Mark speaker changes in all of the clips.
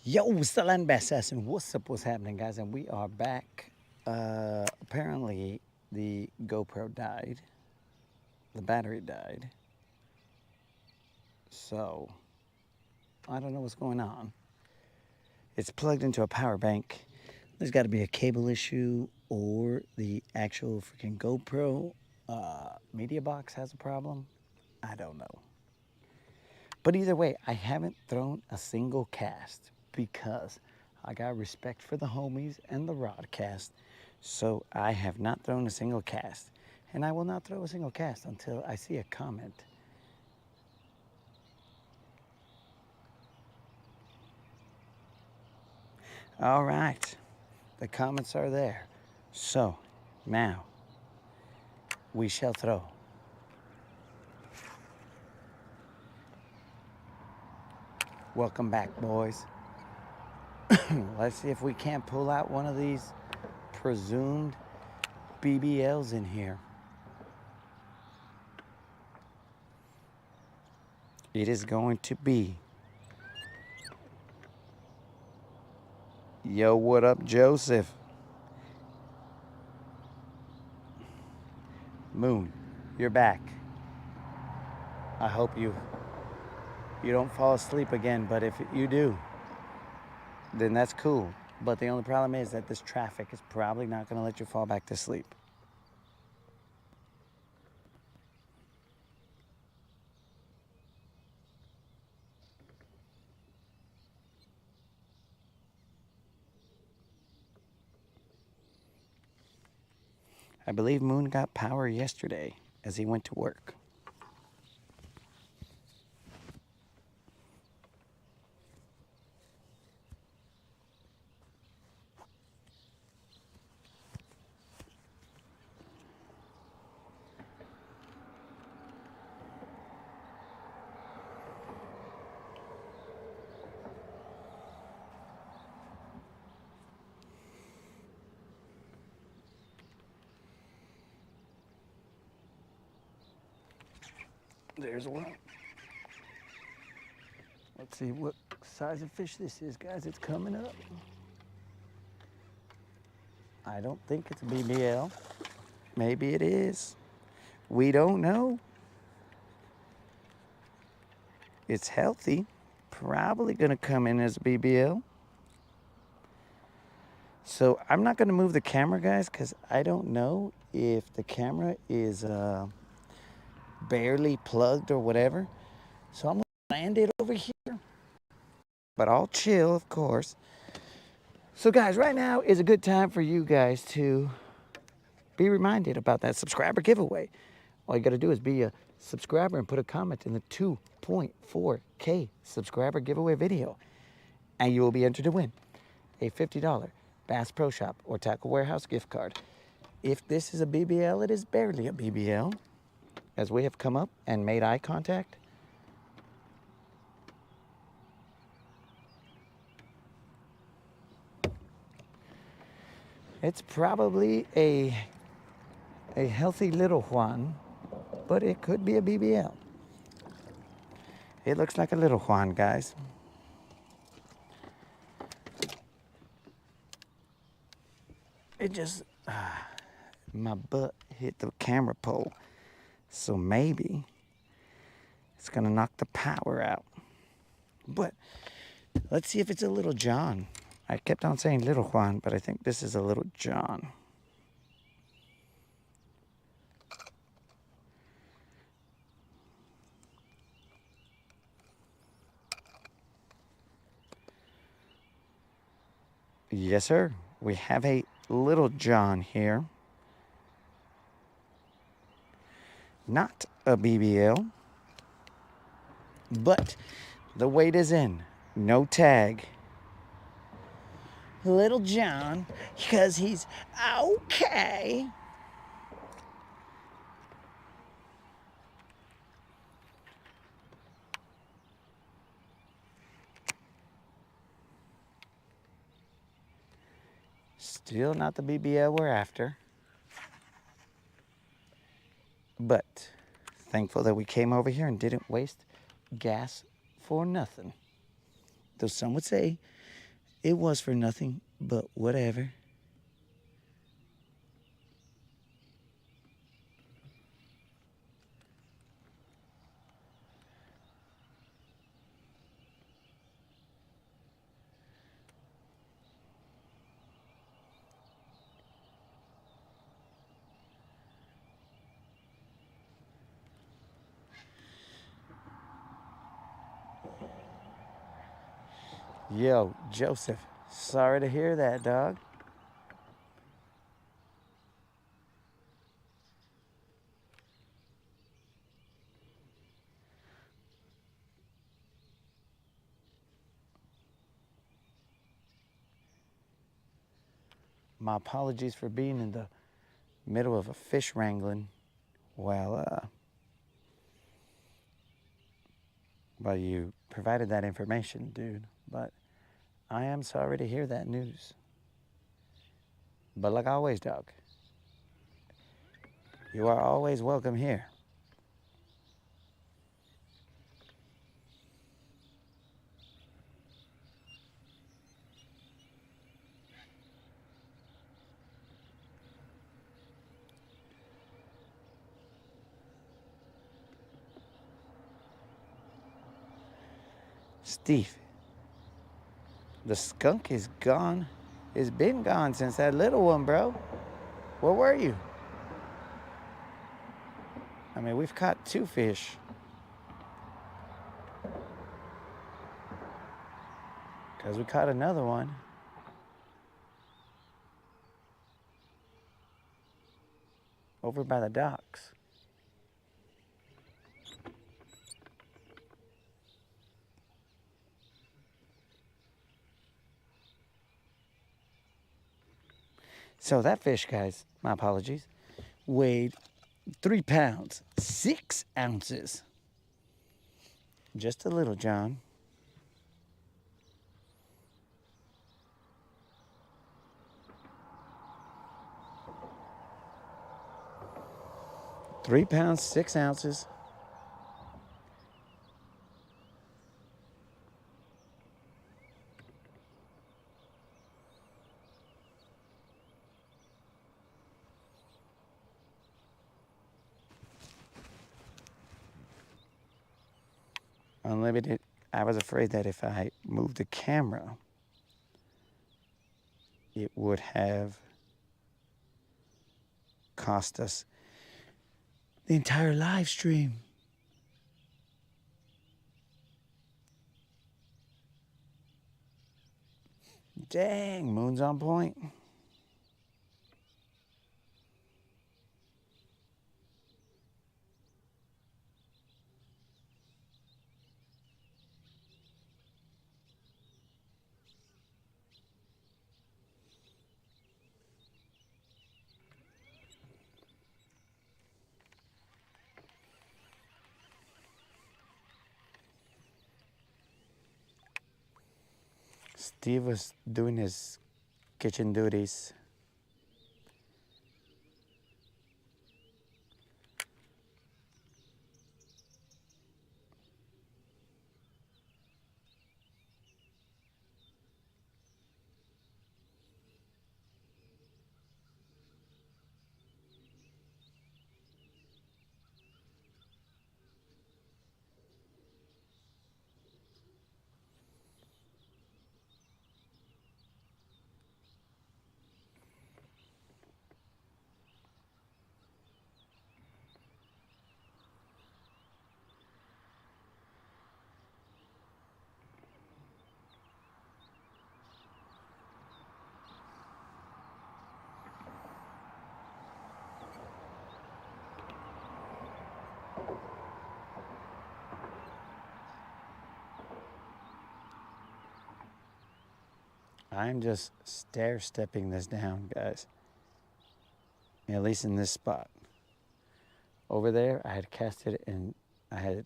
Speaker 1: Yo, what's the land assassin? What's up? What's happening, guys? And we are back. Apparently, the GoPro died. The battery died. So, I don't know what's going on. It's plugged into a power bank. There's got to be a cable issue, or the actual freaking GoPro media box has a problem. I don't know. But either way, I haven't thrown a single cast because I got respect for the homies and the Rodcast. So I have not thrown a single cast. And I will not throw a single cast until I see a comment. All right. The comments are there. So now we shall throw. Welcome back, boys. Let's see if we can't pull out one of these presumed BBLs in here. It is going to be. Yo, what up, Joseph? Moon, you're back. I hope you don't fall asleep again, but if you do, then that's cool. But the only problem is that this traffic is probably not going to let you fall back to sleep. I believe Moon got power yesterday as he went to work. There's one. Let's see what size of fish this is, guys. It's coming up. I don't think it's a BBL. Maybe it is. We don't know. It's healthy. Probably going to come in as a BBL. So I'm not going to move the camera, guys, because I don't know if the camera is barely plugged or whatever. So I'm going to land it over here. But I'll chill, of course. So, guys, right now is a good time for you guys to be reminded about that subscriber giveaway. All you got to do is be a subscriber and put a comment in the 2.4K subscriber giveaway video. And you will be entered to win a $50 Bass Pro Shop or Tackle Warehouse gift card. If this is a BBL, it is barely a BBL, as we have come up and made eye contact. It's probably a healthy little Juan, but it could be a BBL. It looks like a little Juan, guys. It just, my butt hit the camera pole. So maybe it's gonna knock the power out. But let's see if it's a little John. I kept on saying little Juan, but I think this is a little John. Yes, sir. We have a little John here. Not a BBL, but the weight is in. No tag. Little John, because he's okay. Still not the BBL we're after. But thankful that we came over here and didn't waste gas for nothing. Though some would say It was for nothing, but whatever. Yo, Joseph, sorry to hear that, dog. My apologies for being in the middle of a fish wrangling while you provided that information, dude. But I am sorry to hear that news. But like always, dog, you are always welcome here. Steve, the skunk is gone. It's been gone since that little one, bro. Where were you? I mean, we've caught 2 fish. Because we caught another one. Over by the docks. So that fish, guys, my apologies, weighed 3 pounds, 6 ounces. Just a little, John. £3, 6 ounces. Unlimited. I was afraid that if I moved the camera, it would have cost us the entire live stream. Dang, moon's on point. Steve was doing his kitchen duties. I'm just stair-stepping this down, guys. At least in this spot. Over there, I had cast it and I had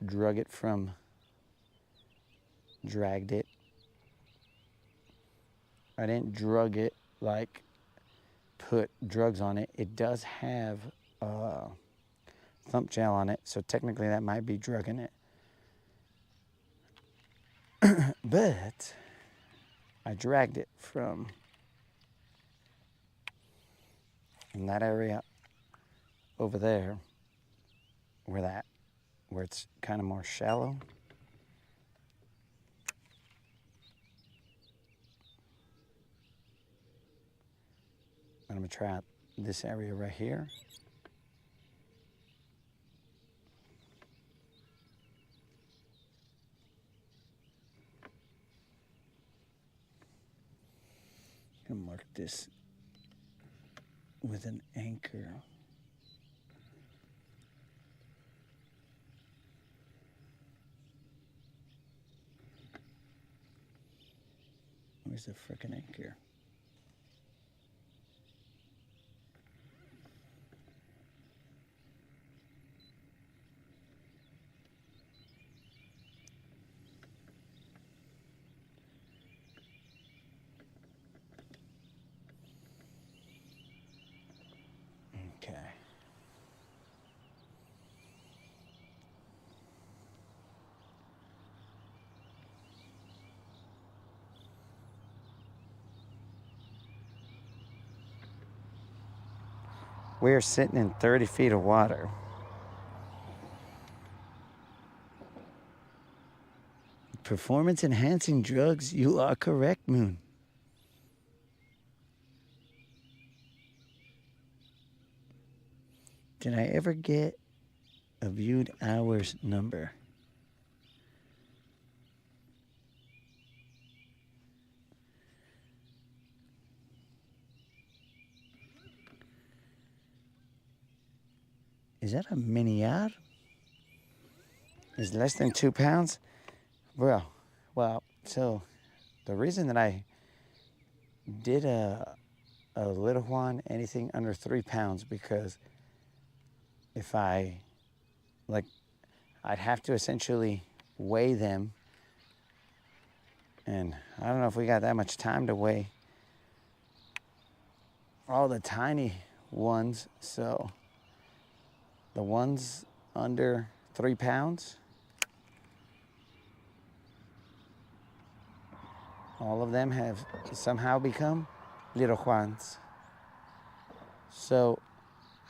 Speaker 1: dragged it. I didn't drug it like put drugs on it. It does have thump gel on it, so technically that might be drugging it. But I dragged it from in that area over there where it's kind of more shallow. I'm gonna try this area right here. I'm gonna mark this with an anchor. Where's the frickin' anchor? Okay. We're sitting in 30 feet of water. Performance enhancing drugs, you are correct, Moon. Did I ever get a viewed hours number? Is that a miniar? Is less than 2 pounds? Well, so the reason that I did a little one, anything under 3 pounds, because if I'd have to essentially weigh them, and I don't know if we got that much time to weigh all the tiny ones, so the ones under 3 pounds, all of them have somehow become little Juans. So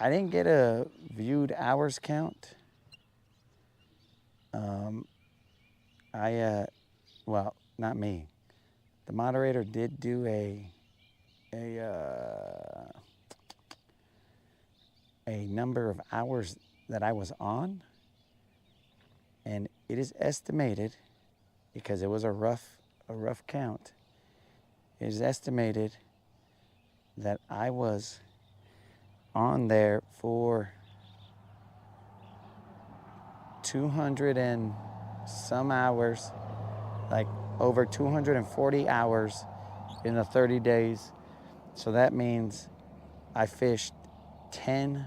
Speaker 1: I didn't get a viewed hours count. Well, not me. The moderator did do a number of hours that I was on, and it is estimated, because it was a rough count, it is estimated that I was on there for 200 and some hours, like over 240 hours in the 30 days. So that means I fished 10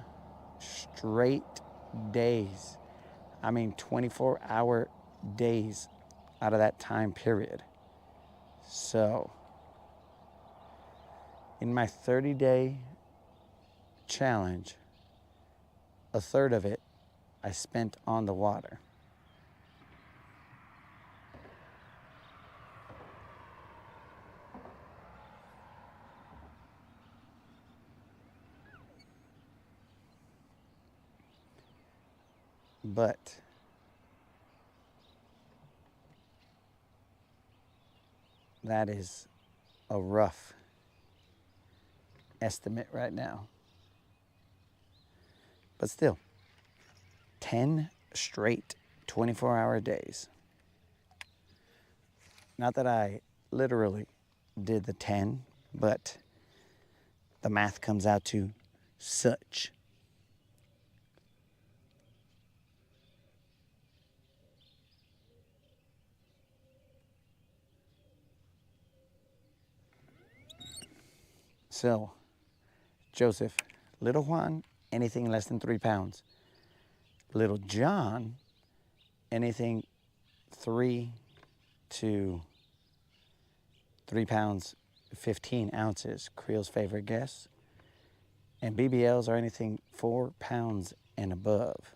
Speaker 1: straight days. I mean 24-hour days out of that time period. So in my 30-day challenge, a third of it I spent on the water. But that is a rough estimate right now. But still, 10 straight 24-hour days. Not that I literally did the 10, but the math comes out to such. So, Joseph, Little Juan, anything less than 3 pounds. Little John, anything 3 to 3 pounds, 15 ounces. Creel's favorite guess. And BBLs are anything 4 pounds and above.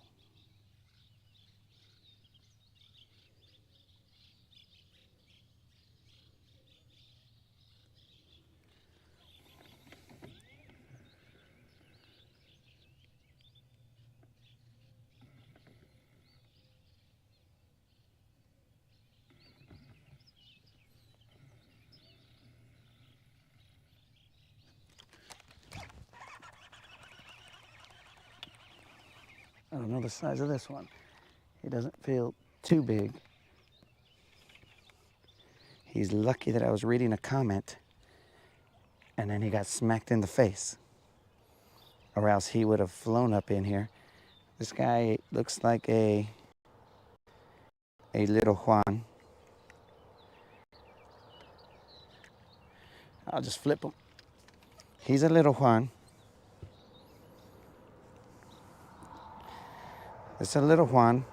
Speaker 1: I don't know the size of this one. He doesn't feel too big. He's lucky that I was reading a comment and then he got smacked in the face, or else he would have flown up in here. This guy looks like a little Juan. I'll just flip him. He's a little Juan. It's a little Juan.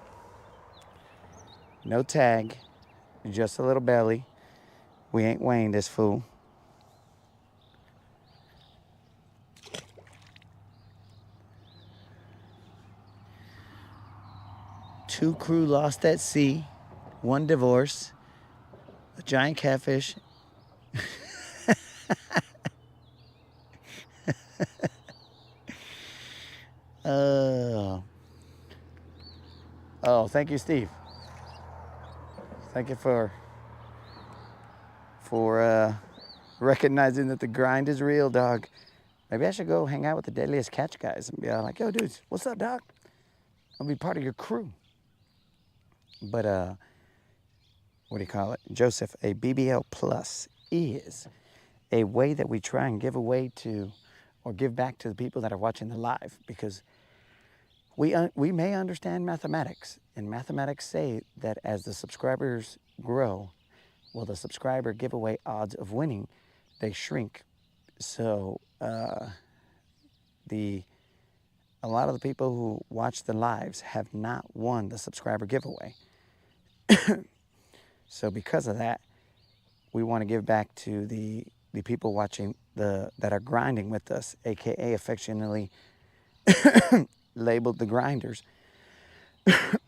Speaker 1: No tag, just a little belly. We ain't weighing this fool. Two crew lost at sea, one divorce, a giant catfish. Oh, thank you, Steve. Thank you for recognizing that the grind is real, dog. Maybe I should go hang out with the Deadliest Catch guys and be like, yo, dudes, what's up, dog? I'll be part of your crew. But, what do you call it? Joseph, a BBL Plus is a way that we try and give away to, or give back to the people that are watching the live, because we may understand mathematics, and mathematics say that as the subscribers grow, well, the subscriber giveaway odds of winning, they shrink. So a lot of the people who watch the lives have not won the subscriber giveaway. So because of that, we want to give back to the people watching that are grinding with us, aka affectionately labeled the grinders.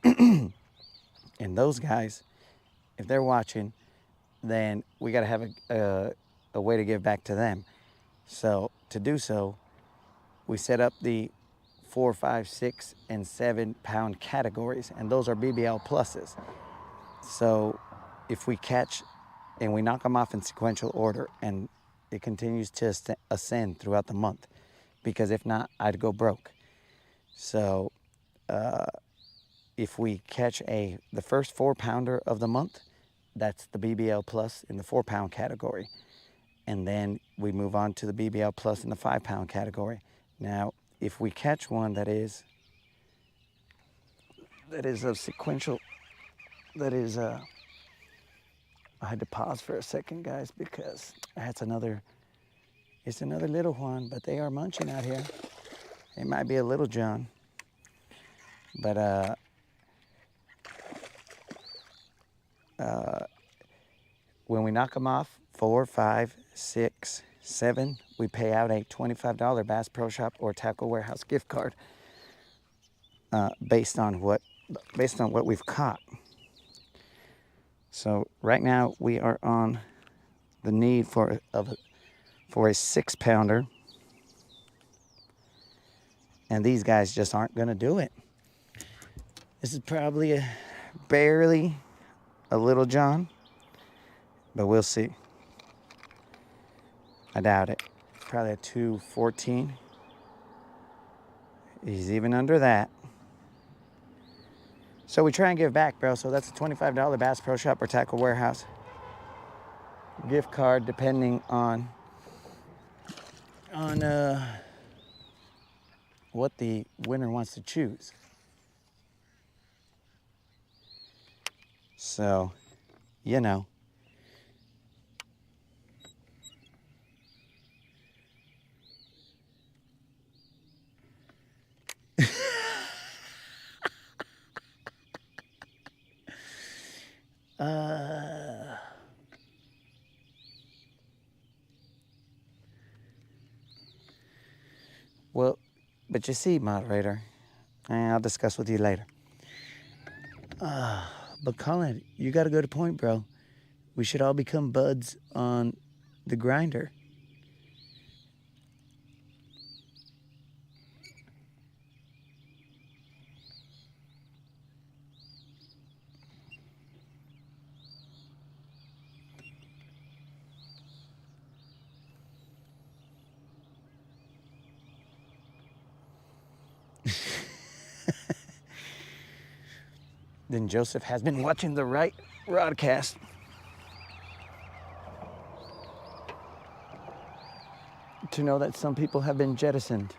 Speaker 1: And those guys, if they're watching, then we got to have a way to give back to them. So to do so, we set up the 4, 5, 6, and 7 pound categories, and those are BBL pluses. So if we catch and we knock them off in sequential order, and it continues to ascend throughout the month, because if not, I'd go broke. So if we catch the first 4 pounder of the month, that's the BBL plus in the 4 pound category. And then we move on to the BBL plus in the 5 pound category. Now, if we catch one that is of sequential, I had to pause for a second, guys, because it's another little one, but they are munching out here. It might be a little John, but when we knock them off, 4, 5, 6, 7, we pay out a $25 Bass Pro Shop or Tackle Warehouse gift card based on what we've caught. So right now we are on the need for a 6 pounder, and these guys just aren't going to do it. This is probably barely a little John, but we'll see. I doubt it. Probably a 214. He's even under that. So we try and give back, bro. So that's a $25 Bass Pro Shop or Tackle Warehouse gift card, depending on what the winner wants to choose. So, you know. Well, but you see, moderator, and I'll discuss with you later. But Colin, you got a good point, bro. We should all become buds on the grinder. then Joseph has been watching the right Rodcast. To know that some people have been jettisoned.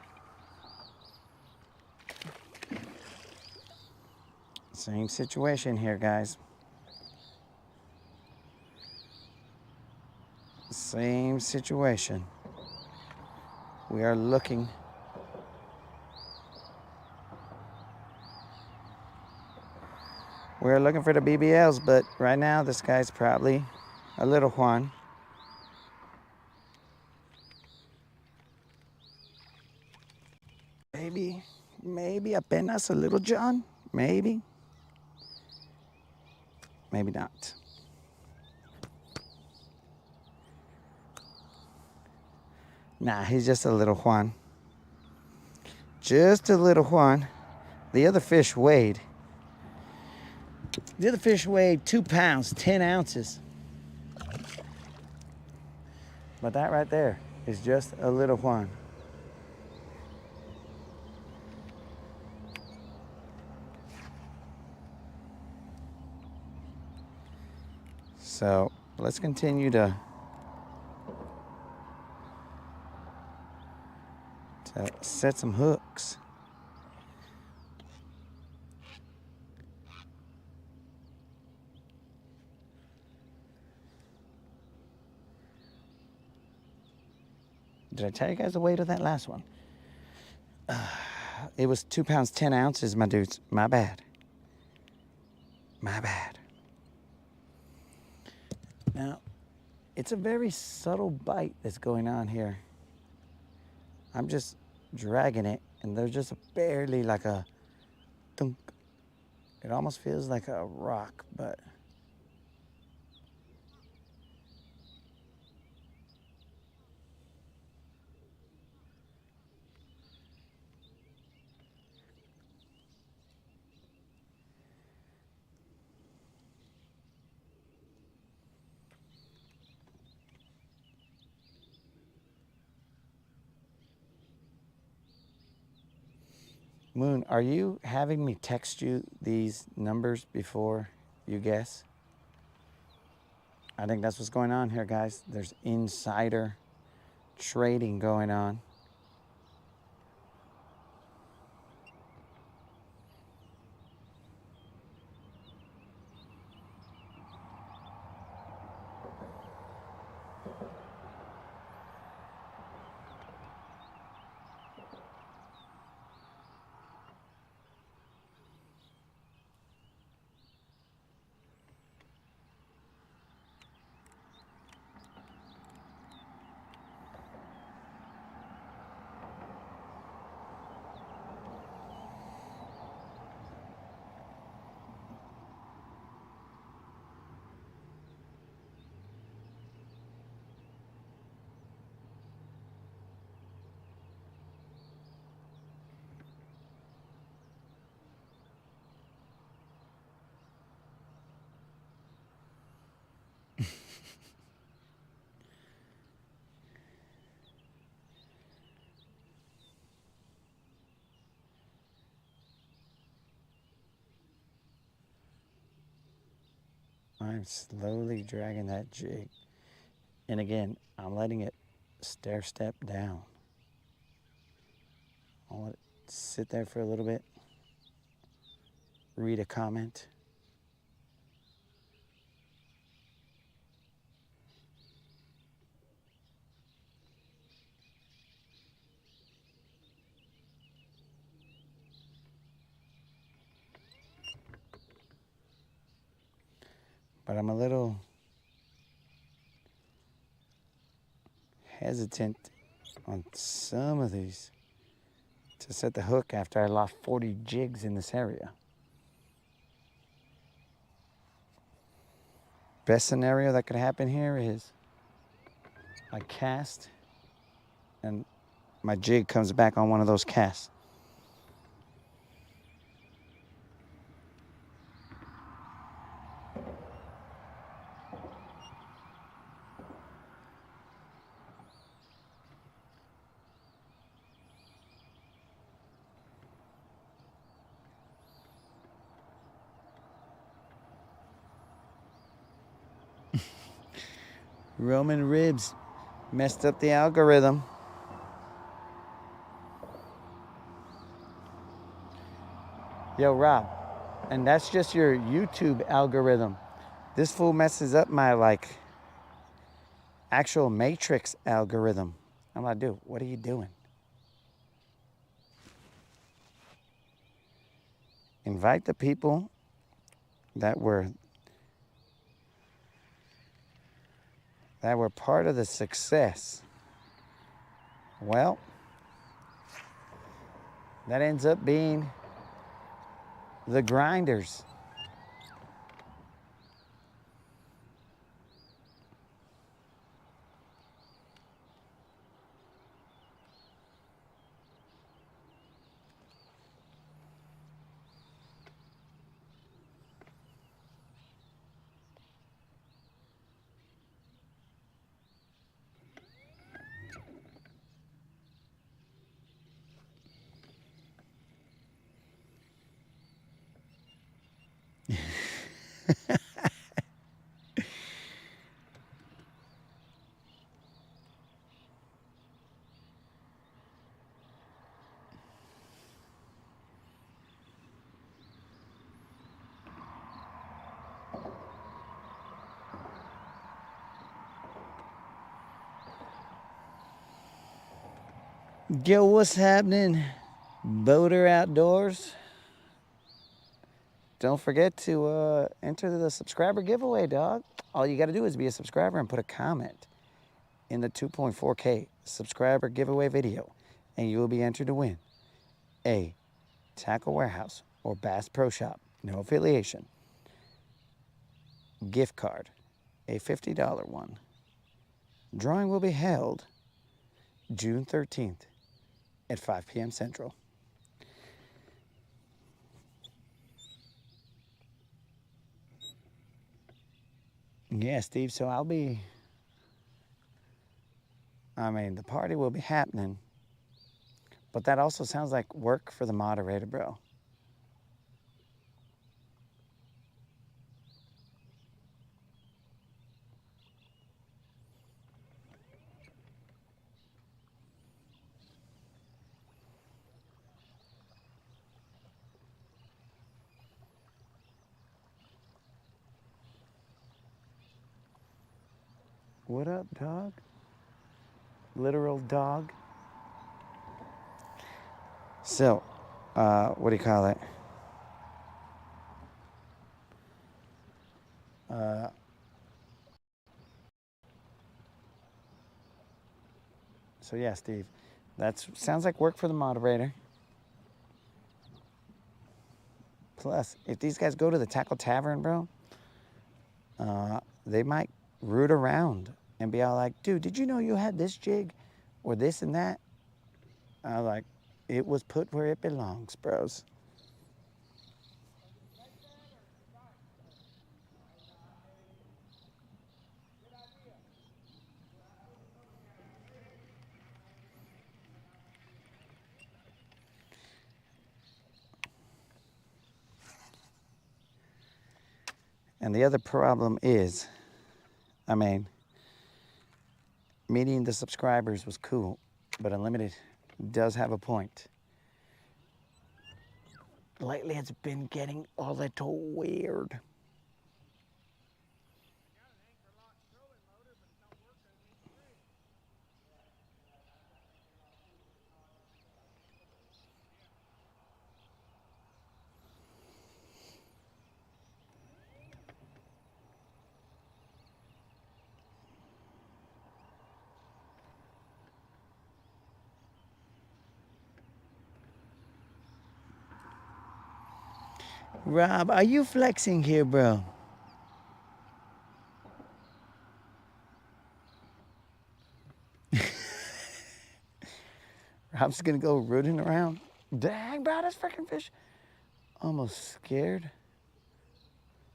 Speaker 1: Same situation here, guys. Same situation. We are looking. We're looking for the BBLs, but right now this guy's probably a little Juan. Maybe apenas a little John. Maybe. Maybe not. Nah, he's just a little Juan. Just a little Juan. The other fish weighed 2 pounds, 10 ounces. But that right there is just a little Juan. So let's continue to set some hooks. Did I tell you guys the weight of that last one? It was 2 pounds, 10 ounces, my dudes. My bad. My bad. Now, it's a very subtle bite that's going on here. I'm just dragging it, and there's just barely like a thunk. It almost feels like a rock, but Moon, are you having me text you these numbers before you guess? I think that's what's going on here, guys. There's insider trading going on. I'm slowly dragging that jig. And again, I'm letting it stair step down. I'll let it sit there for a little bit. Read a comment. But I'm a little hesitant on some of these to set the hook after I lost 40 jigs in this area. Best scenario that could happen here is I cast and my jig comes back on one of those casts. Roman ribs messed up the algorithm. Yo, Rob, and that's just your YouTube algorithm. This fool messes up my, like, actual Matrix algorithm. I'm like, dude, what are you doing? Invite the people that were part of the success. Well, that ends up being the grinders. Yo, what's happening, Boater Outdoors? Don't forget to enter the subscriber giveaway, dog. All you got to do is be a subscriber and put a comment in the 2.4K subscriber giveaway video, and you will be entered to win a Tackle Warehouse or Bass Pro Shop, no affiliation, gift card, a $50 one. Drawing will be held June 13th at 5 p.m. Central. Yeah, Steve, so the party will be happening, but that also sounds like work for the moderator, bro. What up, dog? Literal dog. So, what do you call it? So yeah, Steve, that sounds like work for the moderator. Plus, if these guys go to the Tackle Tavern, bro, they might root around and be all like, dude, did you know you had this jig or this and that? I was like, it was put where it belongs, bros. And the other problem is, meeting the subscribers was cool, but Unlimited does have a point. Lately, it's been getting a little weird. Rob, are you flexing here, bro? Rob's gonna go rooting around. Dang, bro, this freaking fish almost scared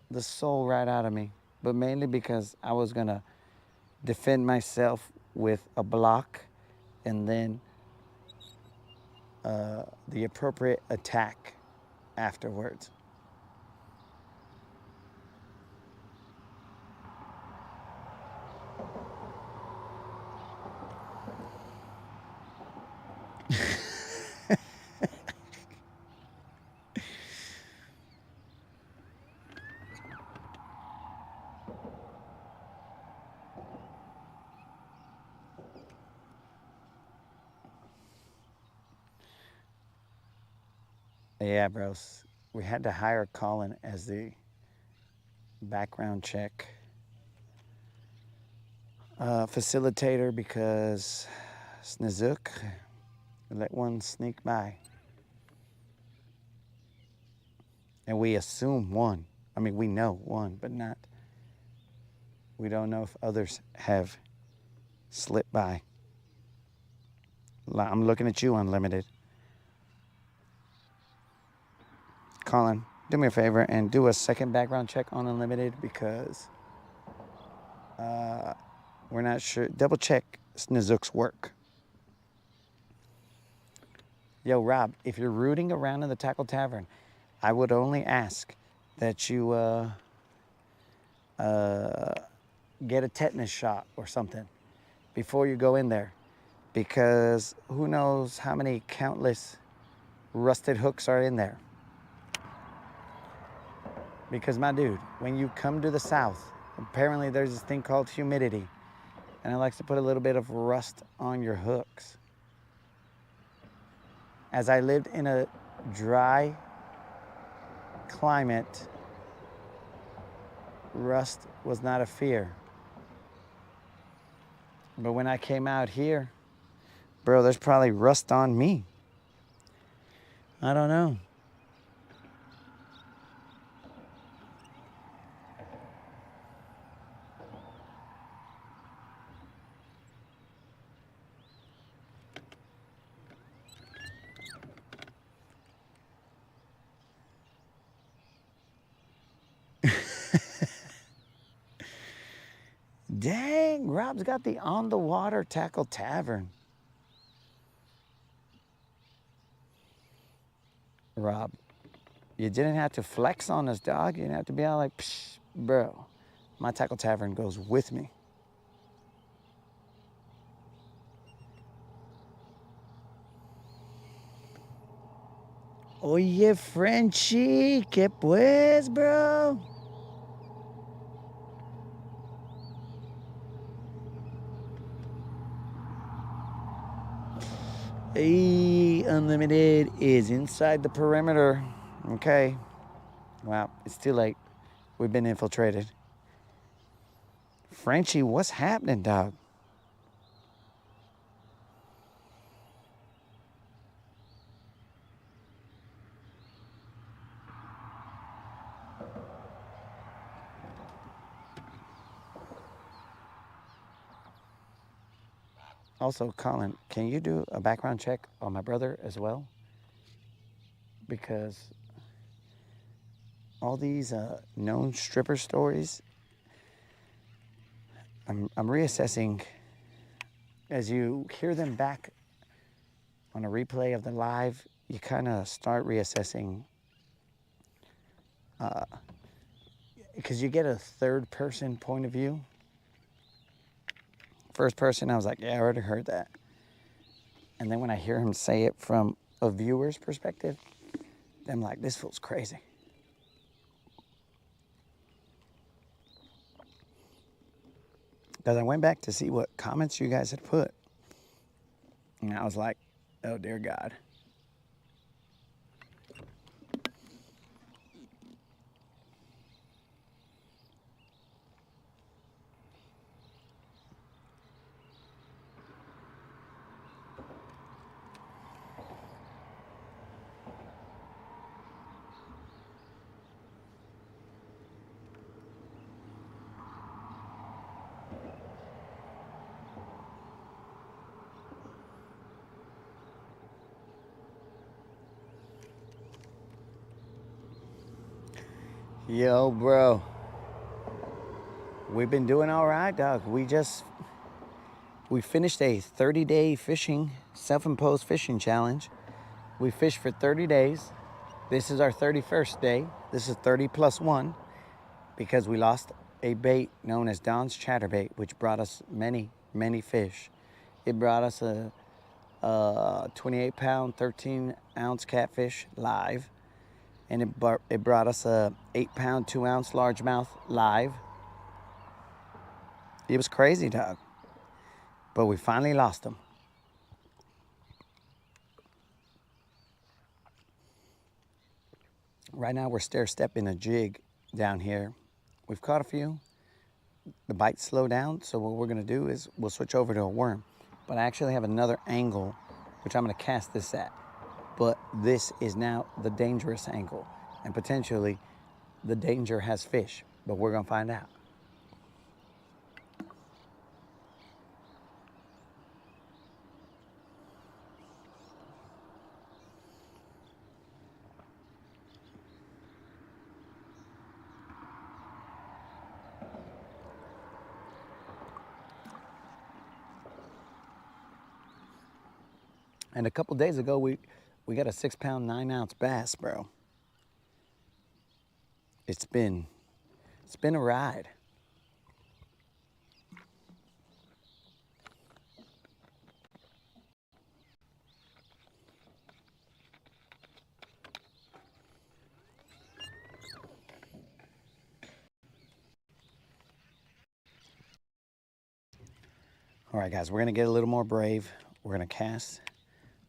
Speaker 1: the soul right out of me. But mainly because I was gonna defend myself with a block and then the appropriate attack afterwards. Yeah, bros. We had to hire Colin as the background check facilitator because Snazook let one sneak by. And we assume one. I mean, we know one, but not. We don't know if others have slipped by. I'm looking at you, Unlimited. Colin, do me a favor and do a second background check on Unlimited because we're not sure. Double check Snazook's work. Yo, Rob, if you're rooting around in the Tackle Tavern, I would only ask that you get a tetanus shot or something before you go in there, because who knows how many countless rusted hooks are in there. Because my dude, when you come to the South, apparently there's this thing called humidity, and it likes to put a little bit of rust on your hooks. As I lived in a dry climate, rust was not a fear. But when I came out here, bro, there's probably rust on me. I don't know. Dang, Rob's got the on-the-water Tackle Tavern. Rob, you didn't have to flex on us, dog. You didn't have to be all like, psh, bro, my Tackle Tavern goes with me. Oye, Frenchie, ¿qué pues, bro? Hey, Unlimited is inside the perimeter. Okay. Well, it's too late. We've been infiltrated. Frenchie, what's happening, dog? Also, Colin, can you do a background check on my brother as well? Because all these known stripper stories, I'm reassessing as you hear them back on a replay of the live. You kind of start reassessing because you get a third person point of view. First person, I was like, yeah, I already heard that. And then when I hear him say it from a viewer's perspective, I'm like, this feels crazy. Because I went back to see what comments you guys had put. And I was like, oh, dear God. Yo, bro. We've been doing all right, dog. We finished a 30-day fishing, self-imposed fishing challenge. We fished for 30 days. This is our 31st day. This is 30 plus 1 because we lost a bait known as Don's Chatterbait, which brought us many, many fish. It brought us a 28-pound, 13-ounce catfish live. And it brought us a 8-pound, 2-ounce largemouth live. It was crazy, dog. But we finally lost them. Right now we're stair-stepping a jig down here. We've caught a few. The bites slow down, so what we're gonna do is we'll switch over to a worm. But I actually have another angle, which I'm gonna cast this at. But this is now the dangerous angle. And potentially the danger has fish, but we're gonna find out. And a couple days ago, we got a 6-pound, 9-ounce bass, bro. It's been a ride. All right, guys, we're gonna get a little more brave. We're gonna cast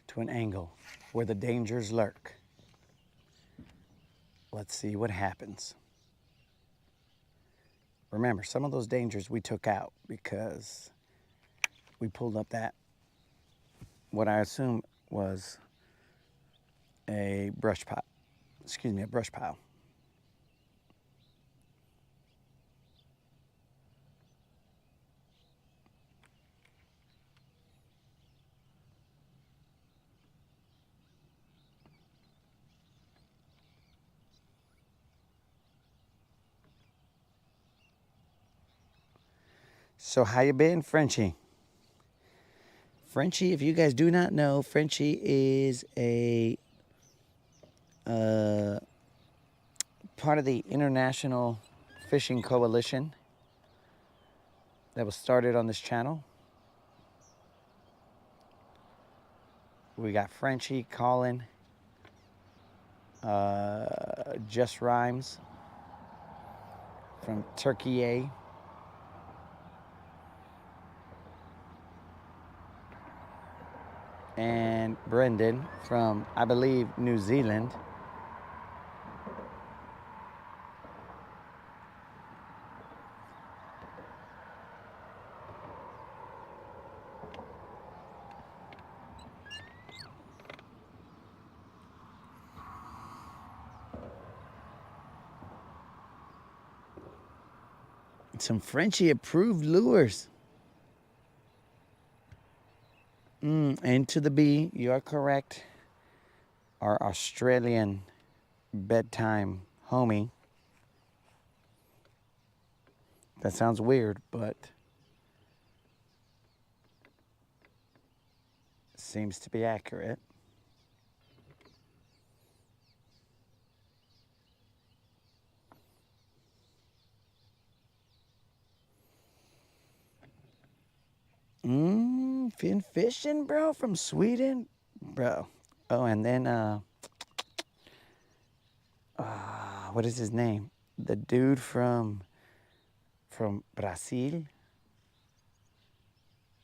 Speaker 1: to an angle where the dangers lurk. Let's see what happens. Remember, some of those dangers we took out because we pulled up that, what I assume was a brush pile. Excuse me, a brush pile. So how you been, Frenchie? Frenchie, if you guys do not know, Frenchie is a part of the International Fishing Coalition that was started on this channel. We got Frenchie, Colin, Just Rhymes from Turkey, and Brendan from, I believe, New Zealand. Some Frenchie approved lures. And to the B, you are correct. Our Australian bedtime homie. That sounds weird, but seems to be accurate. Fin fishing, bro, from Sweden, bro. Oh, and then what is his name? The dude from Brazil.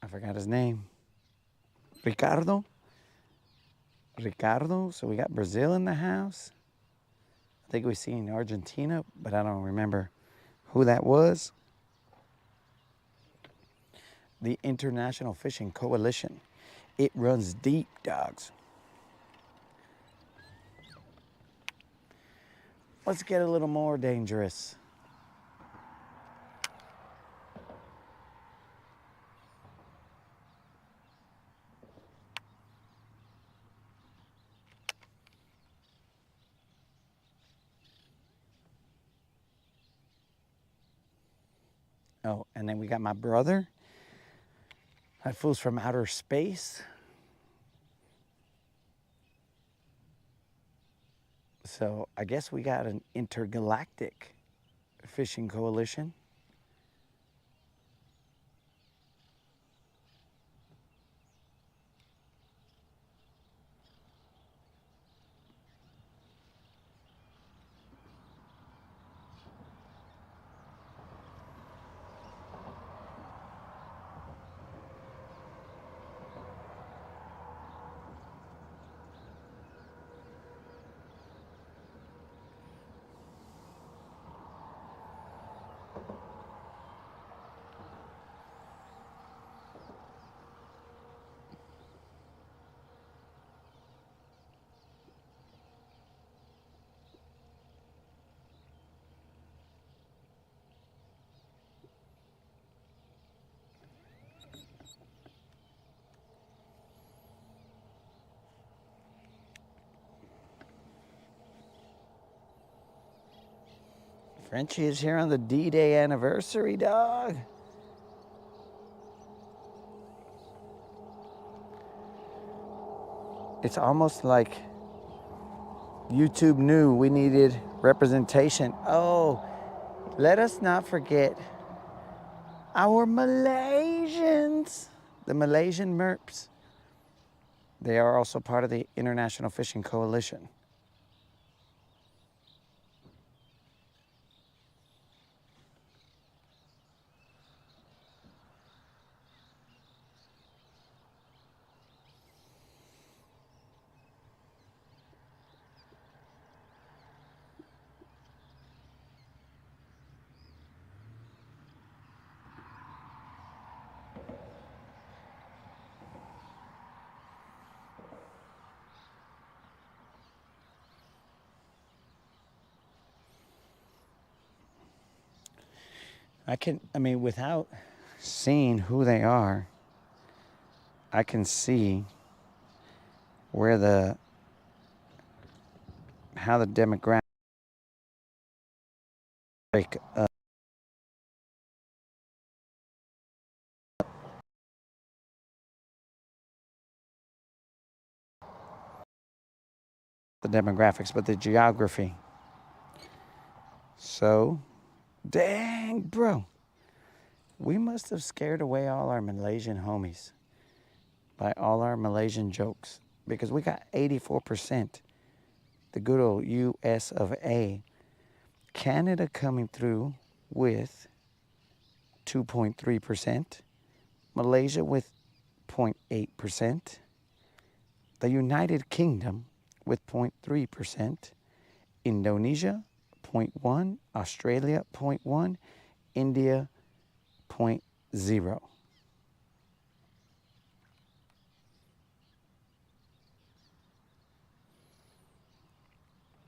Speaker 1: I forgot his name. Ricardo. So we got Brazil in the house. I think we seen Argentina, but I don't remember who that was. The International Fishing Coalition. It runs deep, dogs. Let's get a little more dangerous. Oh, and then we got my brother. That fool's from outer space. So I guess we got an intergalactic fishing coalition. Frenchie is here on the D-Day anniversary, dog. It's almost like YouTube knew we needed representation. Oh, let us not forget our Malaysians, the Malaysian Merps. They are also part of the International Fishing Coalition. Without seeing who they are, I can see where how the demographic the demographics, but the geography. So, dang, bro. We must have scared away all our Malaysian homies by all our Malaysian jokes, because we got 84%, the good old US of A. Canada coming through with 2.3%, Malaysia with 0.8%, the United Kingdom with 0.3%, Indonesia 0.1%, Australia 0.1%, India 0.0%.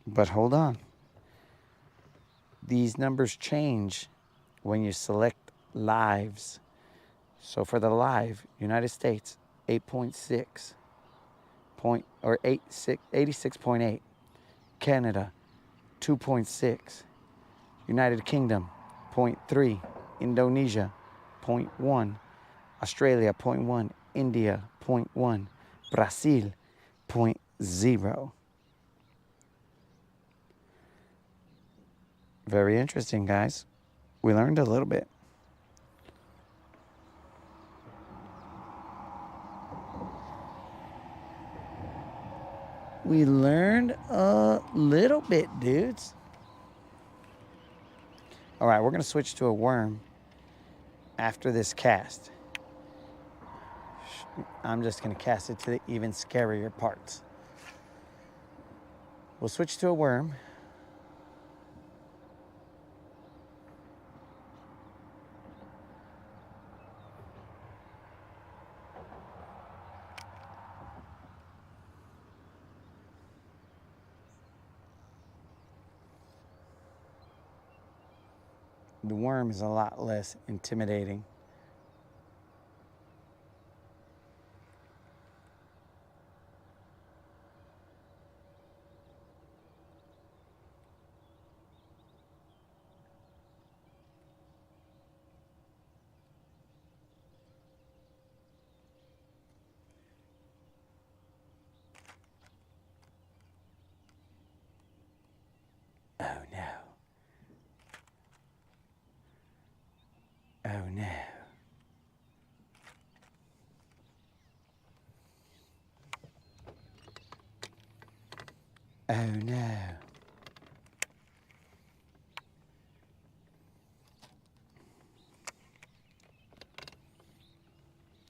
Speaker 1: But hold on. These numbers change when you select lives. So for the live, United States, 8.6, 86.8. Canada, 2.6. United Kingdom, 0.3. Indonesia, 0.1. Australia, 0.1. India, 0.1. Brazil, 0.0. Very interesting, guys. We learned a little bit. We learned a little bit, dudes. All right, we're going to switch to a worm after this cast. I'm just going to cast it to the even scarier parts. We'll switch to a worm. The worm is a lot less intimidating. Oh no. Oh no. Oh no.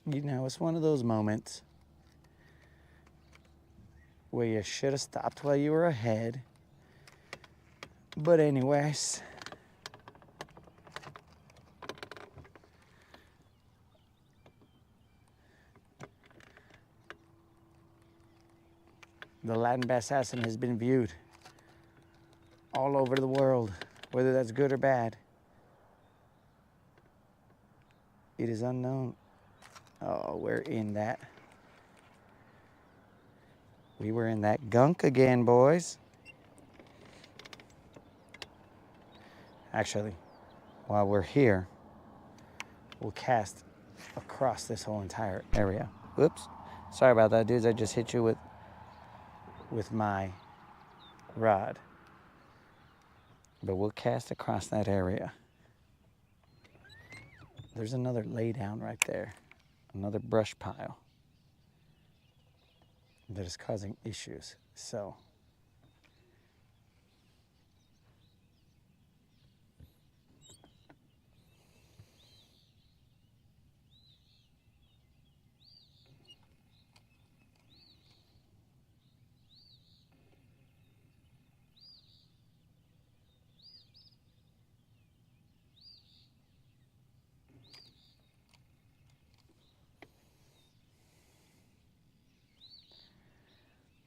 Speaker 1: You know, it's one of those moments where you should have stopped while you were ahead. But anyways, the Latin bass assassin has been viewed all over the world, whether that's good or bad. It is unknown. Oh, we're in that. We were in that gunk again, boys. Actually, while we're here, we'll cast across this whole entire area. Oops. Sorry about that, dudes. I just hit you with my rod. But we'll cast across that area. There's another lay down right there. Another brush pile that is causing issues. So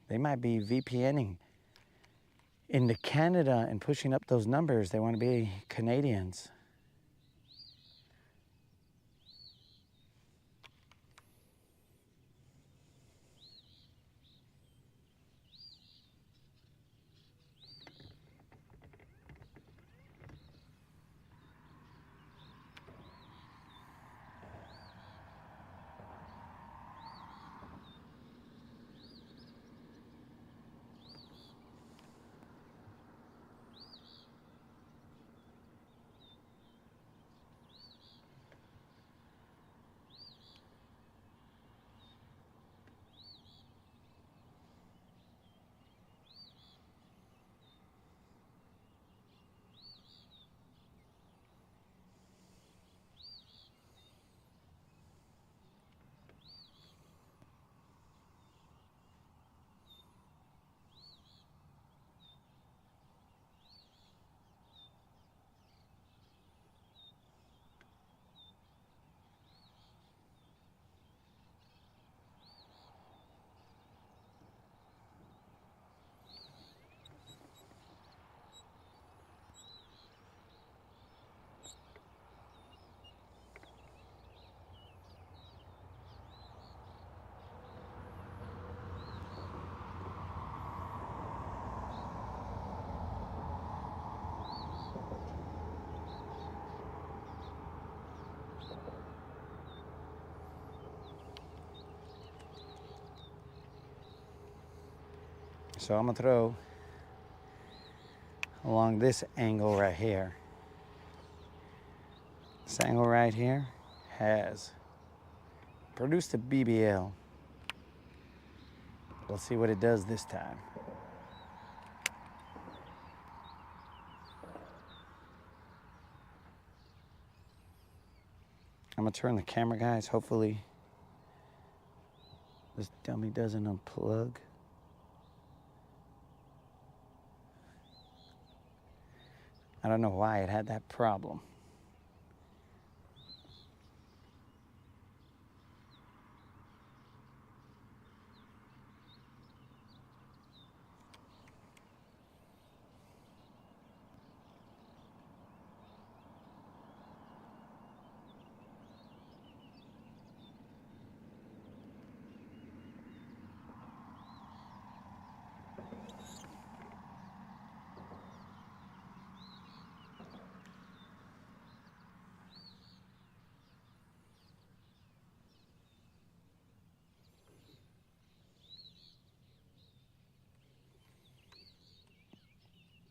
Speaker 1: they might be VPNing into Canada and pushing up those numbers. They want to be Canadians. So I'm gonna throw along this angle right here. This angle right here has produced a BBL. Let's see what it does this time. I'm gonna turn the camera, guys. Hopefully this dummy doesn't unplug. I don't know why it had that problem.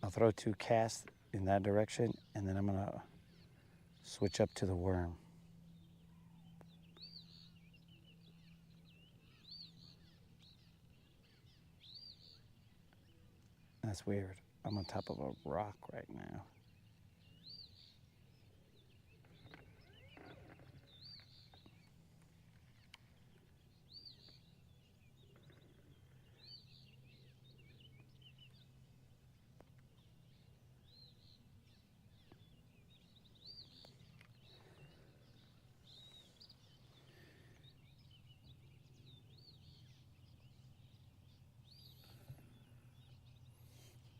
Speaker 1: I'll throw 2 casts in that direction, and then I'm gonna switch up to the worm. That's weird. I'm on top of a rock right now.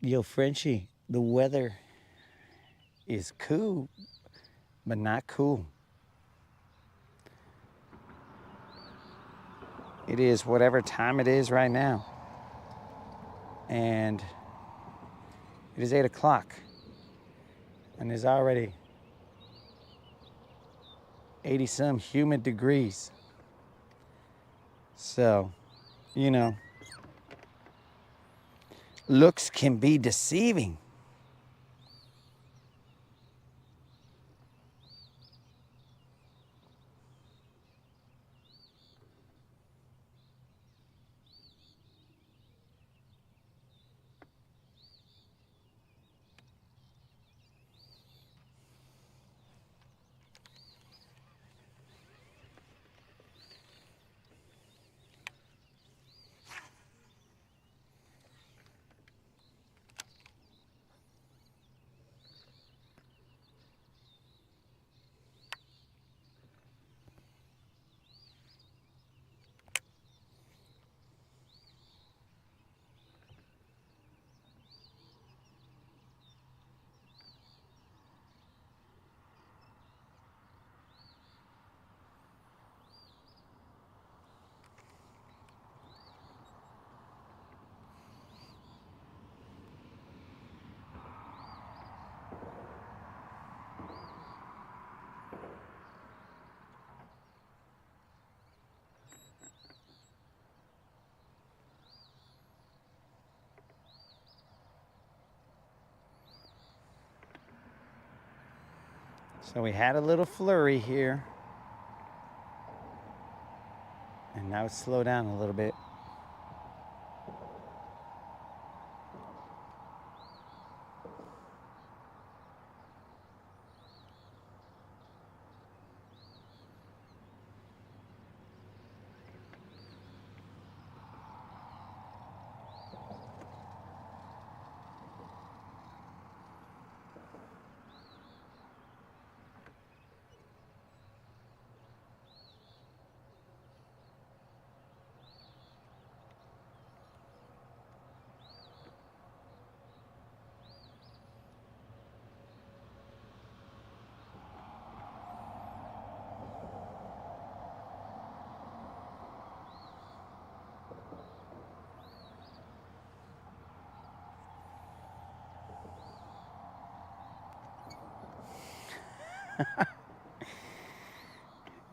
Speaker 1: Yo, Frenchie, the weather is cool, but not cool. It is whatever time it is right now. And it is 8 o'clock. And it's already 80 some humid degrees. So, you know, looks can be deceiving. So we had a little flurry here. And now it's slowed down a little bit.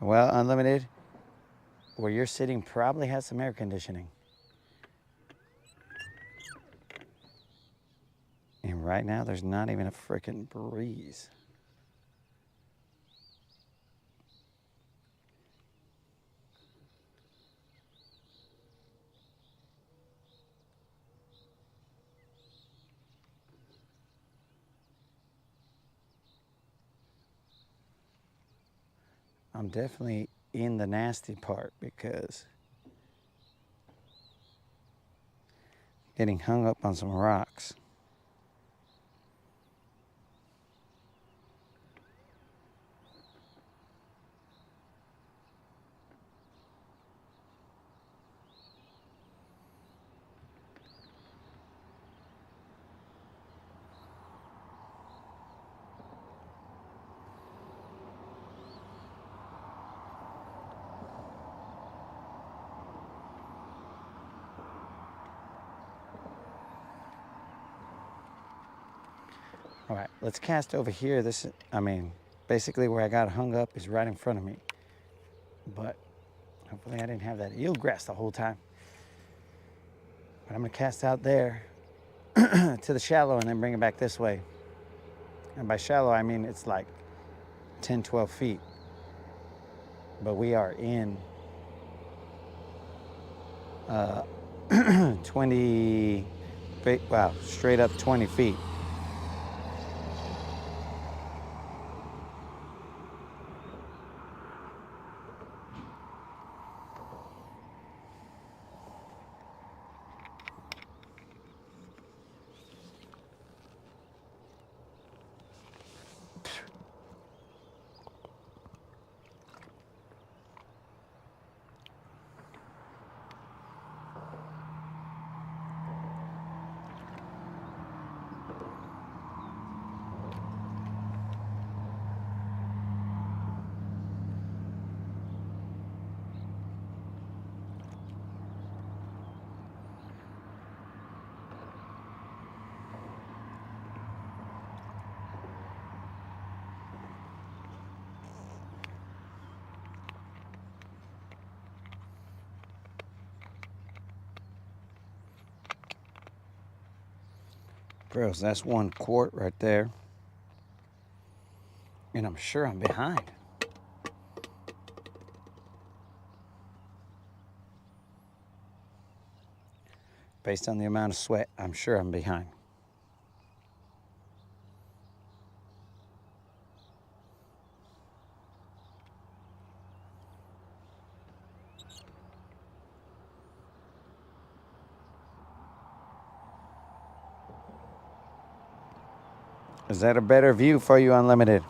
Speaker 1: Well, Unlimited, where you're sitting probably has some air conditioning. And right now, there's not even a frickin' breeze. I'm definitely in the nasty part because getting hung up on some rocks. All right, let's cast over here. Basically where I got hung up is right in front of me. But hopefully I didn't have that eelgrass the whole time. But I'm gonna cast out there to the shallow and then bring it back this way. And by shallow, I mean it's like 10, 12 feet. But we are in 20 feet, wow, straight up 20 feet. Bros, that's 1 quart right there. And I'm sure I'm behind. Based on the amount of sweat, I'm sure I'm behind. Is that a better view for you, Unlimited?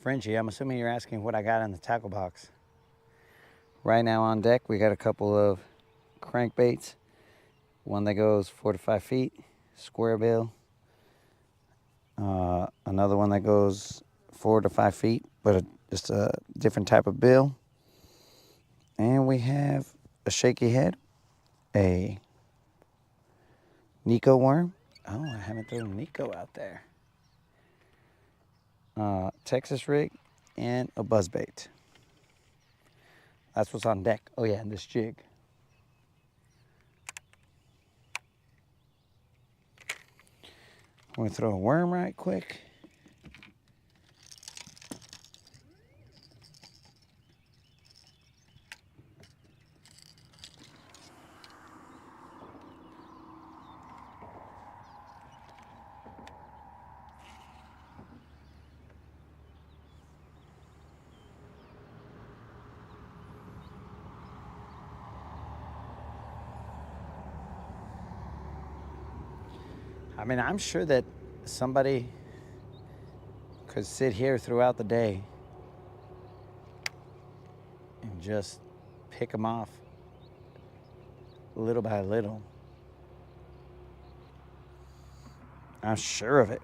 Speaker 1: Frenchie, I'm assuming you're asking what I got in the tackle box. Right now on deck, we got a couple of crankbaits. One that goes 4 to 5 feet, square bill. Another one that goes 4 to 5 feet, but just a different type of bill. And we have a shaky head, a Nico worm. Oh, I haven't thrown Nico out there. Texas rig, and a buzzbait. That's what's on deck. Oh yeah, and this jig. I'm gonna throw a worm right quick. I mean, I'm sure that somebody could sit here throughout the day and just pick them off little by little. I'm sure of it.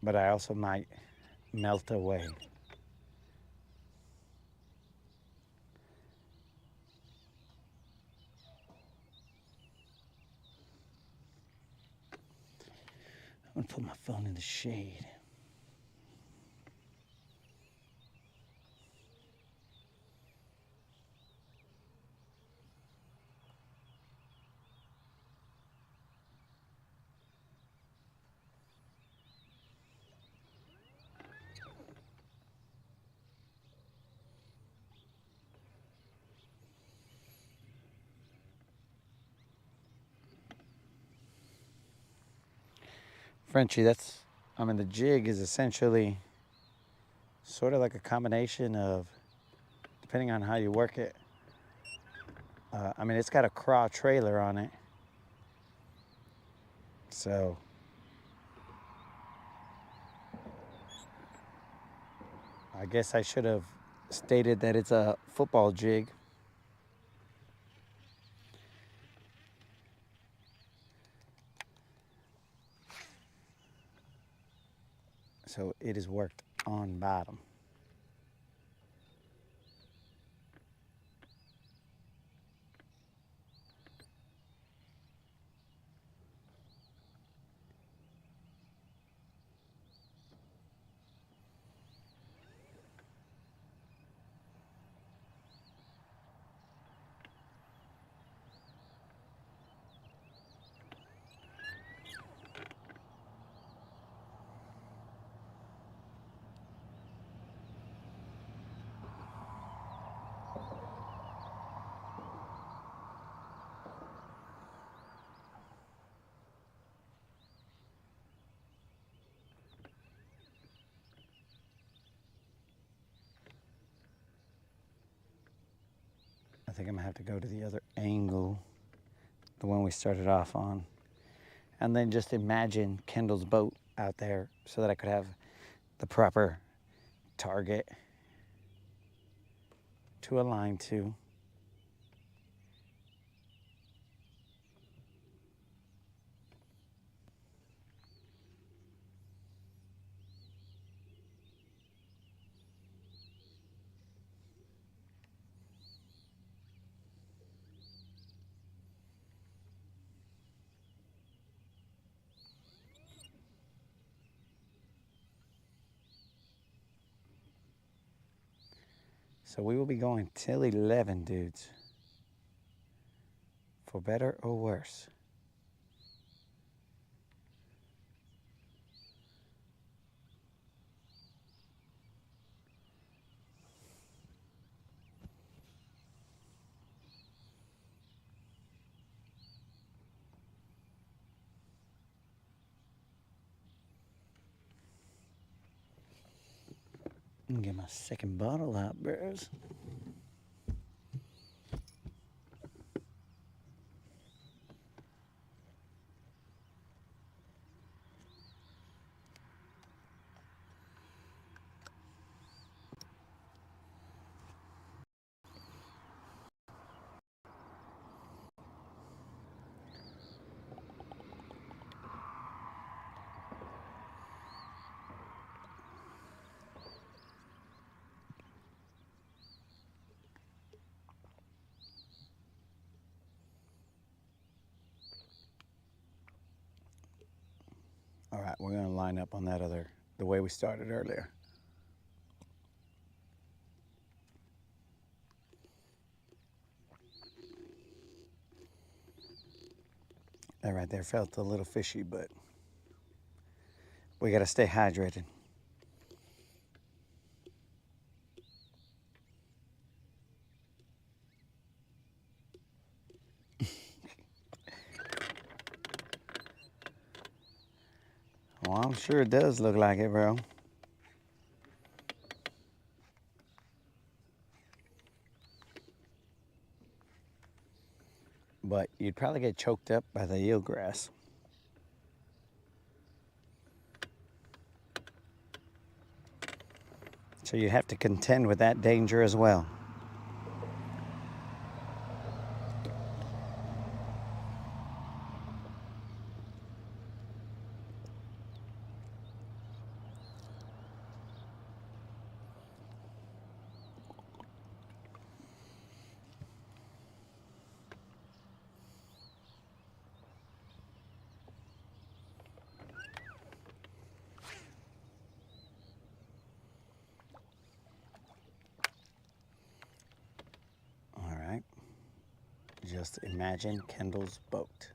Speaker 1: But I also might melt away. I'm gonna put my phone in the shade. Frenchie, the jig is essentially sort of like a combination of, depending on how you work it. It's got a craw trailer on it. So I guess I should have stated that it's a football jig. So it is worked on bottom. think I'm gonna have to go to the other angle, the one we started off on. And then just imagine Kendall's boat out there so that I could have the proper target to align to. So we will be going till 11, dudes. For better or worse. Let me get my second bottle out, bros. All right, we're gonna line up on that the way we started earlier. That right there felt a little fishy, but we gotta stay hydrated. Well, I'm sure it does look like it, bro. But you'd probably get choked up by the eelgrass. So you'd have to contend with that danger as well. Just imagine Kendall's boat.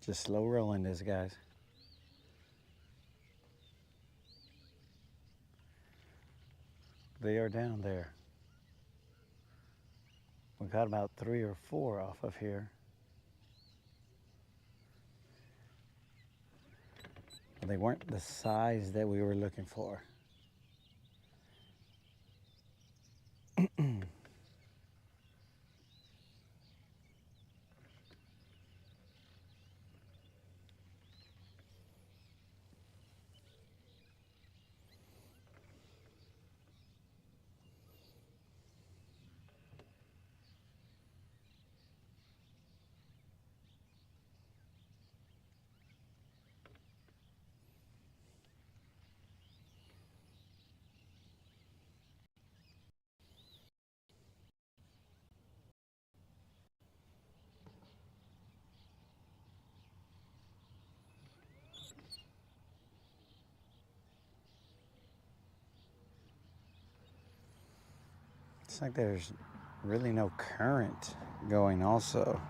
Speaker 1: Just slow rolling this, guys. They are down there. We got about 3 or 4 off of here. They weren't the size that we were looking for. It's like there's really no current going also.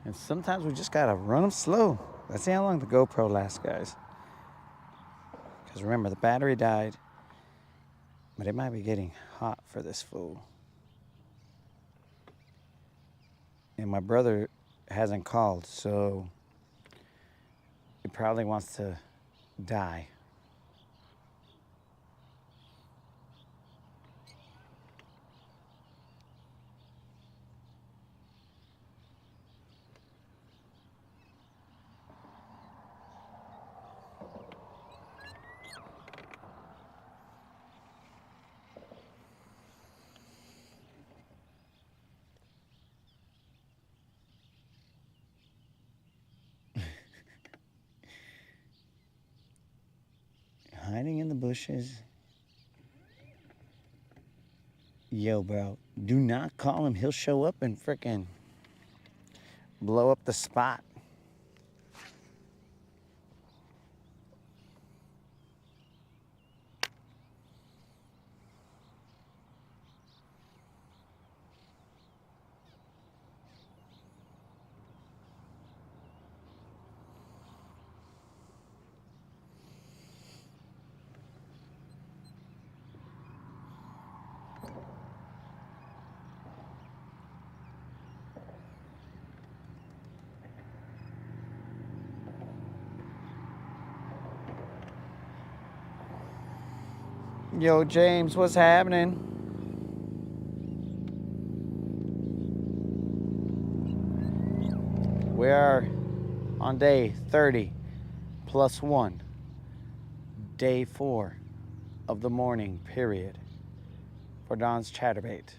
Speaker 1: And sometimes we just gotta run them slow. Let's see how long the GoPro lasts, guys. Because remember, the battery died, but it might be getting hot for this fool. And my brother hasn't called, so he probably wants to die. Hiding in the bushes. Yo, bro, do not call him. He'll show up and frickin' blow up the spot. Yo, James, what's happening? We are on day 30 plus 1, day 4 of the morning period for Don's Chatterbait.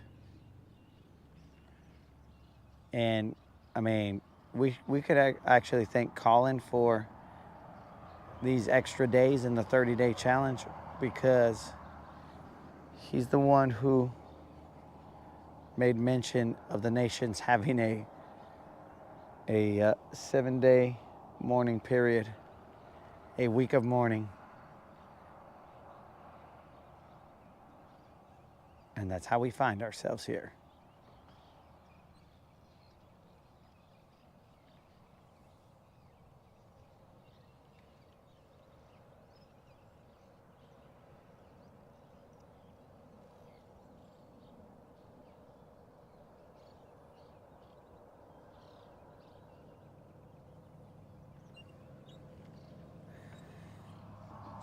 Speaker 1: And I mean, we could actually thank Colin for these extra days in the 30-day challenge, because he's the one who made mention of the nations having a 7-day mourning period, a week of mourning. And that's how we find ourselves here.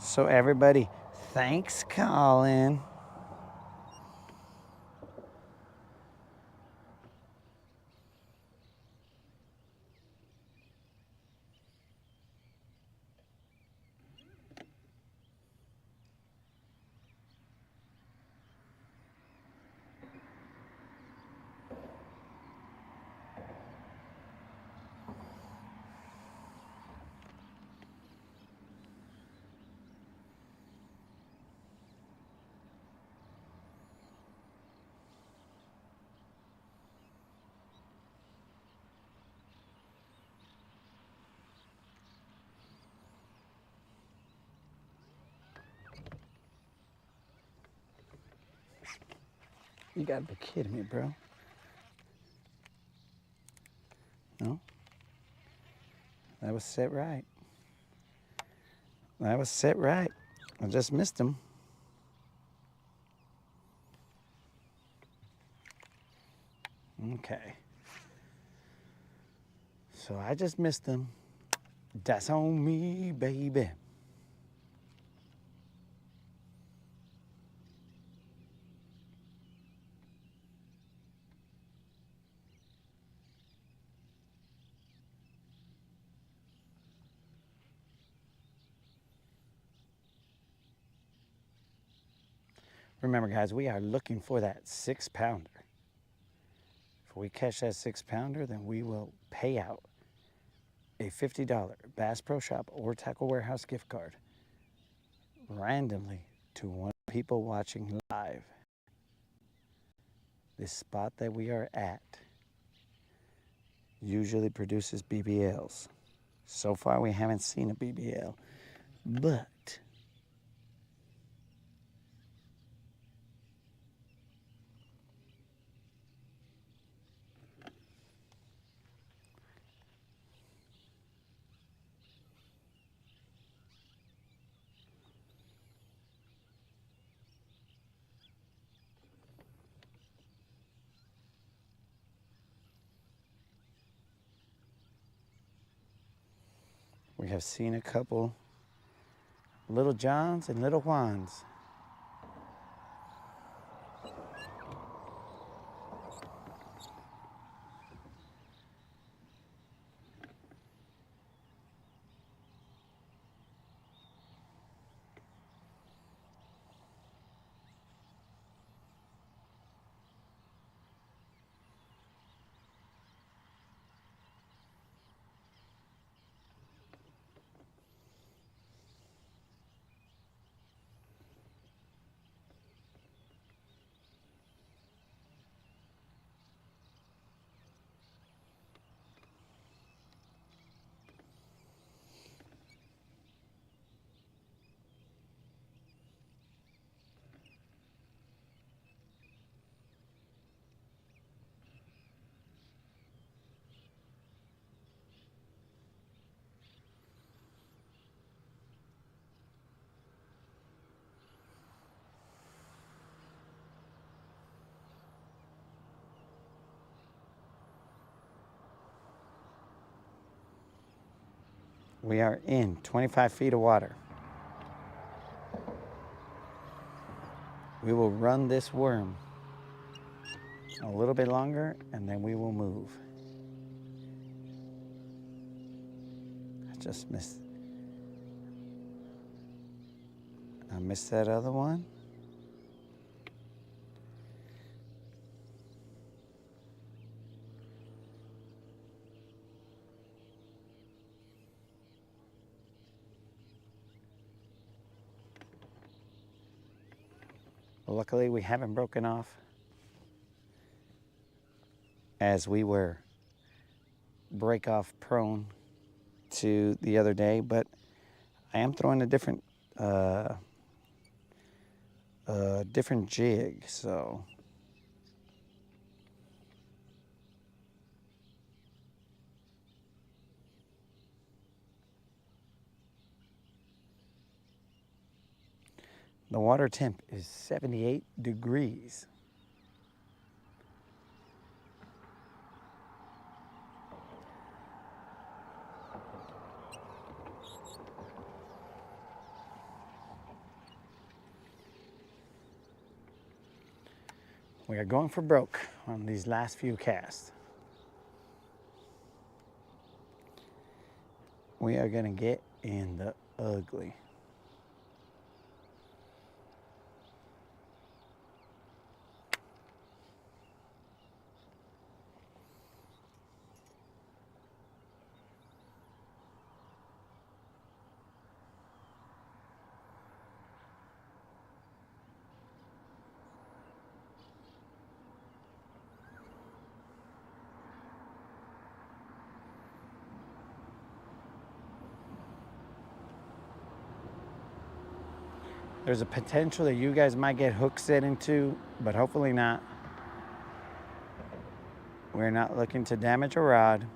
Speaker 1: So everybody, thanks, Colin. You gotta be kidding me, bro. No? That was set right. That was set right. I just missed him. Okay. So I just missed him. That's on me, baby. Remember, guys, we are looking for that 6-pounder. If we catch that 6-pounder, then we will pay out a $50 Bass Pro Shop or Tackle Warehouse gift card randomly to one of the people watching live. This spot that we are at usually produces BBLs. So far, we haven't seen a BBL, but we have seen a couple Little Johns and Little Juans. We are in 25 feet of water. We will run this worm a little bit longer and then we will move. I just missed. I missed that other one. Luckily, we haven't broken off as we were break off prone to the other day, but I am throwing a different jig, so the water temp is 78 degrees. We are going for broke on these last few casts. We are gonna get in the ugly. There's a potential that you guys might get hook set into, but hopefully not. We're not looking to damage a rod.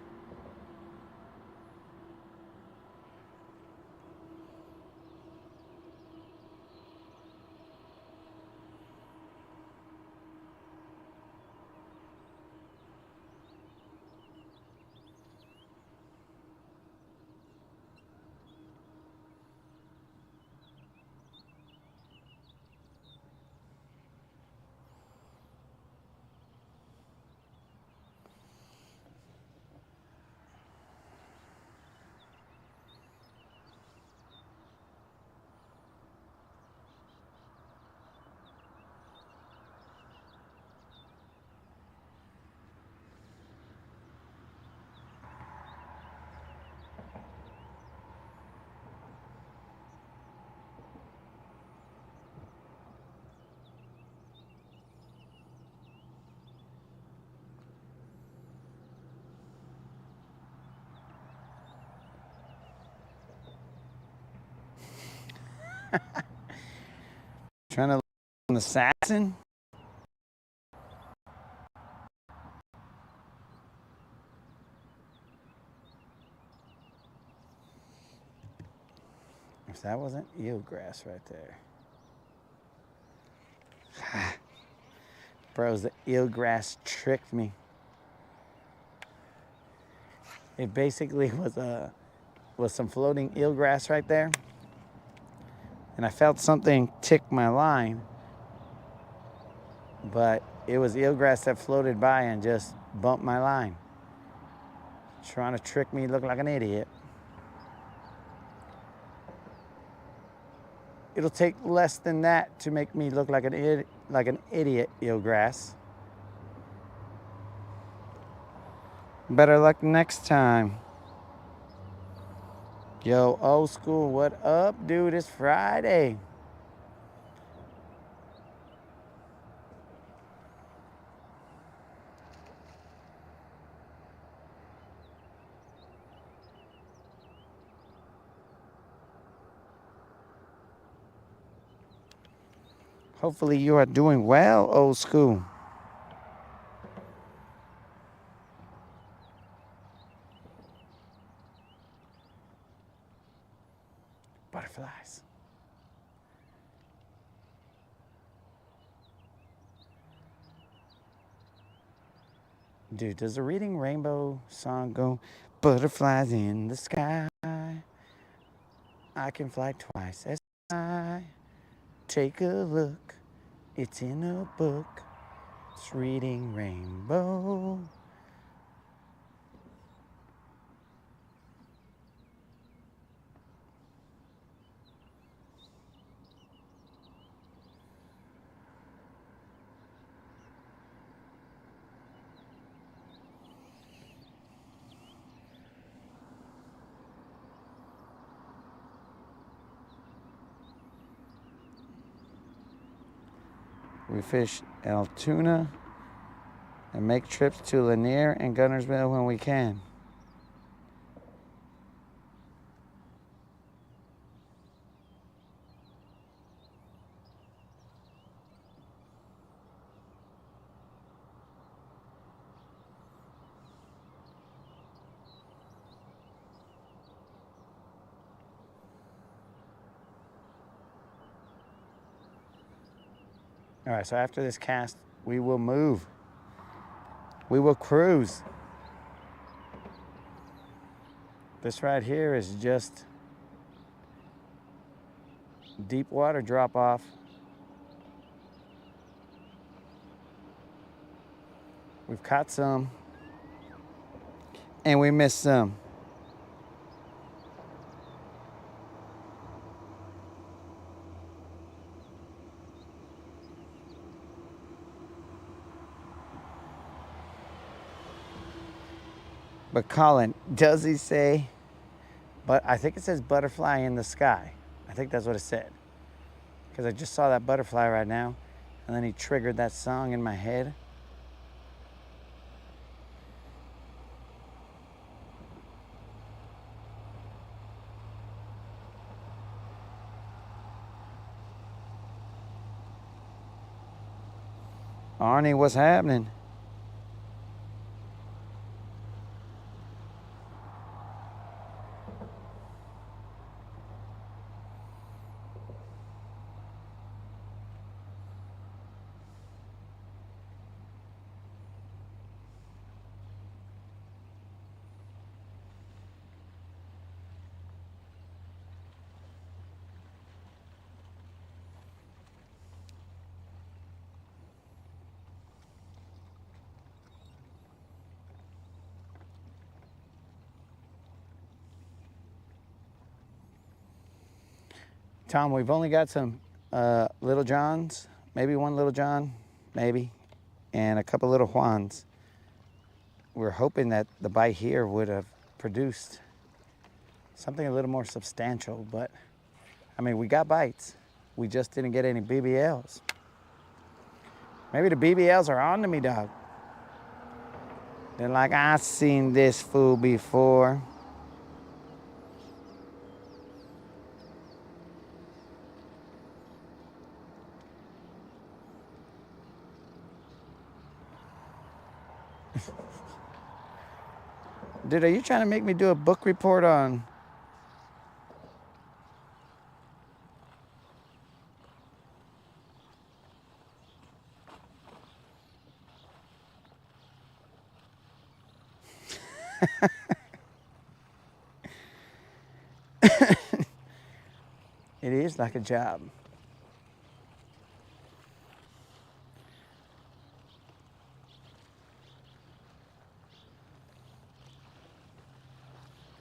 Speaker 1: Trying to look on the assassin. If that wasn't eelgrass right there. Bros, the eelgrass tricked me. It basically was some floating eelgrass right there. And I felt something tick my line. But it was eelgrass that floated by and just bumped my line. Trying to trick me, look like an idiot. It'll take less than that to make me look like an idiot, eelgrass. Better luck next time. Yo, old school, what up, dude? It's Friday. Hopefully you are doing well, old school. Butterflies. Dude, does the Reading Rainbow song go, butterflies in the sky? I can fly twice as high. Take a look, it's in a book. It's Reading Rainbow. We fish Altoona and make trips to Lanier and Guntersville when we can. All right, so after this cast, we will move. We will cruise. This right here is just deep water drop off. We've caught some and we missed some. But Colin, does he say, but I think it says butterfly in the sky. I think that's what it said. Because I just saw that butterfly right now, and then he triggered that song in my head. Arnie, what's happening? Tom, we've only got some Little Johns, maybe one Little John, maybe, and a couple Little Juans. We're hoping that the bite here would have produced something a little more substantial, but I mean, we got bites. We just didn't get any BBLs. Maybe the BBLs are on to me, dog. They're like, I've seen this fool before. Dude, are you trying to make me do a book report on... It is like a job.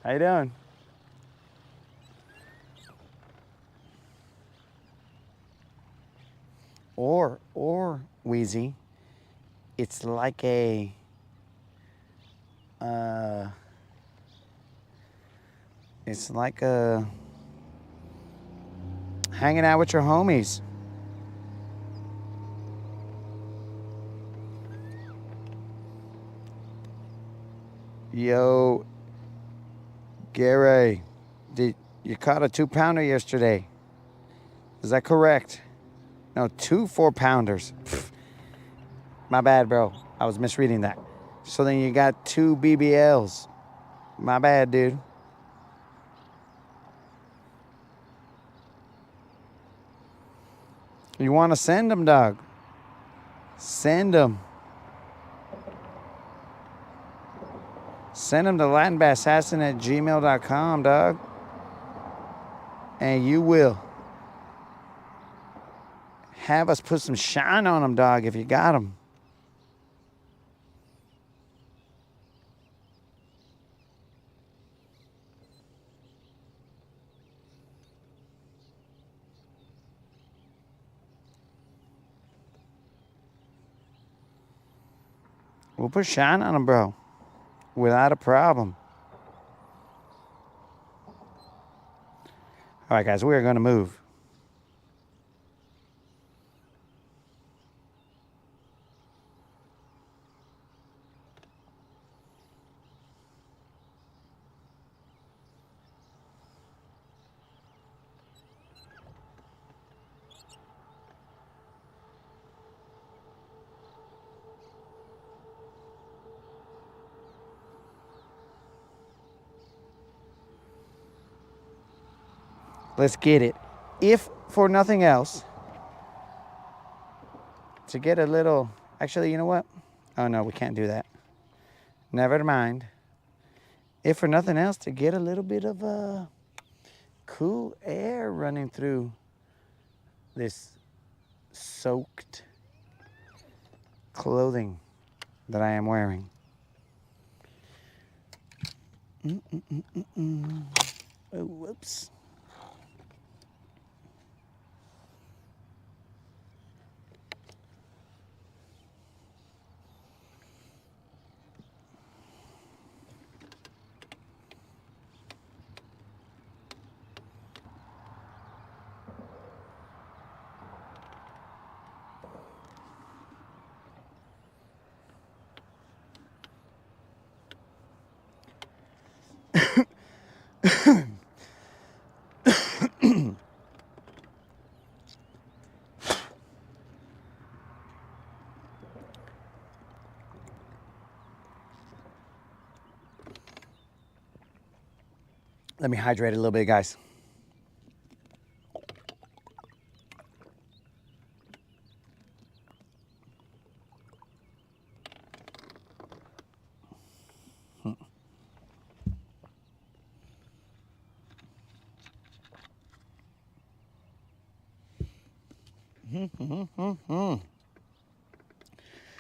Speaker 1: How you doing? Or Wheezy, it's like a hanging out with your homies. Yo, Gary, you caught a 2-pounder yesterday? Is that correct? No, 2 4-pounders. My bad, bro. I was misreading that. So then you got 2 BBLs. My bad, dude. You want to send them, dog? Send them. Send them to latinbassassin@gmail.com, dog. And you will have us put some shine on them, dog, if you got them. We'll put shine on them, bro. Without a problem. All right, guys, we are going to move. Let's get it. If for nothing else, to get a little... Actually, you know what? Oh, no, we can't do that. Never mind. If for nothing else, to get a little bit of cool air running through this soaked clothing that I am wearing. Oh, whoops. Let me hydrate a little bit, guys.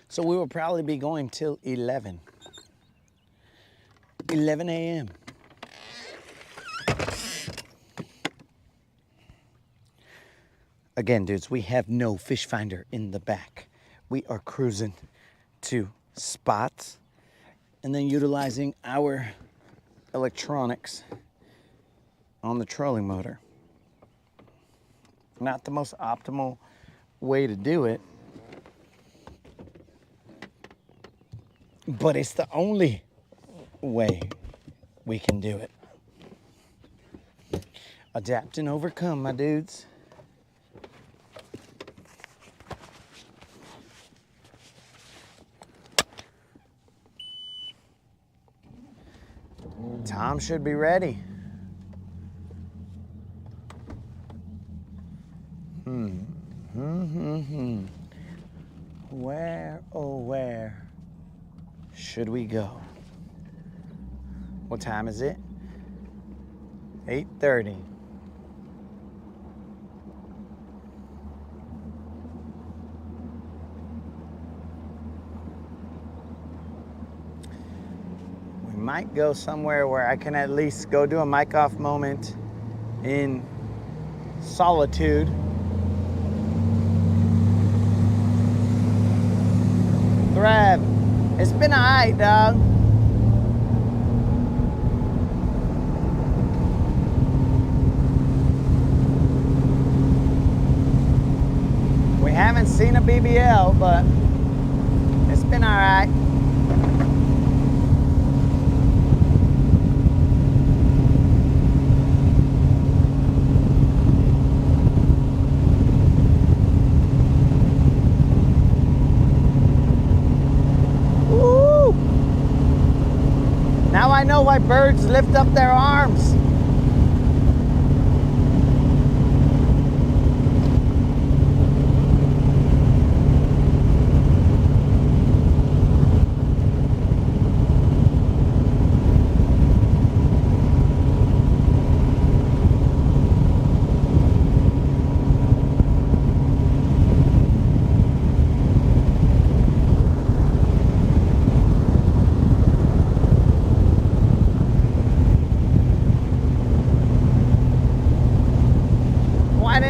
Speaker 1: So we will probably be going till 11 a.m. Again, dudes, we have no fish finder in the back. We are cruising to spots and then utilizing our electronics on the trolling motor. Not the most optimal way to do it, but it's the only way we can do it. Adapt and overcome, my dudes. Tom should be ready. Where, oh where should we go? What time is it? 8:30. We might go somewhere where I can at least go do a mic off moment in solitude. Threv, it's been alright, dog. We haven't seen a BBL, but it's been alright. Now I know why birds lift up their arms.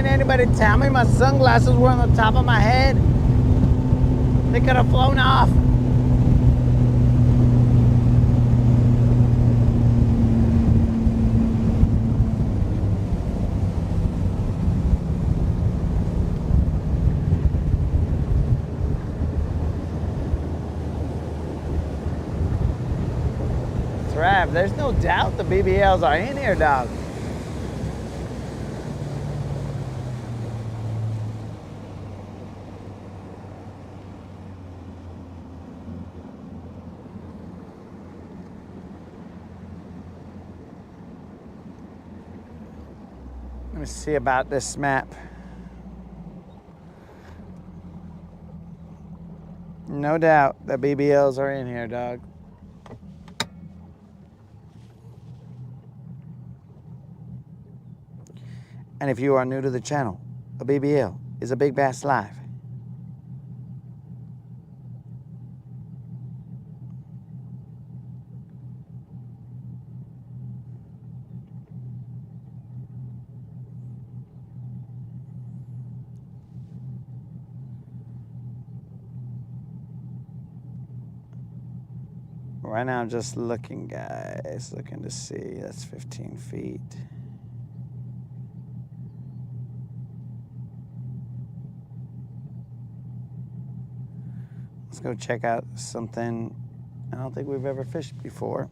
Speaker 1: Anybody tell me my sunglasses were on the top of my head? They could have flown off. Trav, there's no doubt the BBLs are in here, dog. Let me see about this map. No doubt the BBLs are in here, dog. And if you are new to the channel, a BBL is a big bass live. Right now I'm just looking, guys, looking to see. That's 15 feet. Let's go check out something I don't think we've ever fished before.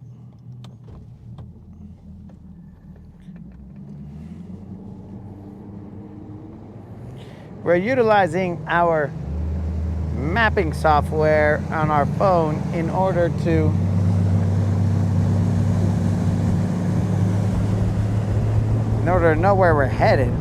Speaker 1: We're utilizing our mapping software on our phone in order to know where we're headed.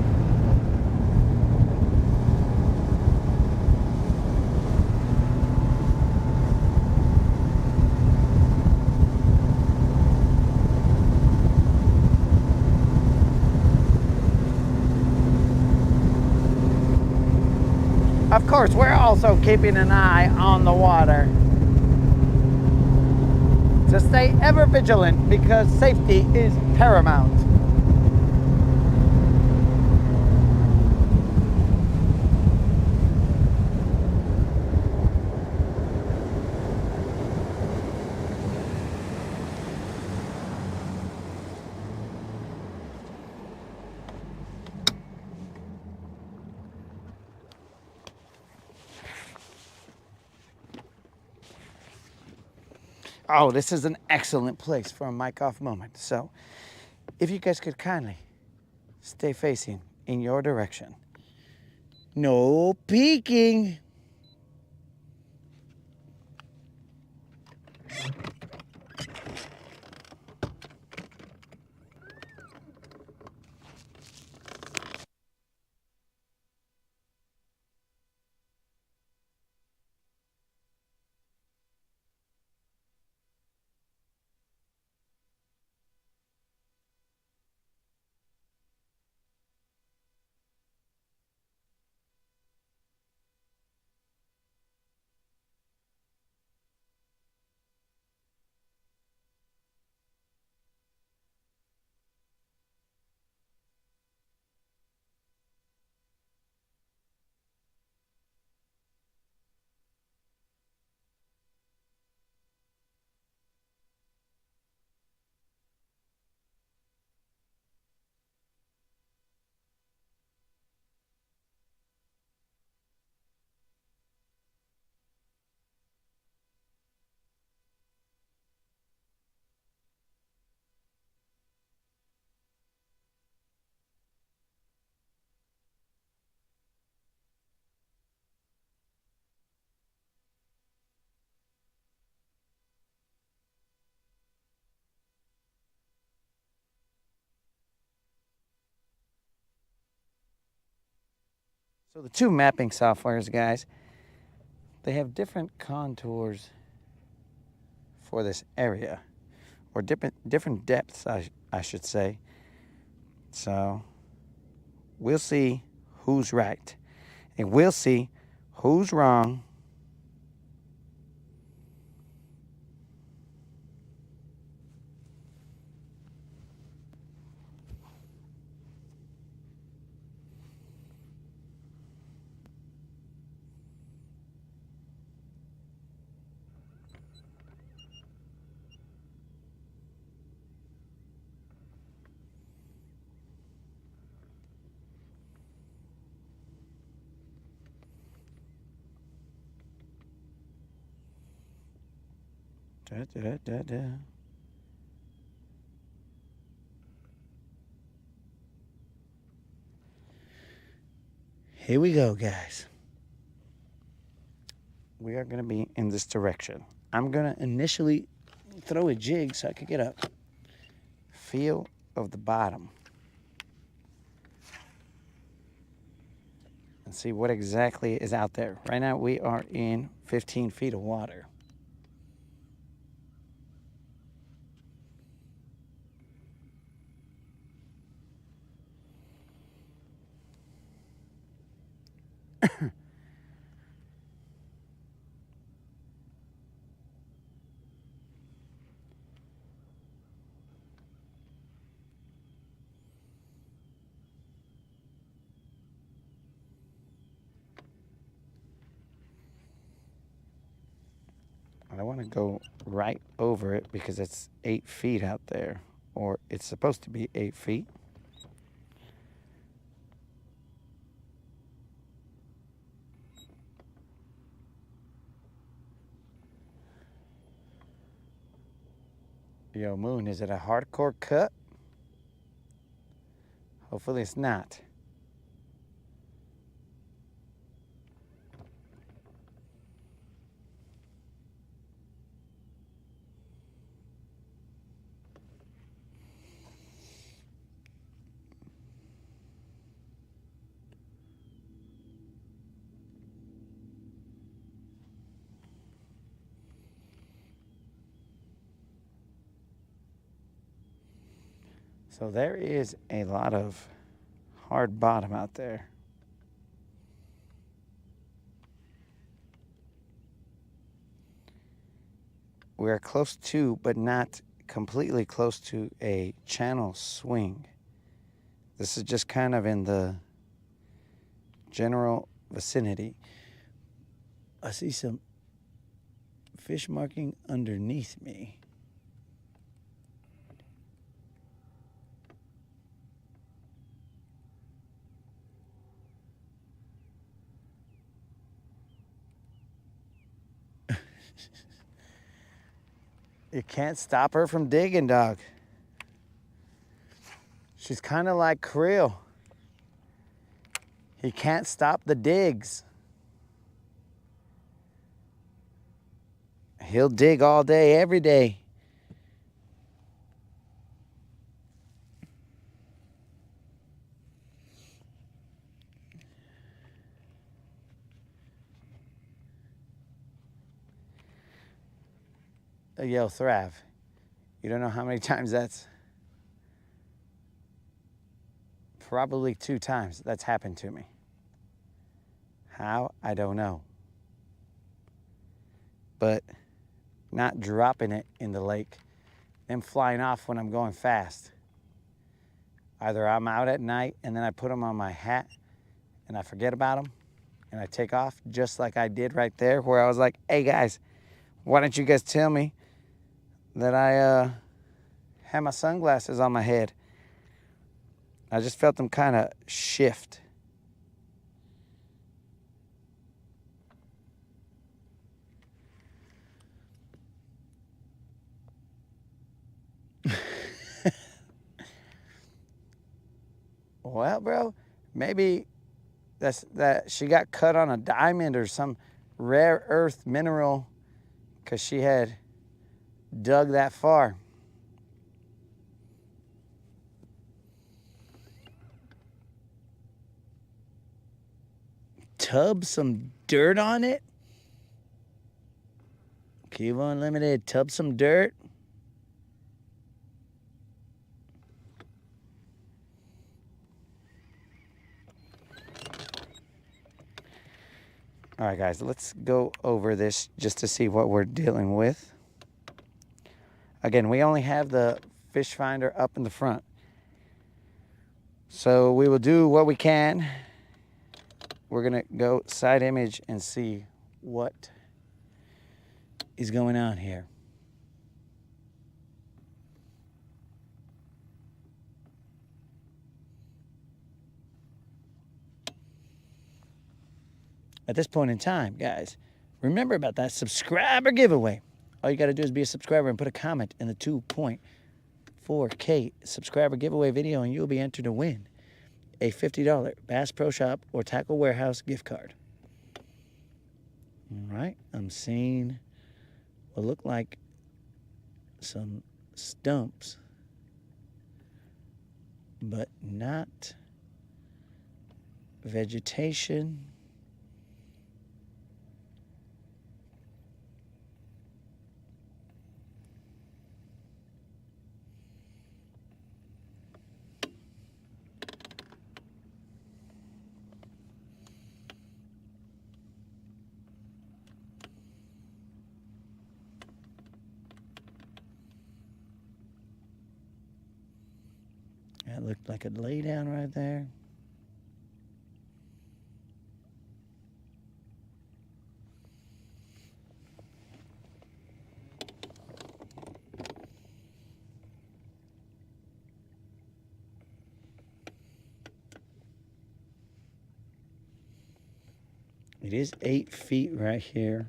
Speaker 1: Of course, we're also keeping an eye on the water to stay ever vigilant because safety is paramount. Oh, this is an excellent place for a mic off moment. So if you guys could kindly stay facing in your direction. No peeking. So the two mapping softwares, guys, they have different contours for this area, or different depths, I should say. So we'll see who's right, and we'll see who's wrong. Da, da, da, da. Here we go, guys. We are going to be in this direction. I'm going to initially throw a jig so I could get a feel of the bottom and see what exactly is out there. Right now we are in 15 feet of water. I want to go right over it because it's 8 feet out there, or it's supposed to be 8 feet. Yo, Moon, is it a hardcore cut? Hopefully it's not. So there is a lot of hard bottom out there. We're close to, but not completely close to, a channel swing. This is just kind of in the general vicinity. I see some fish marking underneath me. You can't stop her from digging, dog. She's kind of like Krill. He can't stop the digs. He'll dig all day, every day. Yo, Thrav, you don't know how many times that's... Probably 2 times that's happened to me. How? I don't know. But not dropping it in the lake, them flying off when I'm going fast. Either I'm out at night and then I put them on my hat and I forget about them and I take off, just like I did right there, where I was like, hey guys, why don't you guys tell me that I had my sunglasses on my head? I just felt them kind of shift. Well, bro, maybe that she got cut on a diamond or some rare earth mineral because she had dug that far. tub some dirt on it. Kiva Unlimited, tub some dirt. All right, guys, let's go over this just to see what we're dealing with. Again, we only have the fish finder up in the front. So we will do what we can. We're gonna go side image and see what is going on here. At this point in time, guys, remember about that subscriber giveaway. All you got to do is be a subscriber and put a comment in the 2.4K subscriber giveaway video, and you'll be entered to win a $50 Bass Pro Shop or Tackle Warehouse gift card. All right, I'm seeing what look like some stumps, but not vegetation. That looked like a lay down right there. It is 8 feet right here.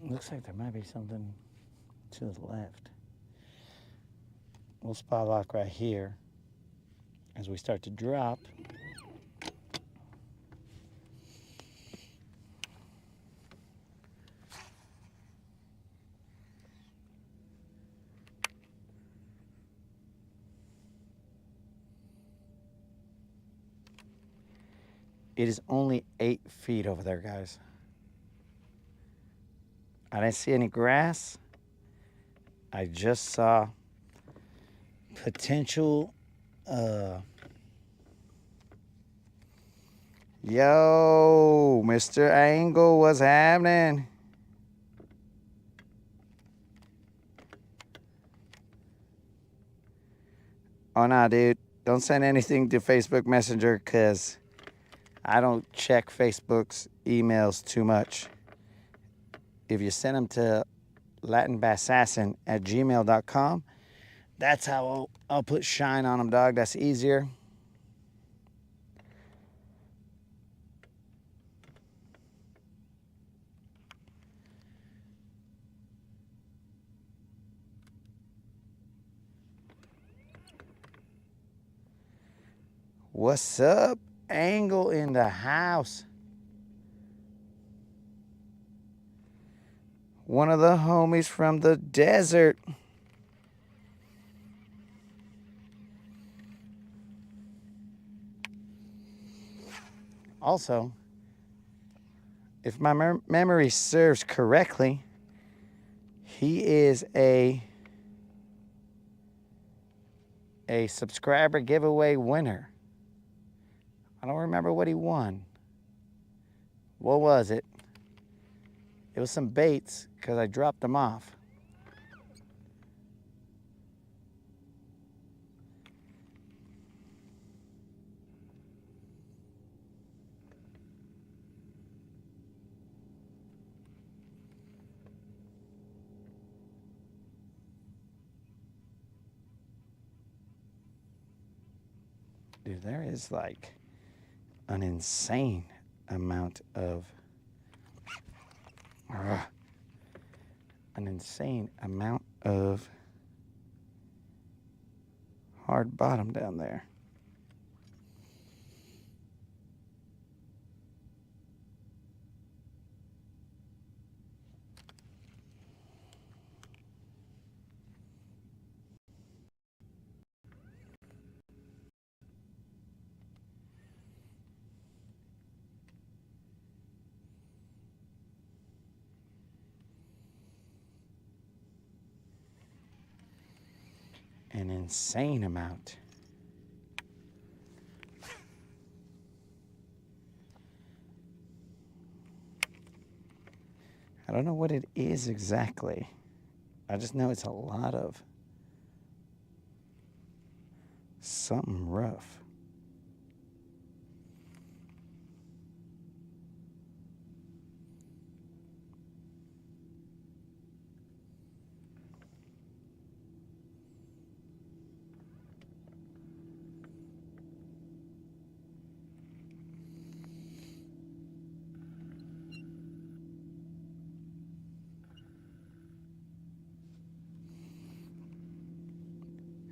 Speaker 1: Looks like there might be something to the left. We'll spot lock right here as we start to drop. It is only 8 feet over there, guys. I didn't see any grass. I just saw potential. Yo, Mr. Angle, what's happening? Oh, nah, dude. Don't send anything to Facebook Messenger because I don't check Facebook's emails too much. If you send them to latinbassassin@gmail.com, that's how I'll put shine on them, dog. That's easier. What's up? Angle in the house. One of the homies from the desert. Also, if my memory serves correctly, he is a subscriber giveaway winner. I don't remember what he won. What was it? It was some baits because I dropped them off. Dude, there is like an insane amount of an insane amount of hard bottom down there. An insane amount. I don't know what it is exactly. I just know it's a lot of something rough.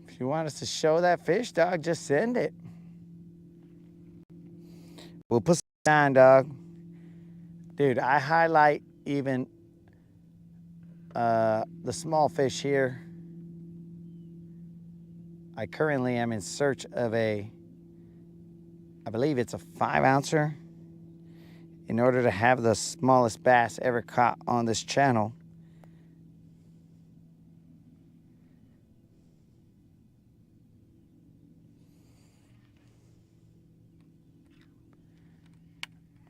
Speaker 1: If you want us to show that fish, dog, just send it. We'll put some on, dog. Dude, I highlight even the small fish here. I currently am in search of I believe it's a 5-ouncer. In order to have the smallest bass ever caught on this channel.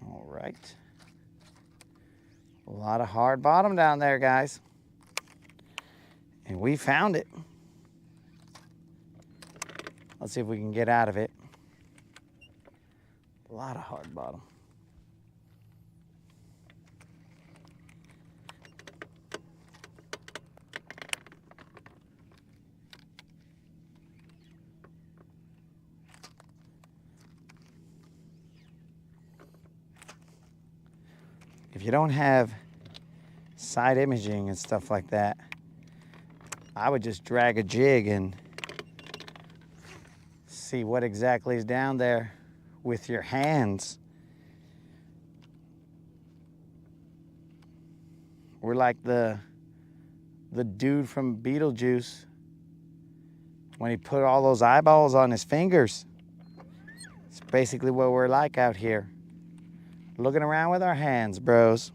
Speaker 1: All right. A lot of hard bottom down there, guys. And we found it. Let's see if we can get out of it. A lot of hard bottom. If you don't have side imaging and stuff like that, I would just drag a jig and see what exactly is down there with your hands. We're like the dude from Beetlejuice when he put all those eyeballs on his fingers. It's basically what we're like out here. Looking around with our hands, bros.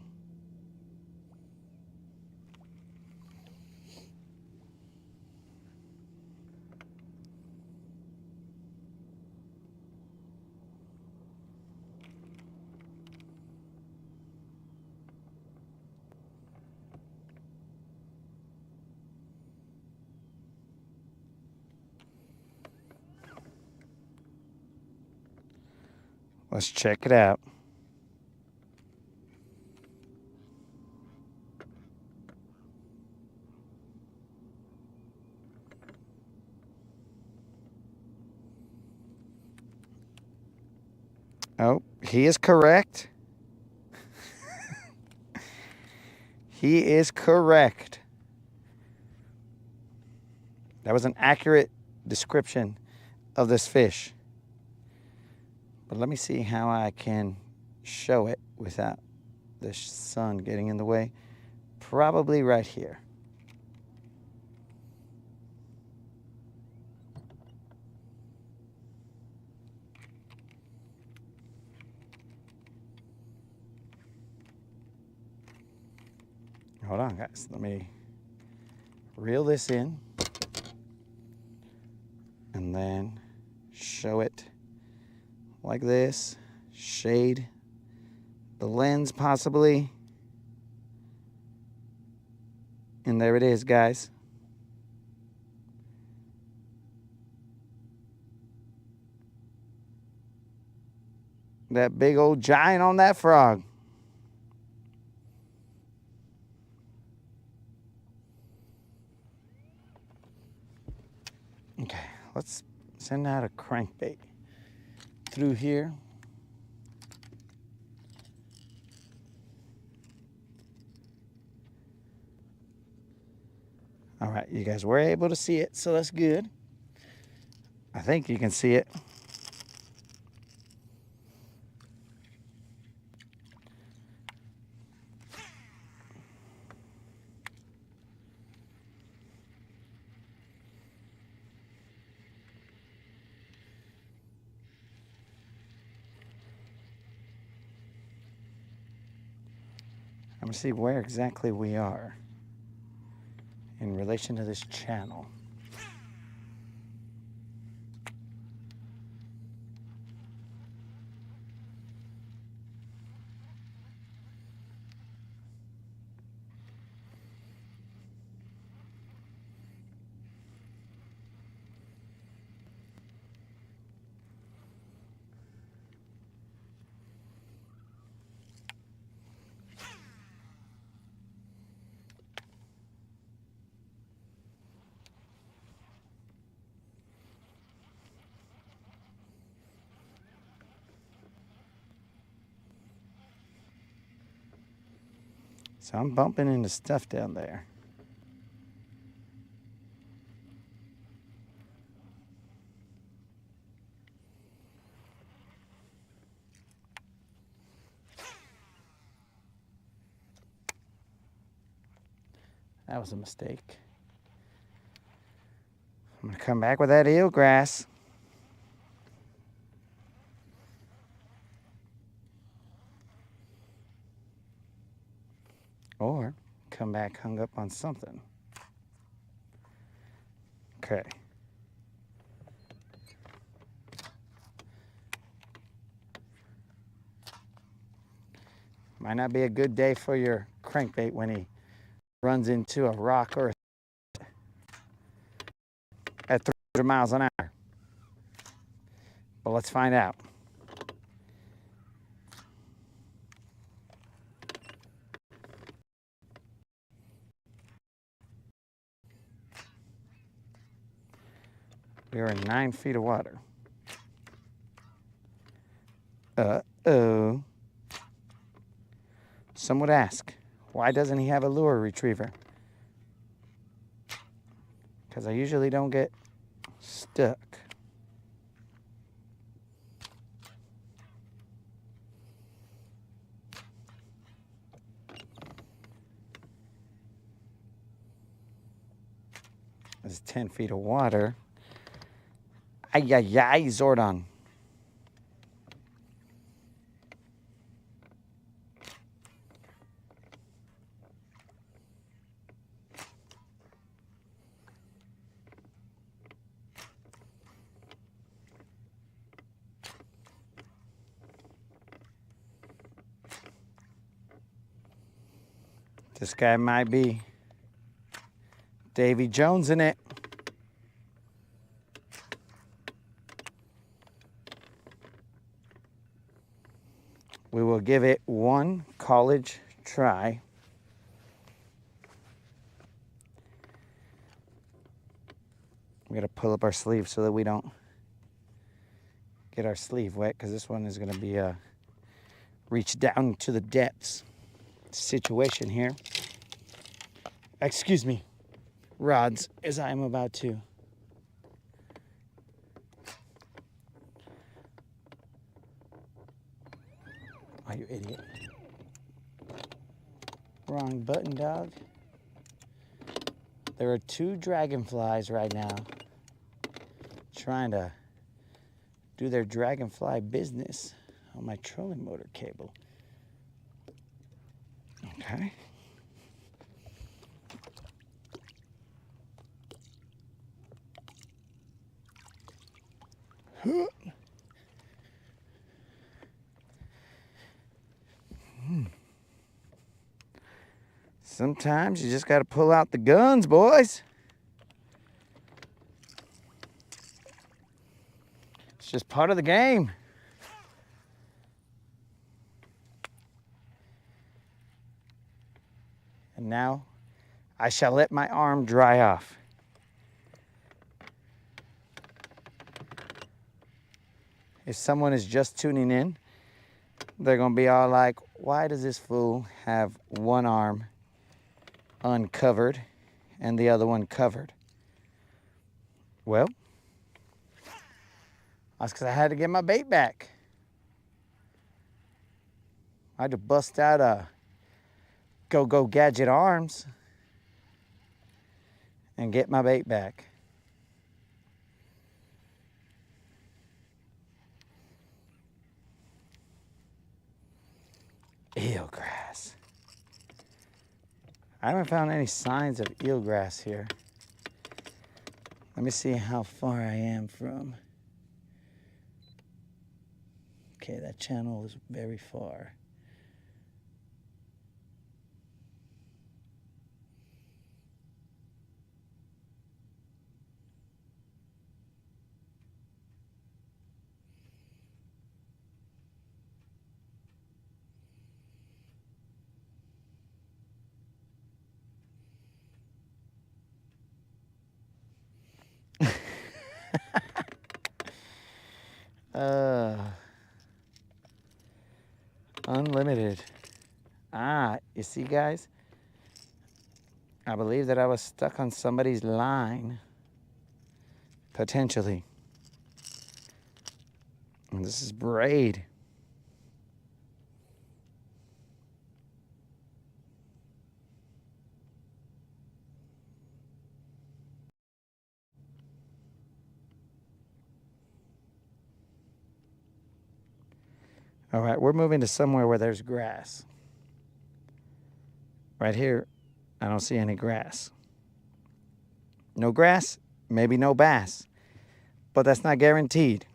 Speaker 1: Let's check it out. Oh, he is correct. He is correct. That was an accurate description of this fish. But let me see how I can show it without the sun getting in the way. Probably right here. Hold on, guys. Let me reel this in and then show it like this. Shade the lens possibly. And there it is, guys. That big old giant on that frog. Okay, let's send out a crankbait through here. You guys were able to see it, so that's good. I think you can see it. I'm going to see where exactly we are in relation to this channel. So I'm bumping into stuff down there. That was a mistake. I'm going to come back with that eelgrass. Or come back hung up on something. Okay. Might not be a good day for your crankbait when he runs into a rock or at 300 miles an hour. But let's find out. We are in 9 feet of water. Uh-oh. Some would ask, why doesn't he have a lure retriever? Because I usually don't get stuck. This is 10 feet of water. Ay, ay, ay, Zordon. This guy might be Davy Jones in it. We will give it one college try. We gotta pull up our sleeve so that we don't get our sleeve wet, because this one is gonna be a reach down to the depths situation here. Excuse me, rods, as I am about to. Oh, you idiot. Wrong button, dog. There are 2 dragonflies right now trying to do their dragonfly business on my trolling motor cable. Okay. Sometimes you just got to pull out the guns, boys. It's just part of the game. And now I shall let my arm dry off. If someone is just tuning in, they're going to be all like, why does this fool have one arm uncovered and the other one covered. Well, that's because I had to get my bait back. I had to bust out a Go Gadget arms and get my bait back. Eelgrass. I haven't found any signs of eelgrass here. Let me see how far I am from. Okay, that channel is very far. Unlimited. You see, guys? I believe that I was stuck on somebody's line. Potentially. And this is braid. All right, we're moving to somewhere where there's grass. Right here, I don't see any grass. No grass, maybe no bass, but that's not guaranteed.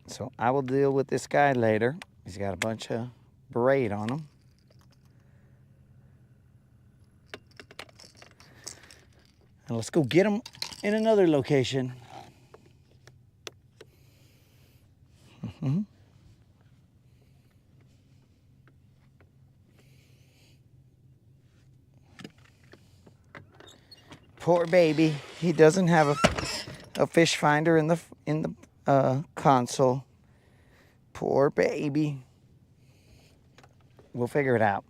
Speaker 1: So I will deal with this guy later. He's got a bunch of braid on him. And let's go get him in another location. Poor baby. He doesn't have a fish finder in the console. Poor baby. We'll figure it out.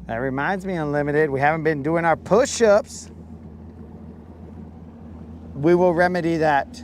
Speaker 1: That reminds me, Unlimited, we haven't been doing our push-ups. We will remedy that.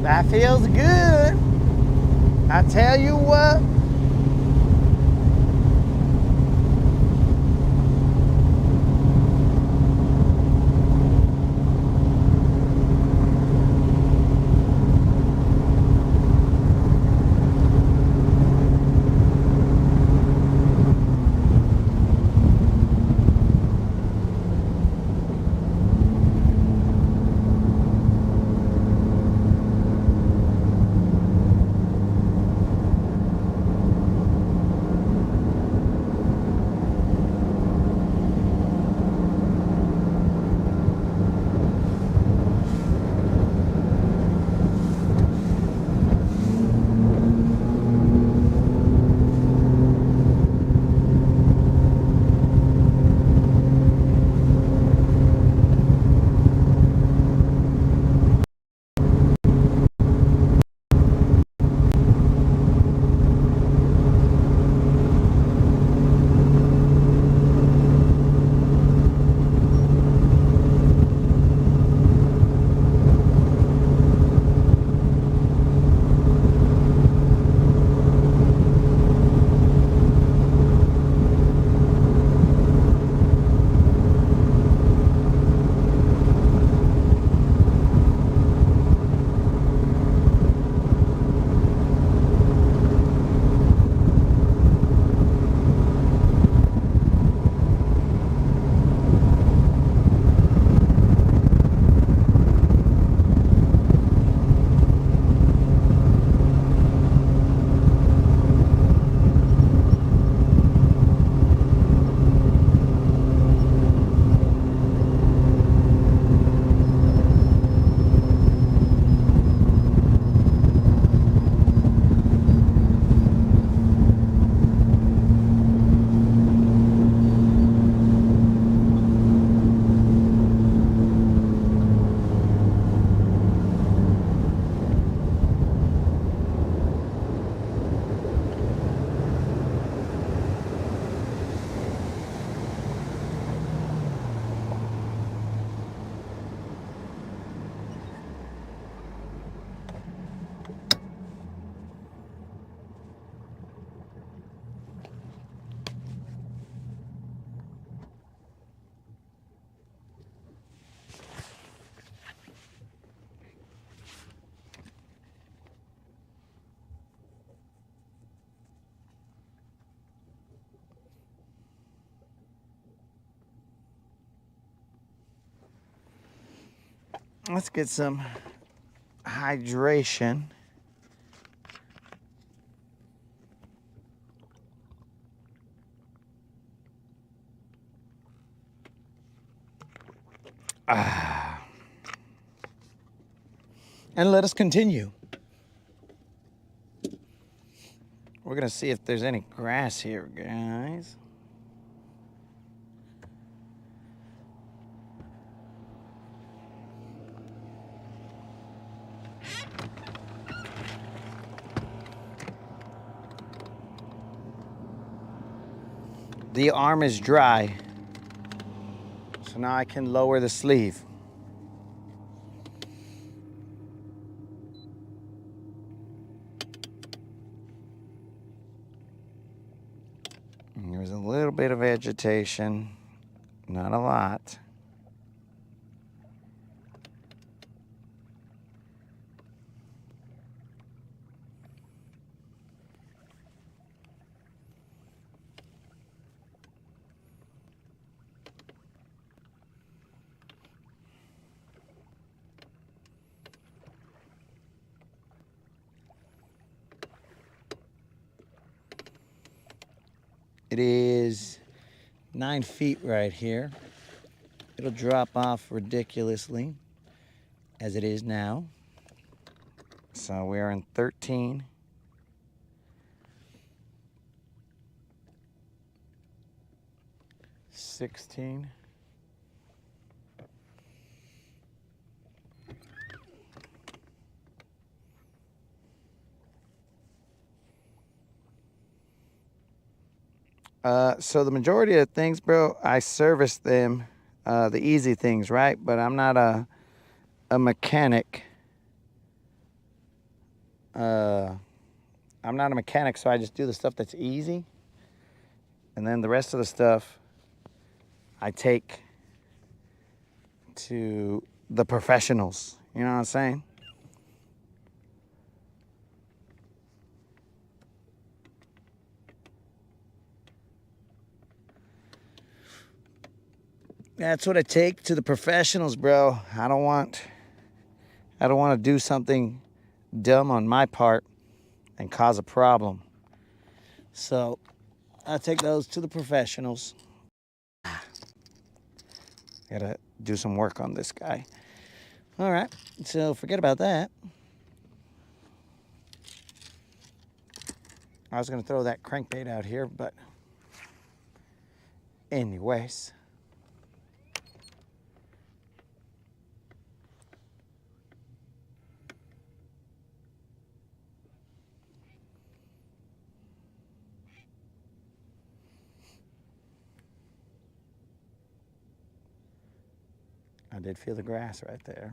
Speaker 1: That feels good. I tell you what. Let's get some hydration. And let us continue. We're gonna see if there's any grass here, guys. The arm is dry, so now I can lower the sleeve. And there's a little bit of vegetation, not a lot. It is 9 feet right here. It'll drop off ridiculously, as it is now. So we are in 13. $16. So the majority of things, bro, I service them, the easy things, right? But I'm not a mechanic. I'm not a mechanic, so I just do the stuff that's easy. And then the rest of the stuff I take to the professionals. You know what I'm saying? That's what I take to the professionals, bro. I don't want to do something dumb on my part and cause a problem. So I take those to the professionals. Gotta do some work on this guy. All right, so forget about that. I was gonna throw that crankbait out here, but anyways. I did feel the grass right there.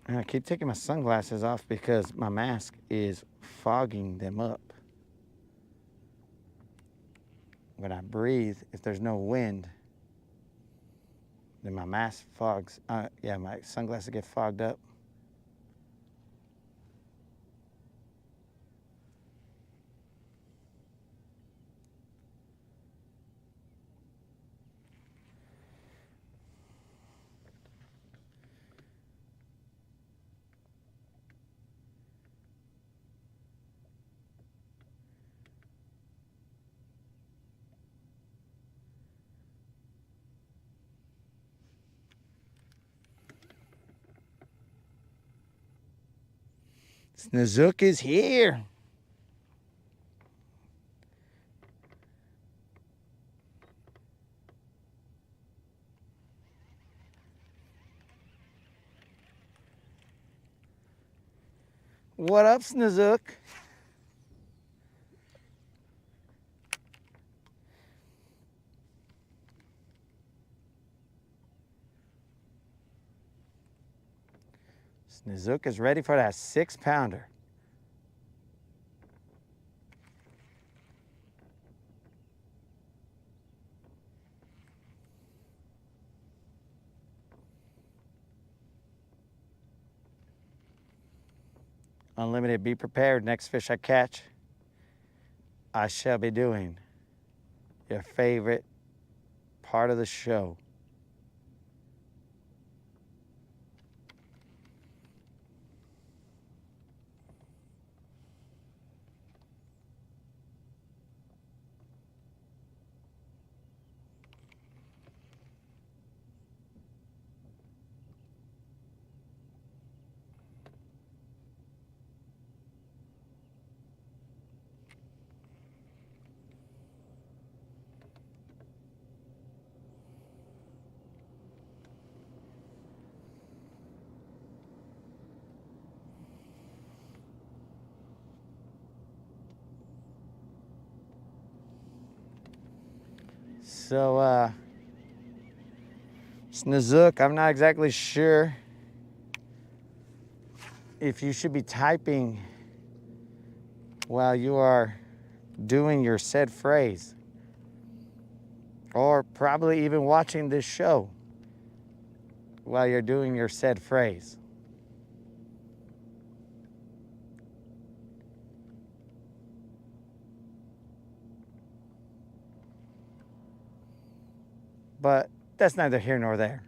Speaker 1: And I keep taking my sunglasses off because my mask is fogging them up. When I breathe, if there's no wind, then my mask fogs. Yeah, my sunglasses get fogged up. Snazook is here. What up, Snazook? Snazook is ready for that 6-pounder. Unlimited, be prepared. Next fish I catch, I shall be doing your favorite part of the show. So, Snazook, I'm not exactly sure if you should be typing while you are doing your said phrase, or probably even watching this show while you're doing your said phrase. But that's neither here nor there.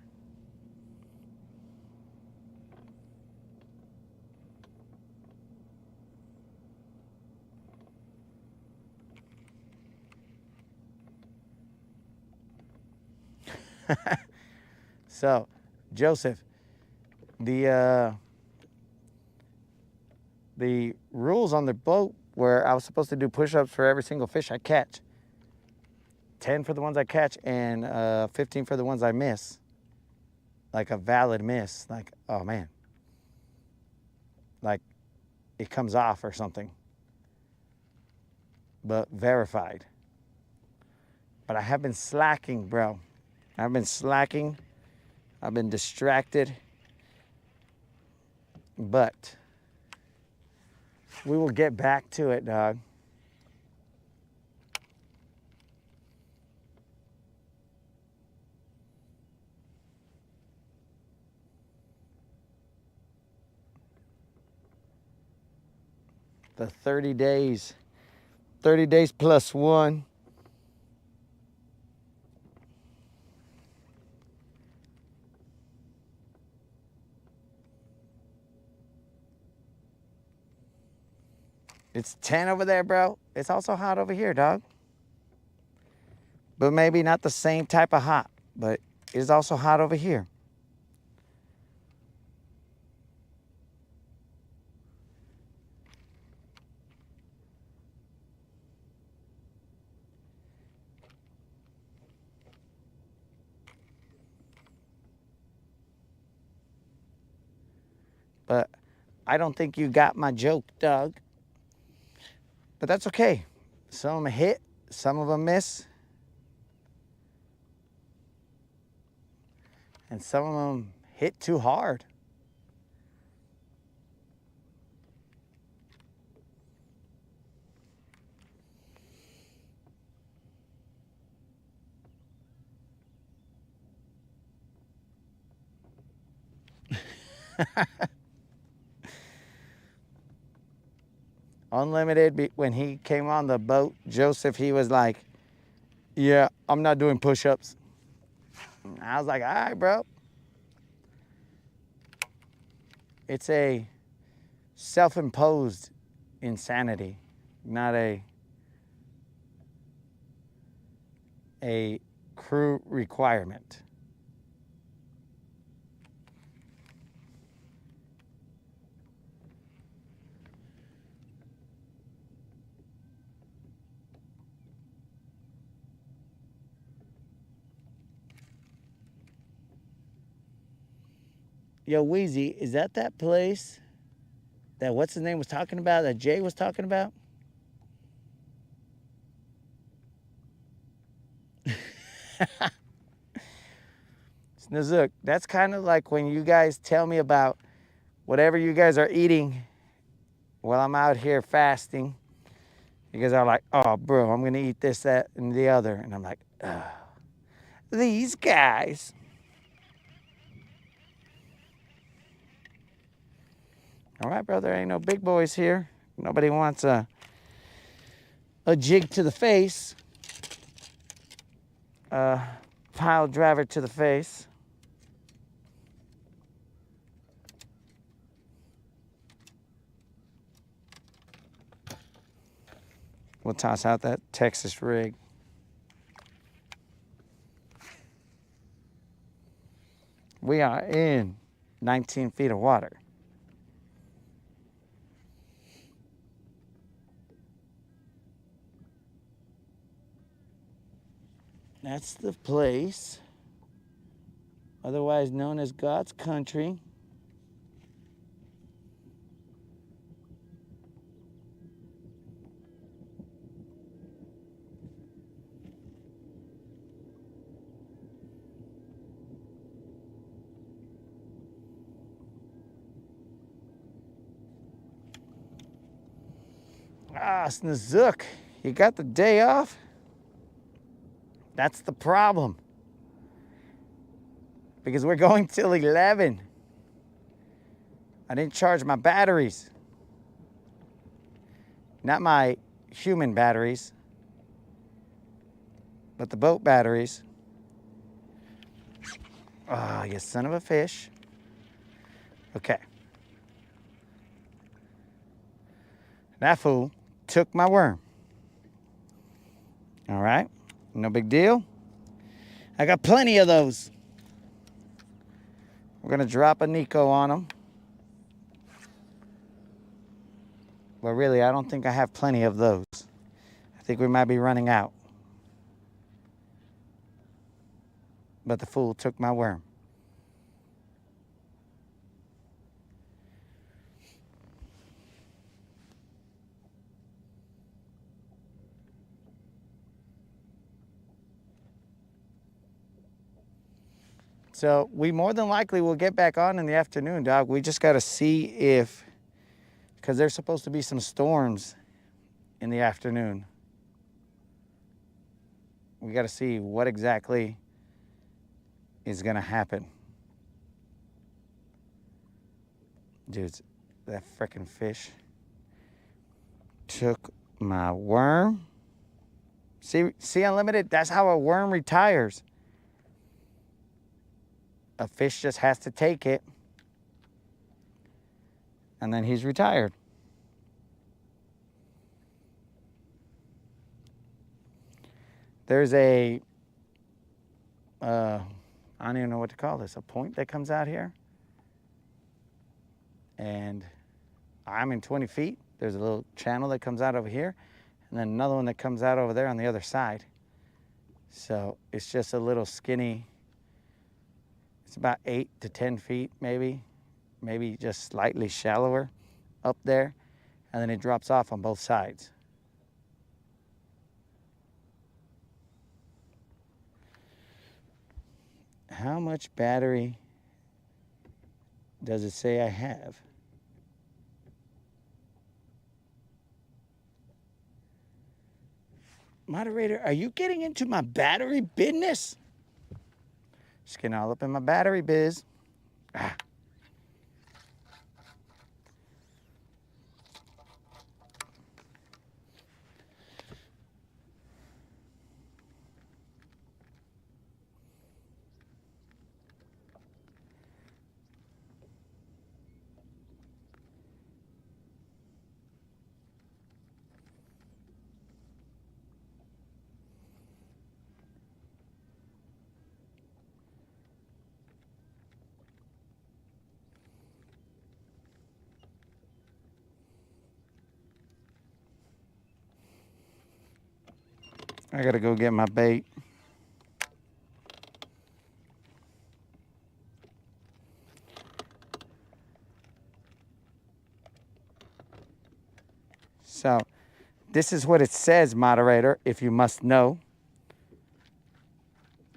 Speaker 1: So, Joseph, the rules on the boat were I was supposed to do push-ups for every single fish I catch. 10 for the ones I catch and 15 for the ones I miss. Like a valid miss. Like, oh man. Like it comes off or something. But verified. But I have been slacking, bro. I've been slacking. I've been distracted. But we will get back to it, dog. The 30 days. 30 days plus one. It's 10 over there, bro. It's also hot over here, dog. But maybe not the same type of hot, but it's also hot over here. But I don't think you got my joke, Doug. But that's okay. Some of them hit, some of them miss. And some of them hit too hard. Unlimited, when he came on the boat, Joseph, he was like, yeah, I'm not doing push-ups. I was like, all right, bro. It's a self-imposed insanity, not a crew requirement. Yo, Wheezy, is that place that what's his name was talking about, that Jay was talking about? Snazook, that's kind of like when you guys tell me about whatever you guys are eating while I'm out here fasting. You guys are like, oh, bro, I'm going to eat this, that, and the other. And I'm like, ugh. These guys. All right, brother, ain't no big boys here. Nobody wants a jig to the face. Pile driver to the face. We'll toss out that Texas rig. We are in 19 feet of water. That's the place, otherwise known as God's country. Ah, Snazook, you got the day off? That's the problem. Because we're going till 11. I didn't charge my batteries. Not my human batteries, but the boat batteries. Ah, you son of a fish. Okay. That fool took my worm. All right, no big deal. I got plenty of those. We're gonna drop a Nico on them. But really, I don't think I have plenty of those. I think we might be running out. But the fool took my worm. So we more than likely will get back on in the afternoon, dog. We just got to see if, because there's supposed to be some storms in the afternoon. We got to see what exactly is going to happen. Dudes, that frickin' fish took my worm. See, Unlimited? That's how a worm retires. A fish just has to take it, and then he's retired. There's a, I don't even know what to call this, a point that comes out here. And I'm in 20 feet. There's a little channel that comes out over here, and then another one that comes out over there on the other side. So it's just a little skinny, it's about 8 to 10 feet maybe just slightly shallower up there, and then it drops off on both sides. How much battery does it say I have? Moderator, are you getting into my battery business? Just getting all up in my battery biz. Ah. I gotta go get my bait. So this is what it says, moderator, if you must know.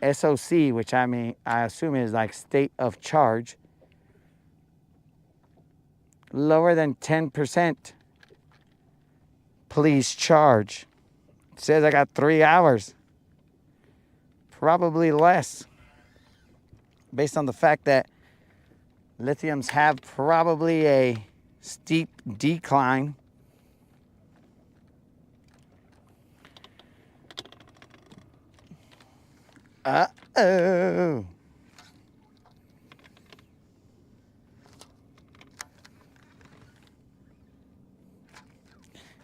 Speaker 1: SOC, which I assume is like state of charge. Lower than 10%. Please charge. It says I got 3 hours. Probably less. Based on the fact that lithiums have probably a steep decline. Uh-oh.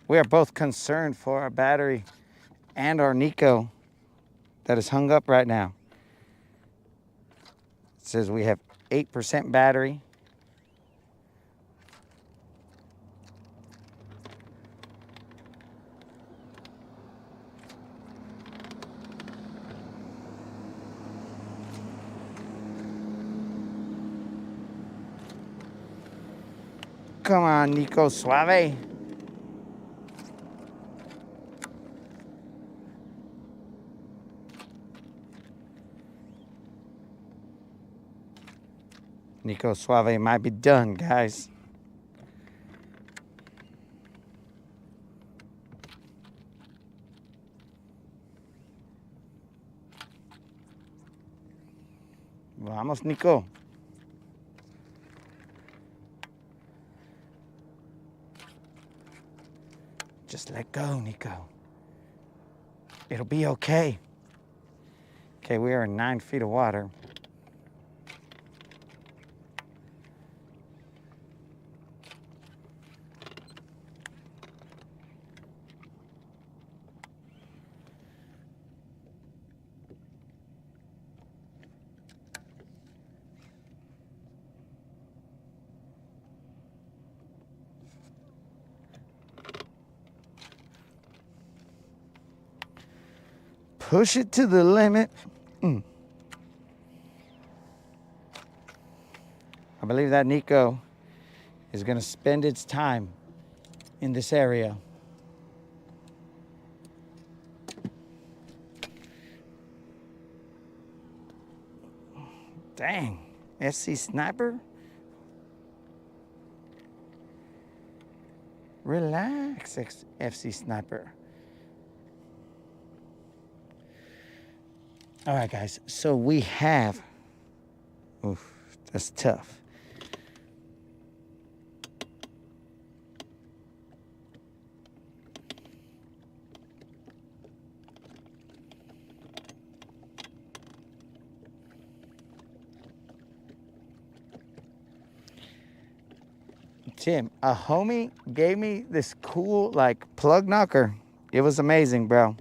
Speaker 1: We are both concerned for our battery and our Nico that is hung up right now. It says we have 8% battery. Come on, Nico Suave. Nico Suave might be done, guys. Vamos, Nico. Just let go, Nico. It'll be okay. Okay, we are in 9 feet of water. Push it to the limit. I believe that Nico is going to spend its time in this area. Dang, SC Sniper? Relax, FC Sniper. All right, guys, so we have, oof, that's tough. Tim, a homie gave me this cool, like, plug knocker. It was amazing, bro.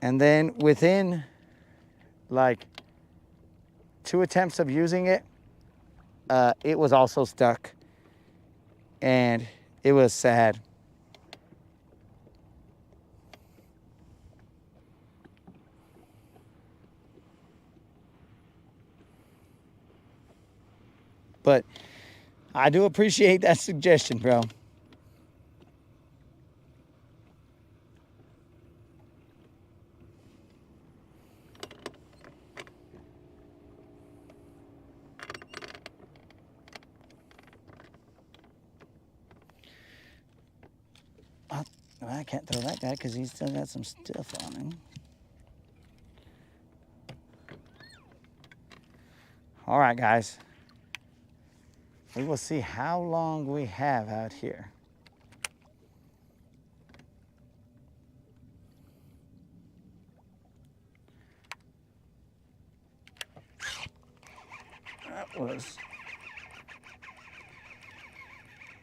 Speaker 1: And then within, like, 2 attempts of using it, it was also stuck. And it was sad. But I do appreciate that suggestion, bro. I can't throw that guy because he's still got some stuff on him. All right, guys. We will see how long we have out here.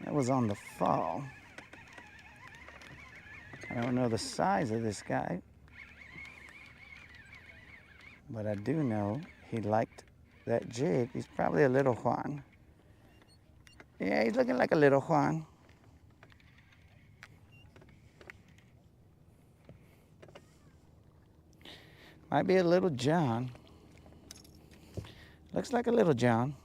Speaker 1: That was on the fall. I don't know the size of this guy, but I do know he liked that jig. He's probably a little Juan. Yeah, he's looking like a little Juan. Might be a little John. Looks like a little John.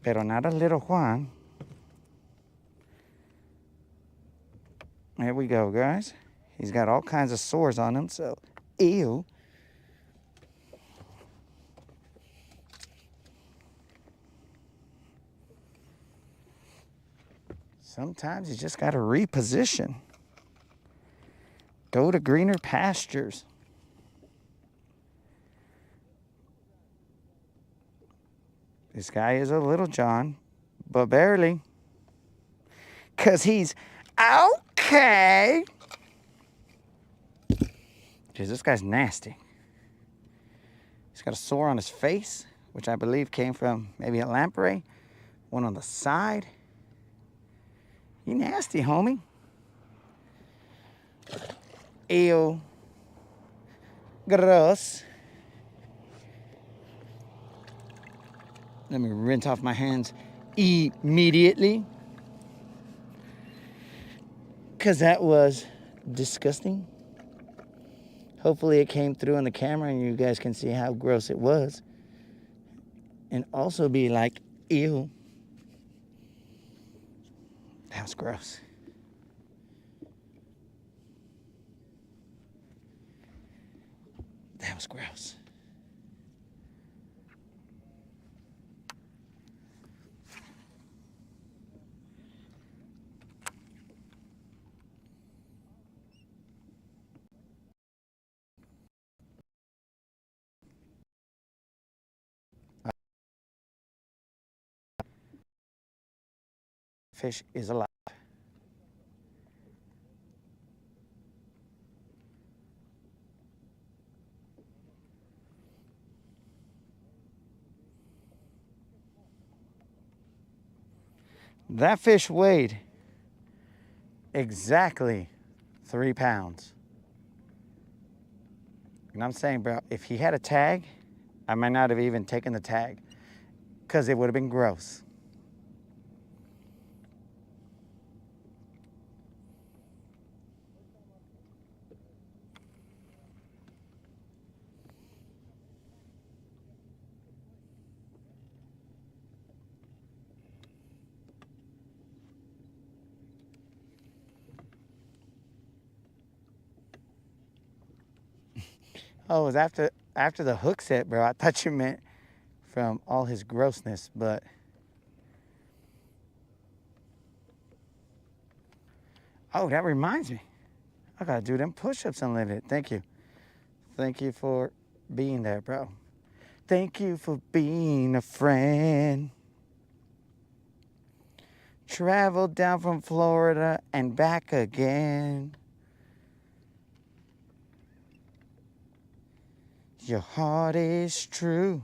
Speaker 1: Pero not a little Juan. There we go, guys. He's got all kinds of sores on him, so ew. Sometimes you just got to reposition. Go to greener pastures. This guy is a little John, but barely. Because he's okay. Jeez, this guy's nasty. He's got a sore on his face, which I believe came from maybe a lamprey. One on the side. You nasty, homie. Ew. Gross. Let me rinse off my hands immediately. Because that was disgusting. Hopefully it came through on the camera and you guys can see how gross it was. And also be like, ew. That was gross. That was gross. Fish is alive. That fish weighed exactly 3 pounds. And I'm saying, bro, if he had a tag, I might not have even taken the tag because it would have been gross. Oh, it was after the hook set, bro. I thought you meant from all his grossness, but oh, that reminds me. I gotta do them push-ups unlimited. Thank you. Thank you for being there, bro. Thank you for being a friend. Traveled down from Florida and back again. Your heart is true.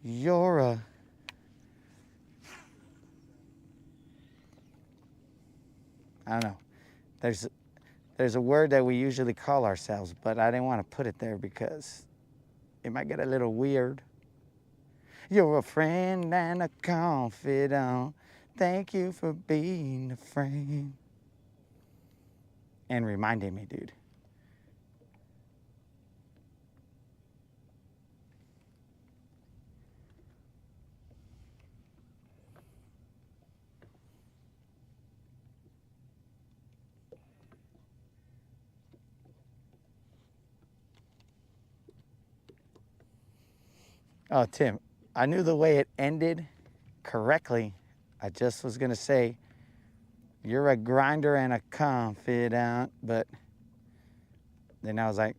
Speaker 1: You're a... I don't know. There's a word that we usually call ourselves, but I didn't want to put it there because it might get a little weird. You're a friend and a confidant. Thank you for being a friend. And reminding me, dude. Oh, Tim, I knew the way it ended correctly. I just was going to say, you're a grinder and a confidant, but then I was like,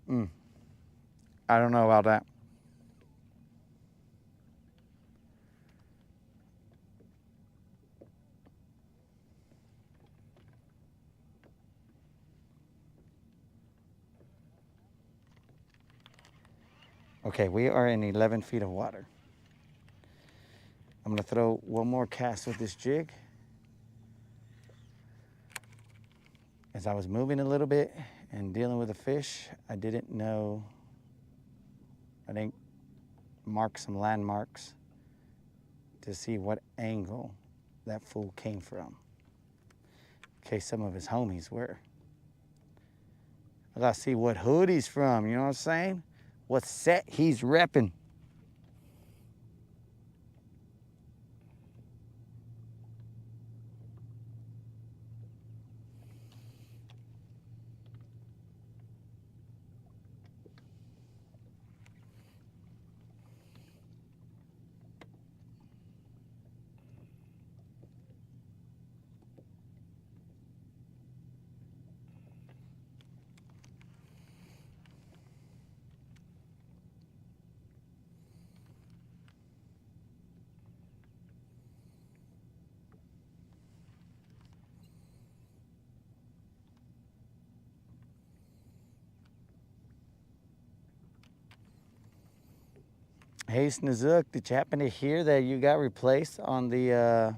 Speaker 1: I don't know about that. Okay, we are in 11 feet of water. I'm gonna throw one more cast with this jig. As I was moving a little bit and dealing with the fish, I didn't mark some landmarks to see what angle that fool came from. In case some of his homies were. I gotta see what hood he's from, you know what I'm saying? What set he's repping. Hey, Snazook, did you happen to hear that you got replaced on the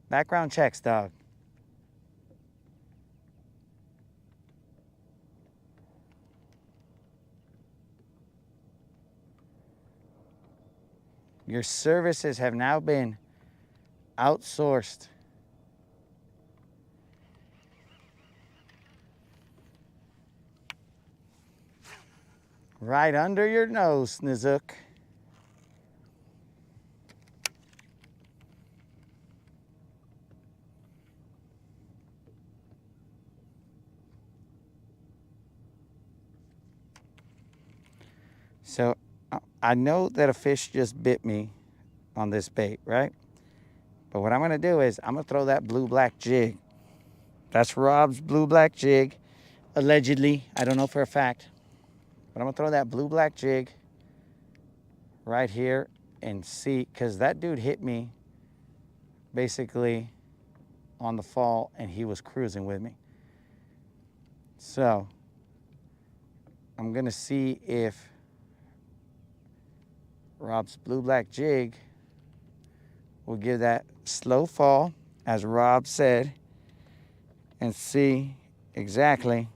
Speaker 1: background checks, dog? Your services have now been outsourced. Right under your nose, Snazook. So I know that a fish just bit me on this bait, right? But what I'm gonna do is I'm gonna throw that blue-black jig. That's Rob's blue-black jig, allegedly. I don't know for a fact. But I'm gonna throw that blue-black jig right here and see, because that dude hit me basically on the fall and he was cruising with me. So I'm gonna see if Rob's blue-black jig will give that slow fall, as Rob said, and see exactly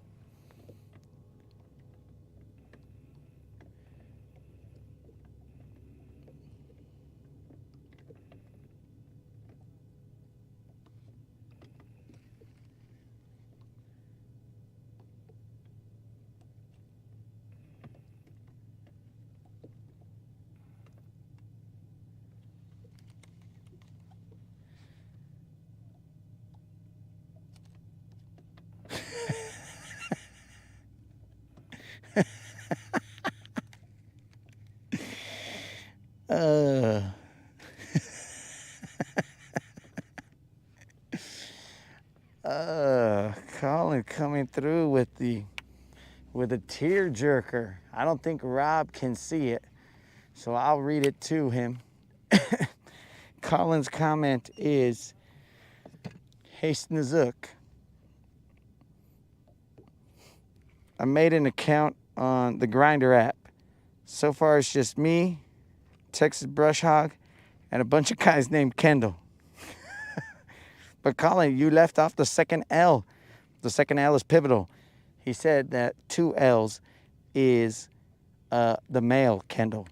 Speaker 1: Colin coming through with a tear jerker. I don't think Rob can see it, so I'll read it to him. Colin's comment is, "Hey Snazook, I made an account on the Grinder app. So far it's just me, Texas Brush Hog, and a bunch of guys named Kendall." But Colin, you left off the second L. The second L is pivotal. He said that 2 L's is the male Kendall.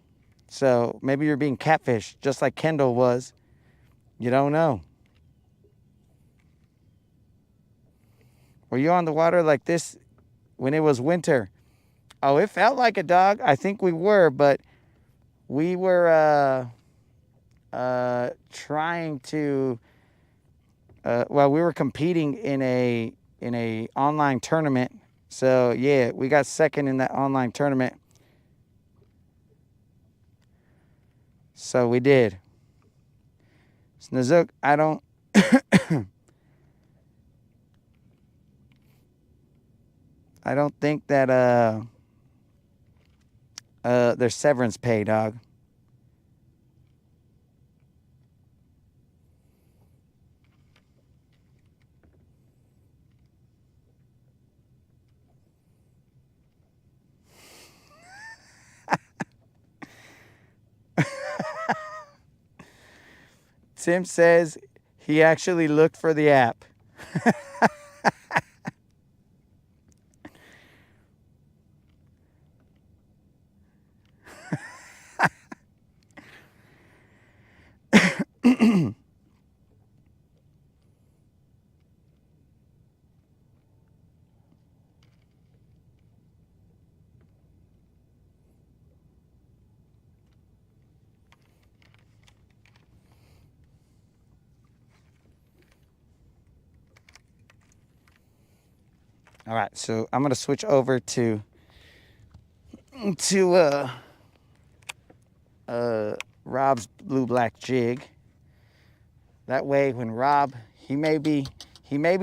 Speaker 1: So maybe you're being catfished, just like Kendall was. You don't know. Were you on the water like this when it was winter? Oh, it felt like a dog. I think we were, but we were trying to. We were competing in a online tournament. So yeah, we got second in that online tournament. So we did. Snazook, I don't. I don't think that there's severance pay, dog. Tim says he actually looked for the app. All right, so I'm gonna switch over to Rob's blue-black jig. That way, when Rob, he may be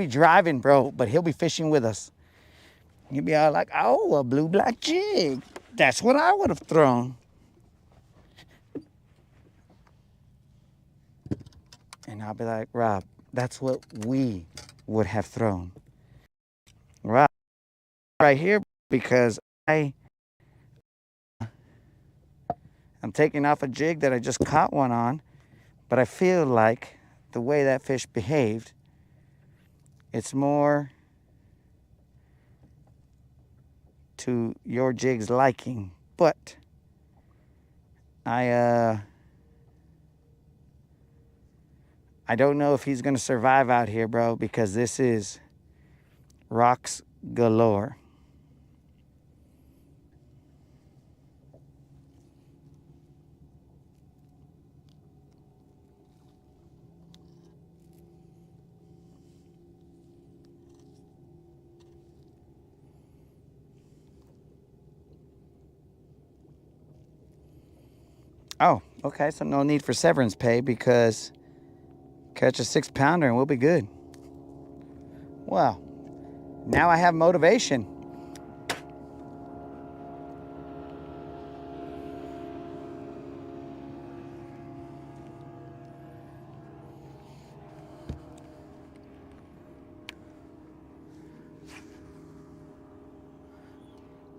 Speaker 1: driving, bro, but he'll be fishing with us. He'll be all like, "Oh, a blue-black jig. That's what I would have thrown." And I'll be like, "Rob, that's what we would have thrown." Rob, right here, because I I'm taking off a jig that I just caught one on, but I feel like the way that fish behaved, it's more to your jig's liking. But I don't know if he's gonna survive out here, bro, because this is rocks galore. Oh, okay, so no need for severance pay because catch a 6-pounder and we'll be good. Well, now I have motivation.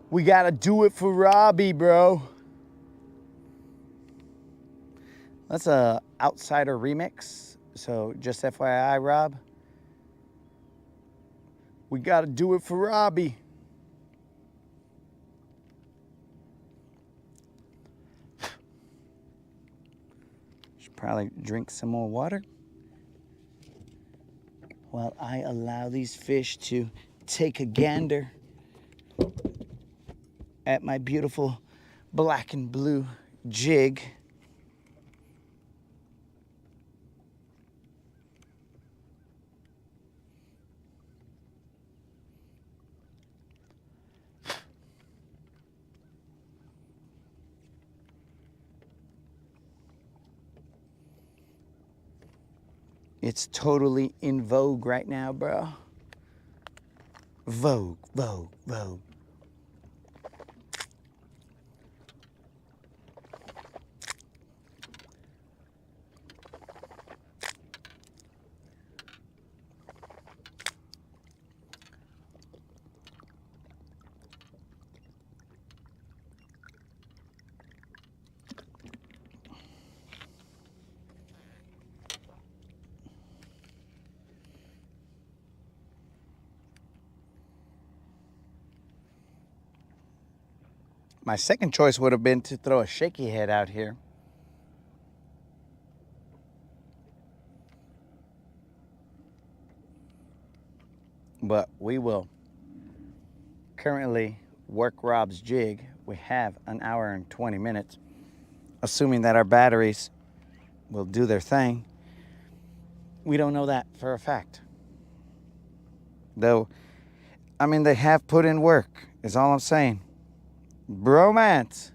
Speaker 1: We gotta do it for Robbie, bro. That's a outsider remix. So just FYI, Rob. We gotta do it for Robbie. Should probably drink some more water while I allow these fish to take a gander at my beautiful black and blue jig. It's totally in vogue right now, bro. Vogue, vogue, vogue. My second choice would have been to throw a shaky head out here. But we will currently work Rob's jig. We have an hour and 20 minutes, assuming that our batteries will do their thing. We don't know that for a fact. Though, I mean, they have put in work, is all I'm saying. Bromance.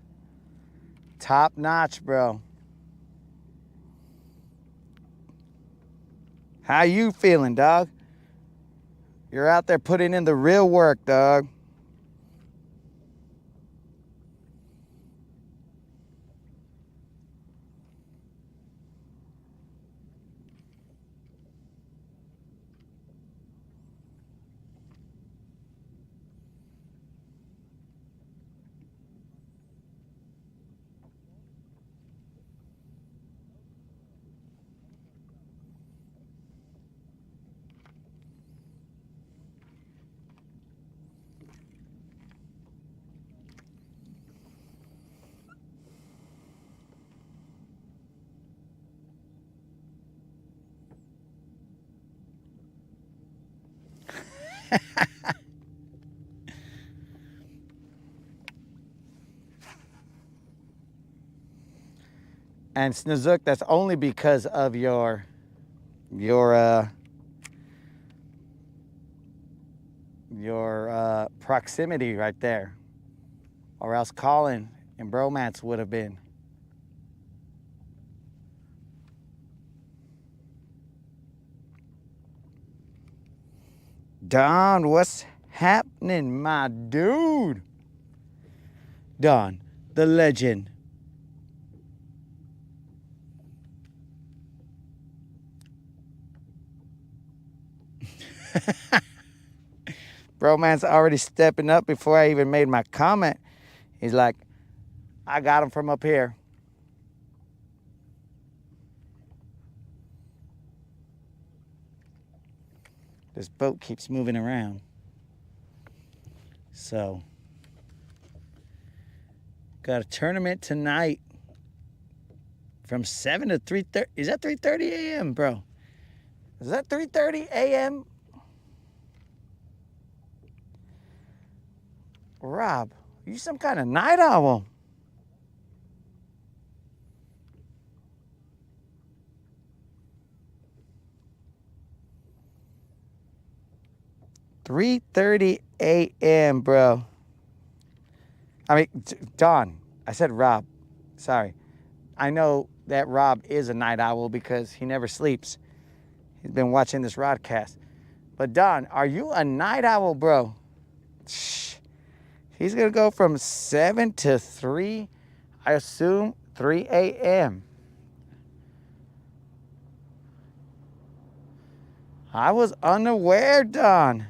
Speaker 1: Top notch, bro. How you feeling, dog? You're out there putting in the real work, dog. And Snozook, that's only because of your proximity right there. Or else Colin and Bromance would have been. Don, what's happening, my dude? Don, the legend. Bromance already stepping up before I even made my comment. He's like, I got him from up here. This boat keeps moving around. So, got a tournament tonight from 7 to 3:30. Is that 3:30 a.m., bro? Is that 3:30 a.m.? Rob, are you some kind of night owl? $3:30 a.m., bro. I mean, Don. I said Rob. Sorry. I know that Rob is a night owl because he never sleeps. He's been watching this Rodcast. But Don, are you a night owl, bro? Shh. He's going to go from 7 to 3, I assume 3 a.m. I was unaware, Don.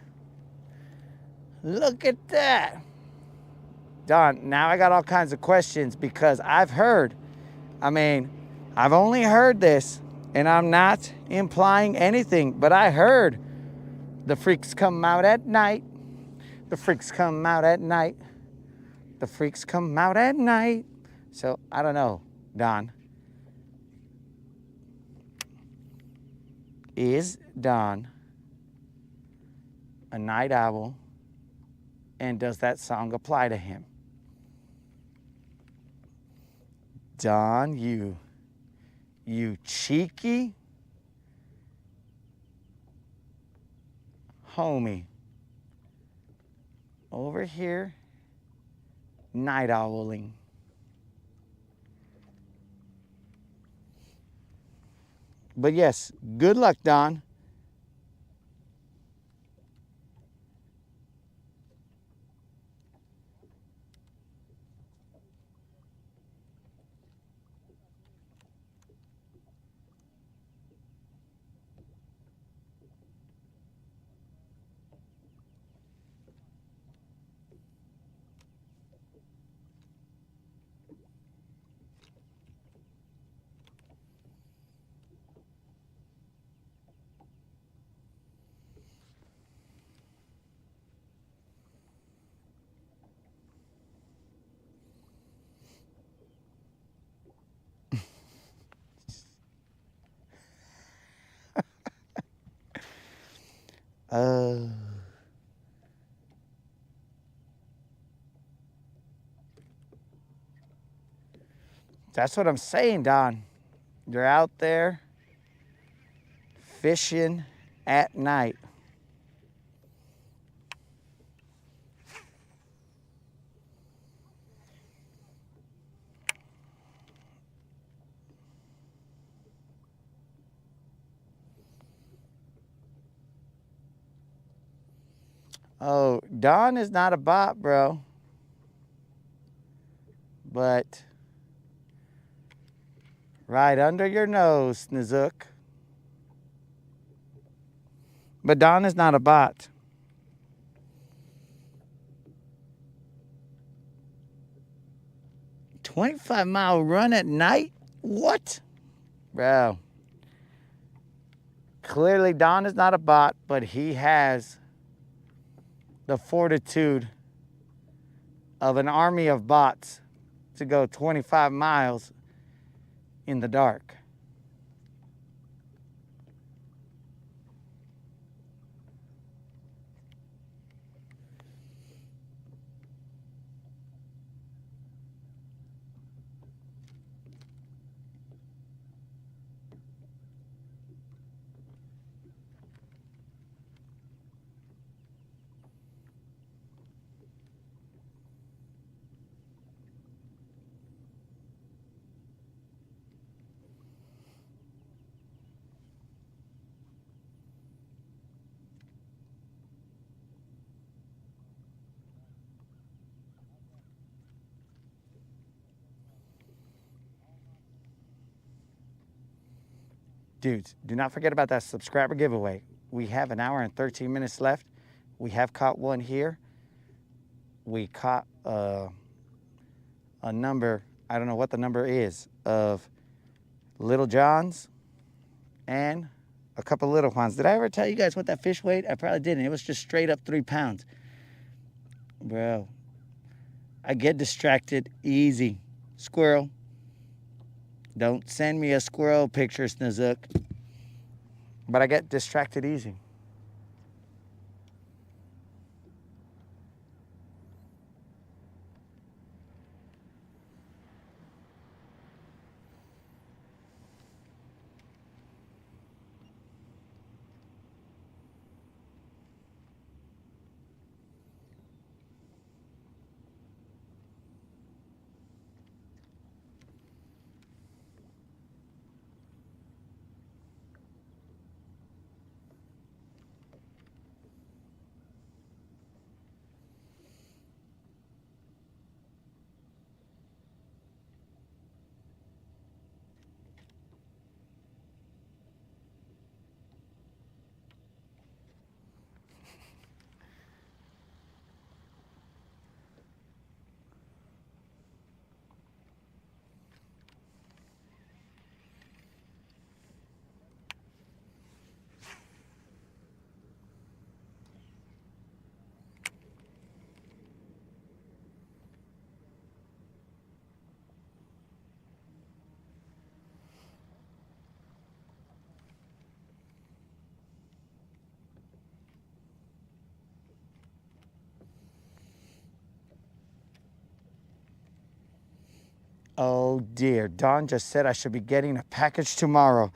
Speaker 1: Look at that. Don, now I got all kinds of questions because I've only heard this, and I'm not implying anything, but I heard the freaks come out at night. The freaks come out at night. The freaks come out at night. So, I don't know, Don. Is Don a night owl, and does that song apply to him? Don, you cheeky homie. Over here, night owling. But yes, good luck, Don. That's what I'm saying, Don. You're out there fishing at night. Oh, Don is not a bot, bro. But right under your nose, Nazook. But Don is not a bot. $25-mile run at night? What? Bro. Clearly, Don is not a bot, but he has the fortitude of an army of bots to go 25 miles in the dark. Dudes, do not forget about that subscriber giveaway. We have an hour and 13 minutes left. We have caught one here. We caught a number, I don't know what the number is, of Little Johns and a couple little ones. Did I ever tell you guys what that fish weighed? I probably didn't. It was just straight up 3 pounds. Bro, I get distracted easy. Squirrel. Don't send me a squirrel picture, Snazook. But I get distracted easy. Oh dear, Don just said I should be getting a package tomorrow.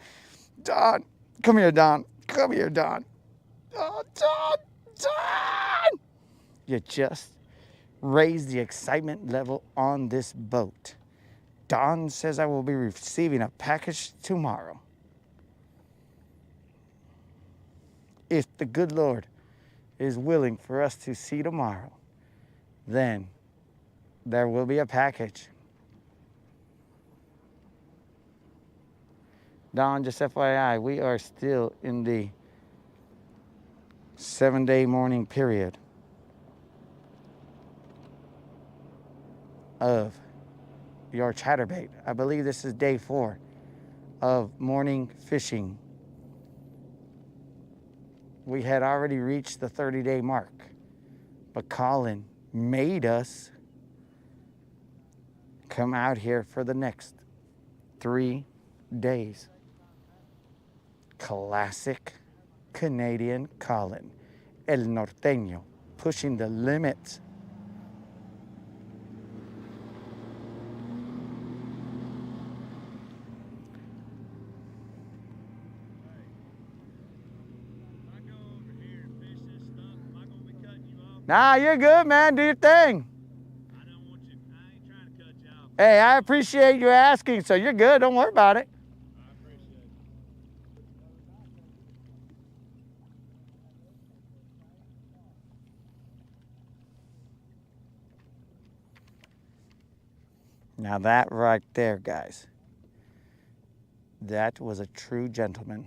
Speaker 1: Don, come here, Don. Come here, Don. Oh, Don, Don! You just raised the excitement level on this boat. Don says I will be receiving a package tomorrow. If the good Lord is willing for us to see tomorrow, then there will be a package. Don, just FYI, we are still in the 7-day mourning period of your chatterbait. I believe this is day 4 of morning fishing. We had already reached the 30-day mark, but Colin made us come out here for the next 3 days. Classic Canadian Colin, El Norteño, pushing the limits. Nah, you're good, man. Do your thing.
Speaker 2: I don't want you. I ain't trying to cut you off.
Speaker 1: Hey, I appreciate you asking, so you're good. Don't worry about it.
Speaker 2: I appreciate it.
Speaker 1: Now that right there, guys, that was a true gentleman.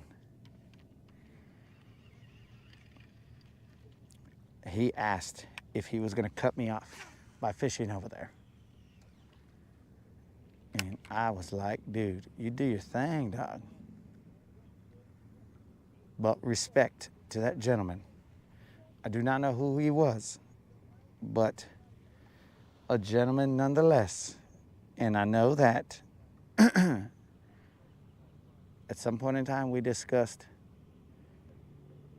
Speaker 1: He asked if he was going to cut me off by fishing over there. And I was like, dude, you do your thing, dog. But respect to that gentleman. I do not know who he was, but a gentleman nonetheless. And I know that at some point in time we discussed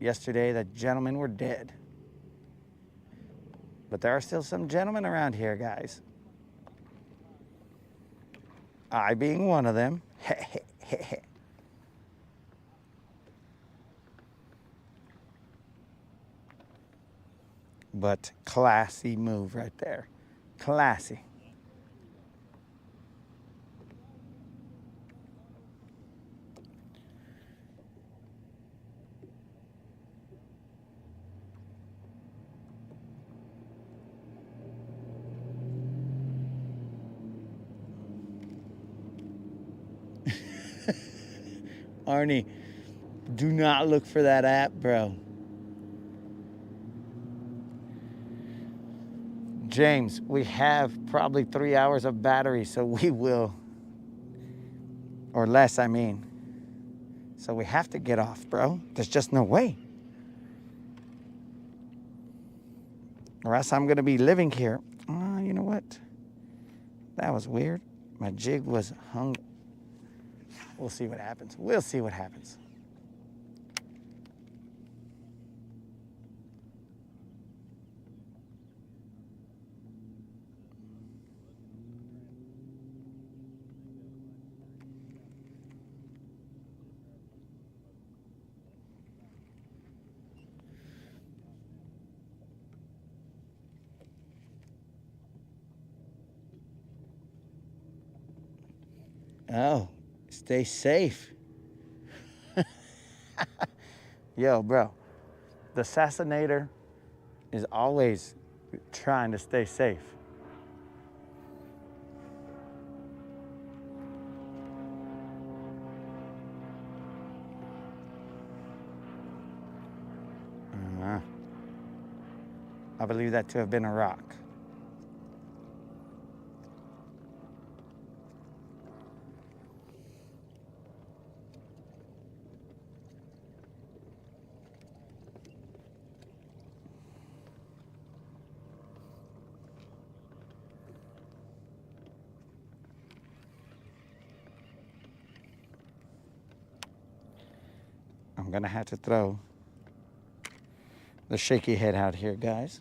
Speaker 1: yesterday that gentlemen were dead. But there are still some gentlemen around here, guys. I being one of them. But classy move right there. Classy. Arnie, do not look for that app, bro. James, we have probably 3 hours of battery, so we will, or less, I mean. So we have to get off, bro. There's just no way. Or else I'm going to be living here. You know what? That was weird. My jig was hung. We'll see what happens. We'll see what happens. Oh, stay safe. Yo, bro, the assassinator is always trying to stay safe. I believe that to have been a rock. I'm gonna have to throw the shaky head out here, guys.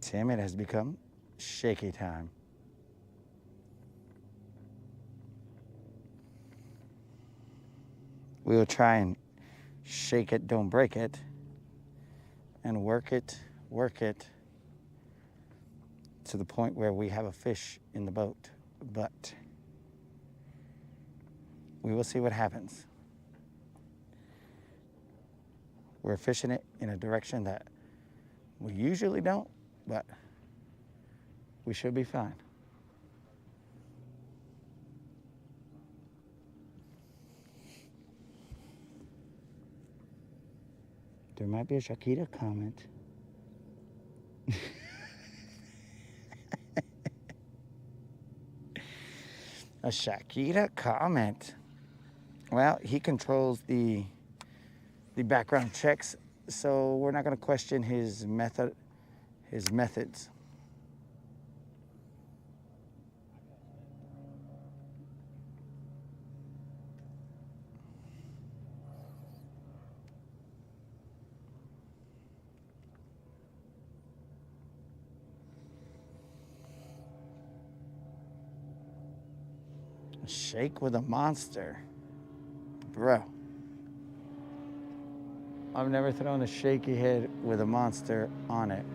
Speaker 1: Tim, it has become shaky time. We will try and shake it, don't break it, and work it to the point where we have a fish in the boat. But we will see what happens. We're fishing it in a direction that we usually don't, but we should be fine. There might be a Shakita comment. A Shakita comment. Well, he controls the background checks, so we're not going to question his methods. Shake with a monster. Bro. I've never thrown a shaky head with a monster on it.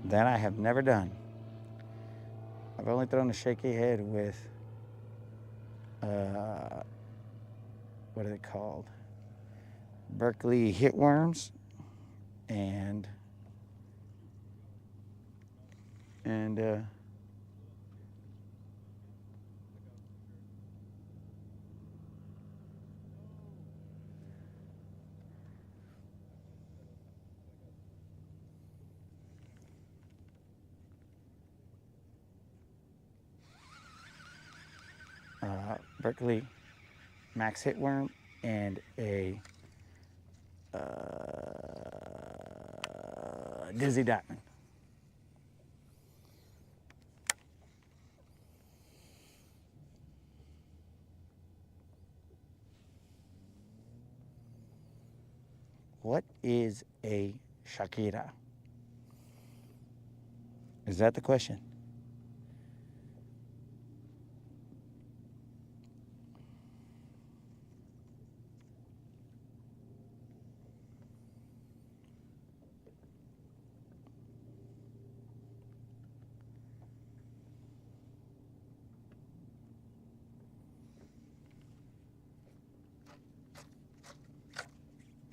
Speaker 1: That I have never done. I've only thrown a shaky head with, what are they called? Berkeley hitworms and Berkeley max hitworm and a Dizzy Diamond. What is a Shakira? Is that the question?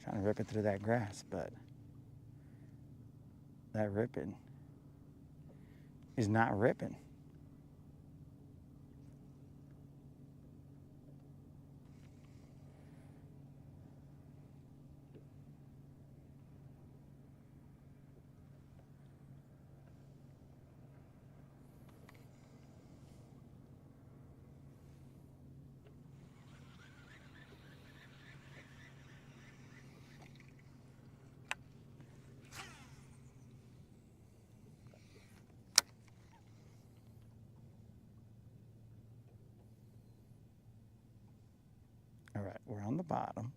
Speaker 1: Trying to rip it through that grass, but that ripping is not ripping. All right, we're on the bottom.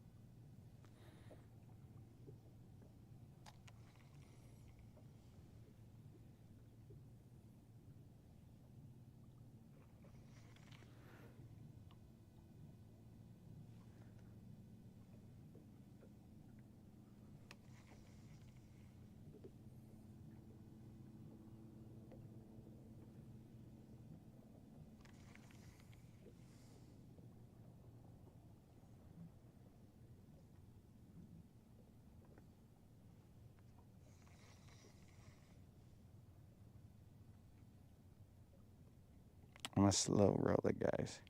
Speaker 1: I'm gonna slow roll it, guys.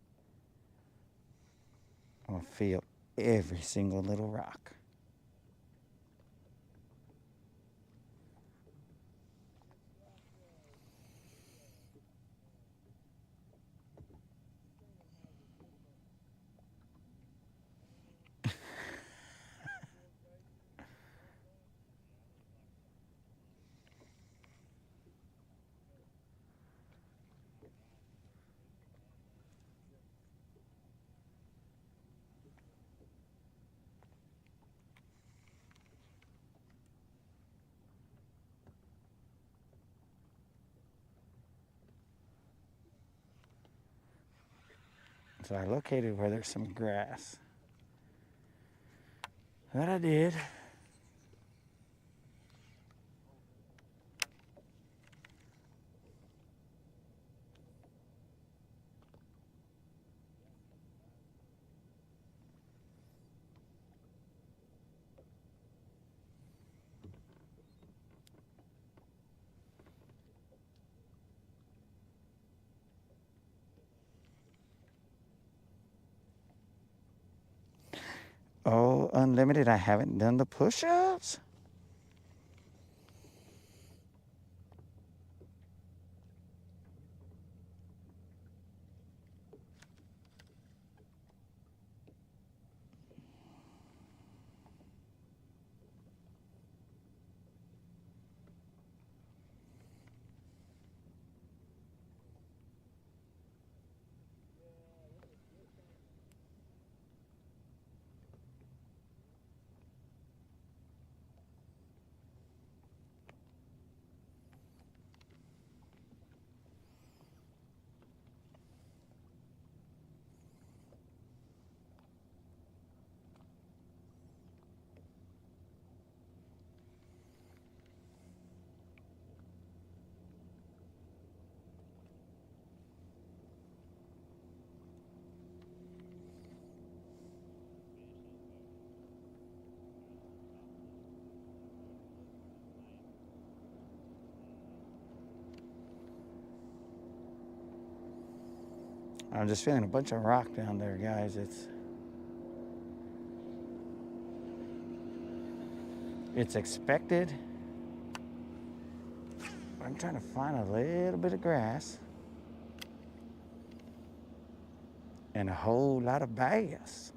Speaker 1: I'm gonna feel every single little rock. So I located where there's some grass. That I did. Oh, unlimited, I haven't done the push-ups. I'm just feeling a bunch of rock down there, guys. It's expected. I'm trying to find a little bit of grass and a whole lot of bass.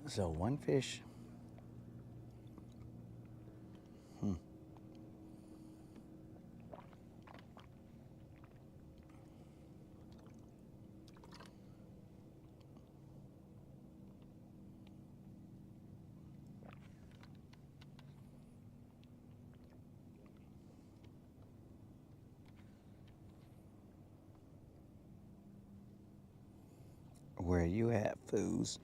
Speaker 1: So one fish. Where you at, foos?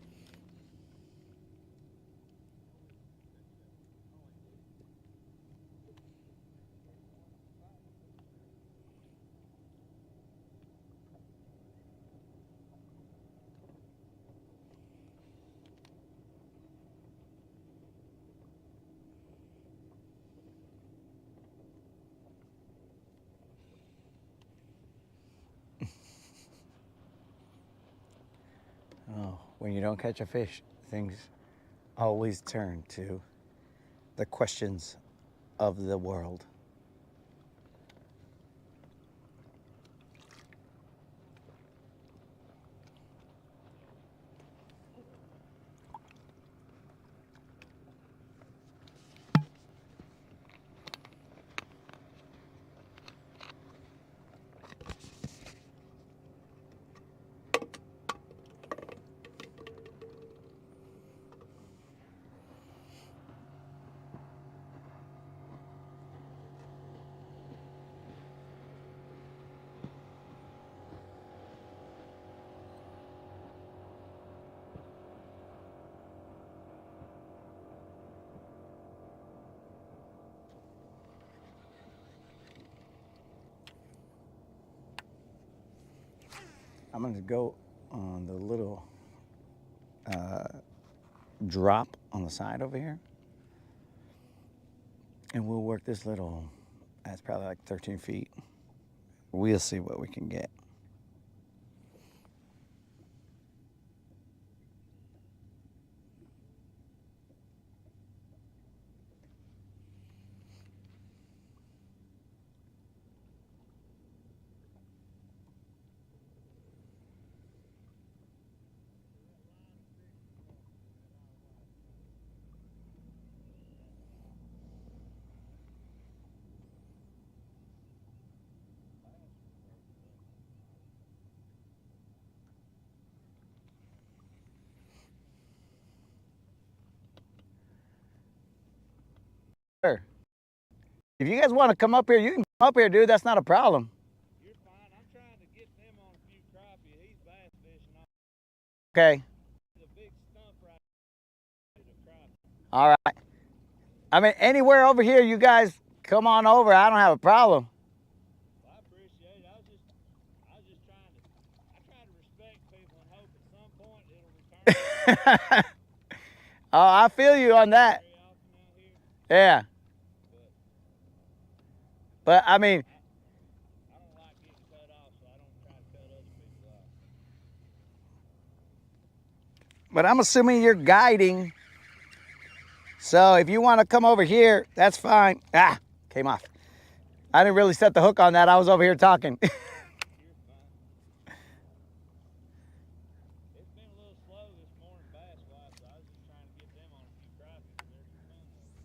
Speaker 1: Oh, when you don't catch a fish, things always turn to the questions of the world. I'm gonna go on the little drop on the side over here, and we'll work this little, that's probably like 13 feet. We'll see what we can get. Sure. If you guys want to come up here, you can come up here, dude. That's not a problem.
Speaker 2: You're fine. I'm trying to get them on a few crappie. He's bass fishing on
Speaker 1: Okay.
Speaker 2: the big stump right there. The crappie.
Speaker 1: All right. I mean, anywhere over here, you guys come on over. I don't have a problem.
Speaker 2: Well, I appreciate it. I was just trying to. I try to respect people and hope at some point it'll return.
Speaker 1: Oh, I feel you on that.
Speaker 2: Very often out here,
Speaker 1: Yeah.
Speaker 2: but
Speaker 1: But I mean,
Speaker 2: I don't like getting cut off, so I don't try to cut other people off.
Speaker 1: but I'm assuming you're guiding. So if you want to come over here, that's fine. Ah, came off. I didn't really set the hook on that. I was over here talking.
Speaker 2: You're fine. It's been a little slow this morning bass wise, so I was just trying to get them on a few crappie. There's some fun ones.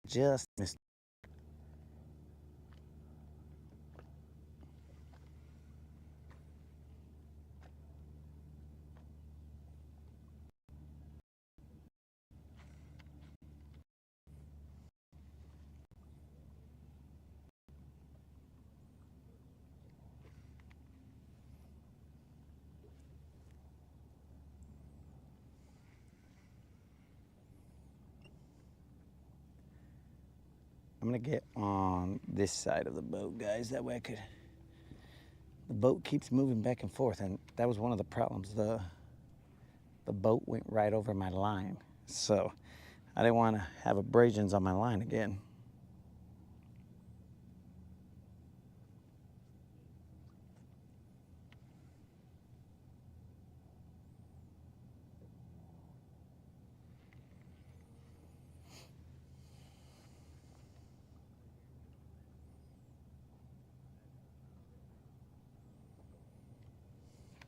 Speaker 1: Just missed. I'm gonna get on this side of the boat, guys. That way I could. The boat keeps moving back and forth, and that was one of the problems. The boat went right over my line, so I didn't want to have abrasions on my line again.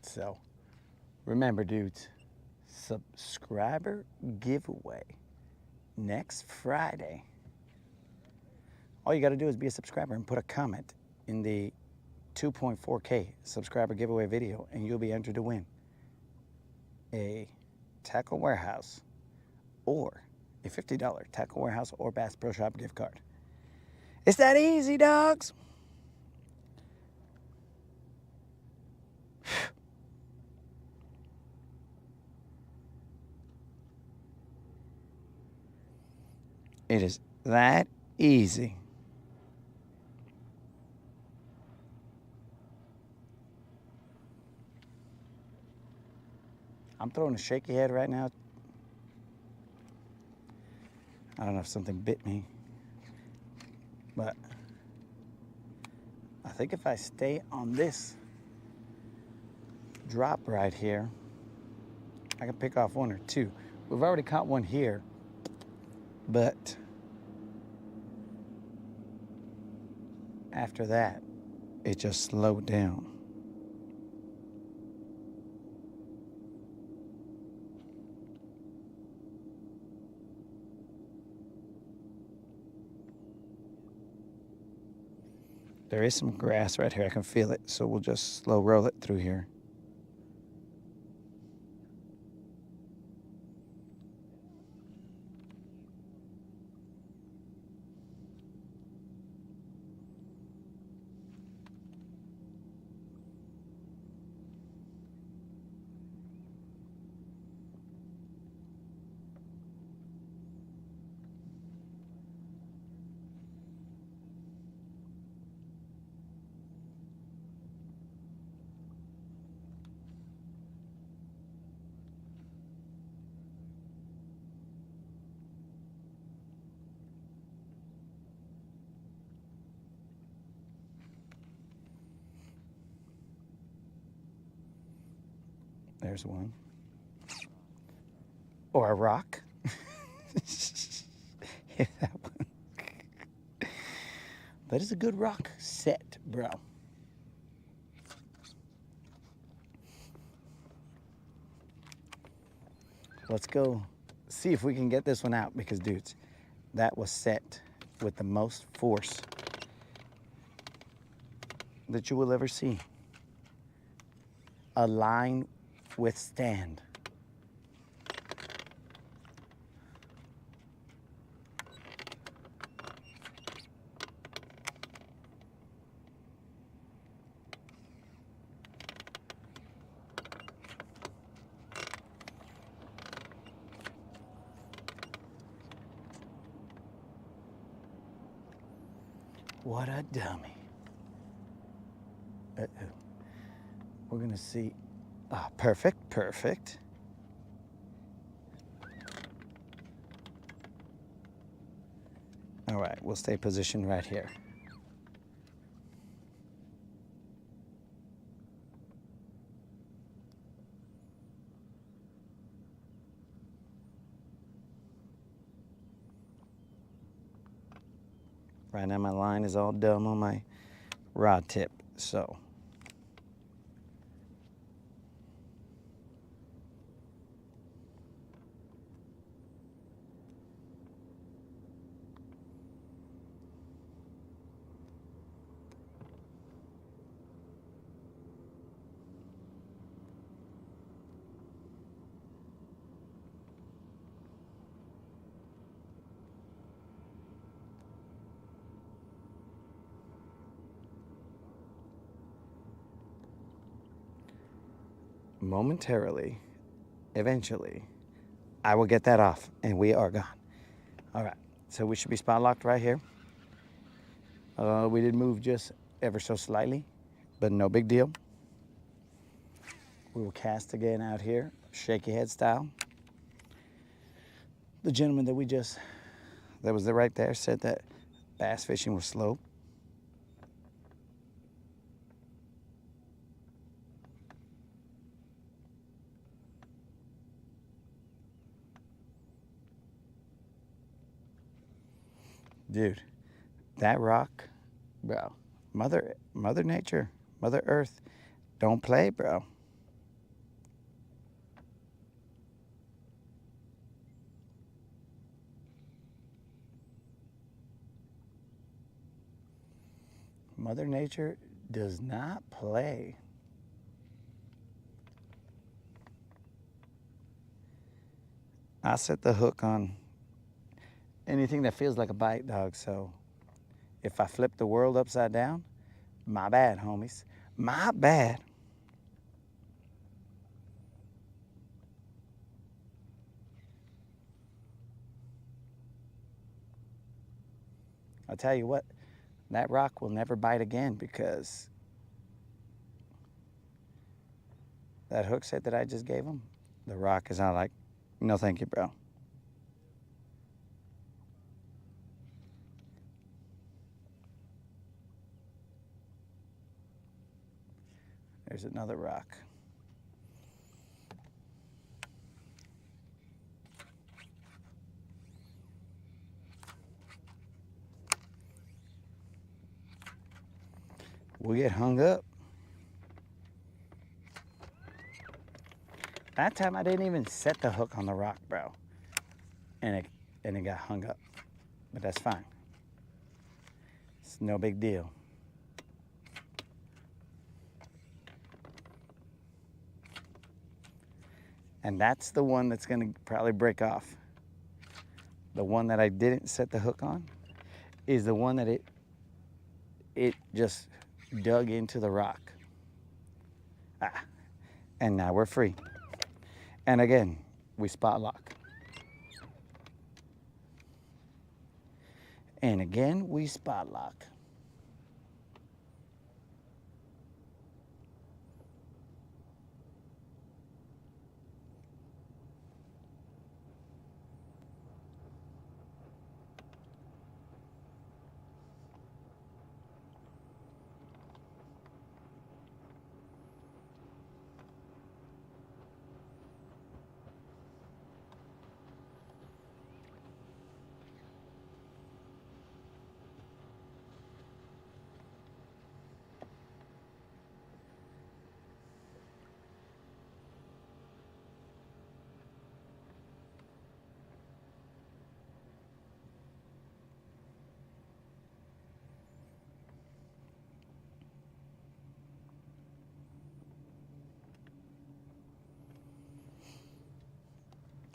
Speaker 1: So remember, dudes, subscriber giveaway next Friday. All you got to do is be a subscriber and put a comment in the 2.4K subscriber giveaway video, and you'll be entered to win a Tackle Warehouse or a $50 Tackle Warehouse or Bass Pro Shop gift card. It's that easy, dogs. It is that easy. I'm throwing a shaky head right now. I don't know if something bit me, but I think if I stay on this drop right here, I can pick off one or two. We've already caught one here, but after that, it just slowed down. There is some grass right here. I can feel it, so we'll just slow roll it through here. There's one. Or a rock. Hit that one. That is a good rock set, bro. Let's go see if we can get this one out, because, dudes, that was set with the most force that you will ever see. A line withstand. What a dummy. Uh-oh. We're gonna see. Ah, perfect, perfect. All right, we'll stay positioned right here. Right now my line is all dumb on my rod tip, so. Momentarily, eventually, I will get that off and we are gone. All right, so we should be spot locked right here. We did move just ever so slightly, but no big deal. We will cast again out here, shaky head style. The gentleman that was right there, said that bass fishing was slow. Dude, that rock, bro, Mother Nature, Mother Earth, don't play, bro. Mother Nature does not play. I set the hook on anything that feels like a bite, dog. So if I flip the world upside down, my bad, homies. My bad. I'll tell you what, that rock will never bite again because that hook set that I just gave him, the rock is not like, no thank you, bro. There's another rock. We get hung up. That time I didn't even set the hook on the rock, bro. And it got hung up. But that's fine. It's no big deal. And that's the one that's gonna probably break off. The one that I didn't set the hook on is the one that it just dug into the rock. Ah, and now we're free. And again, we spot lock. And again, we spot lock.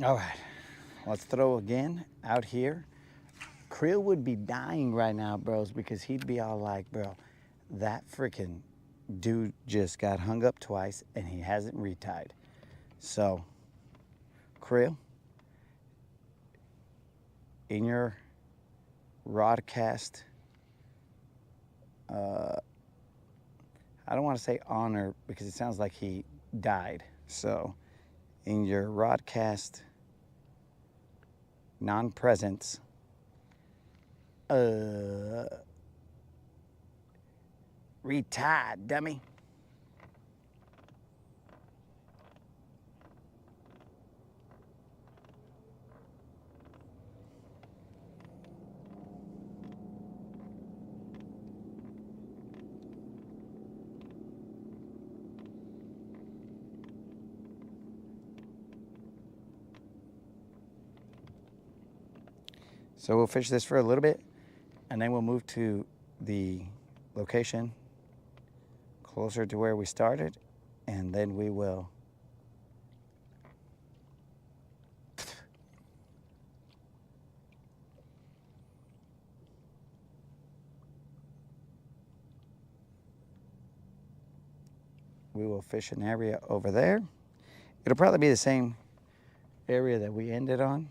Speaker 1: All right, let's throw again out here. Krill would be dying right now, bros, because he'd be all like, bro, that freaking dude just got hung up twice and he hasn't retied. So, Krill, in your Rodcast, I don't want to say honor because it sounds like he died. So, in your Rodcast non-presence, retired, dummy. So we'll fish this for a little bit, and then we'll move to the location closer to where we started, and then we will fish an area over there. It'll probably be the same area that we ended on.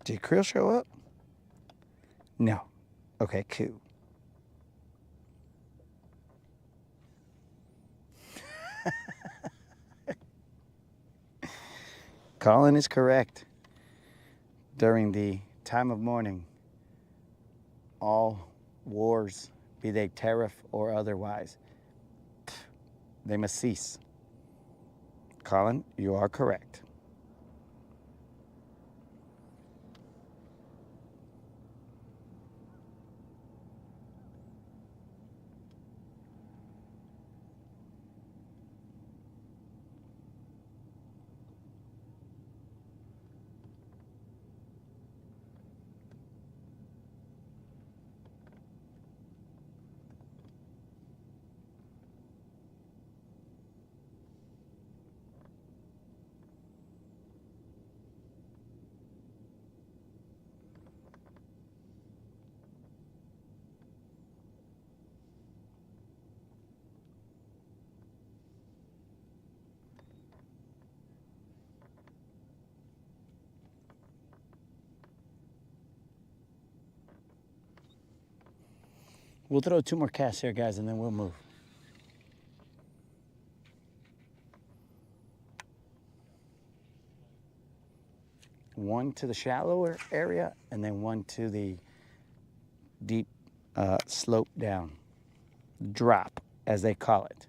Speaker 1: Did Krill show up? No. Okay, cool. Colin is correct. During the time of mourning, all wars, be they tariff or otherwise, they must cease. Colin, you are correct. We'll throw 2 more casts here, guys, and then we'll move. One to the shallower area, and then one to the deep slope down. Drop, as they call it.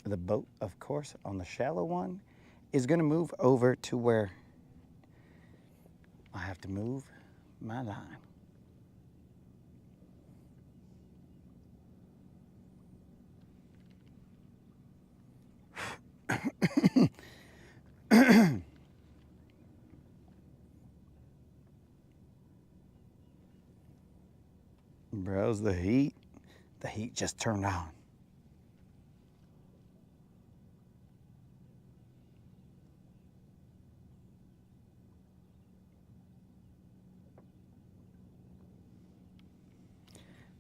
Speaker 1: The boat, of course, on the shallow one is going to move over to where I have to move my line. Bros, the heat just turned on.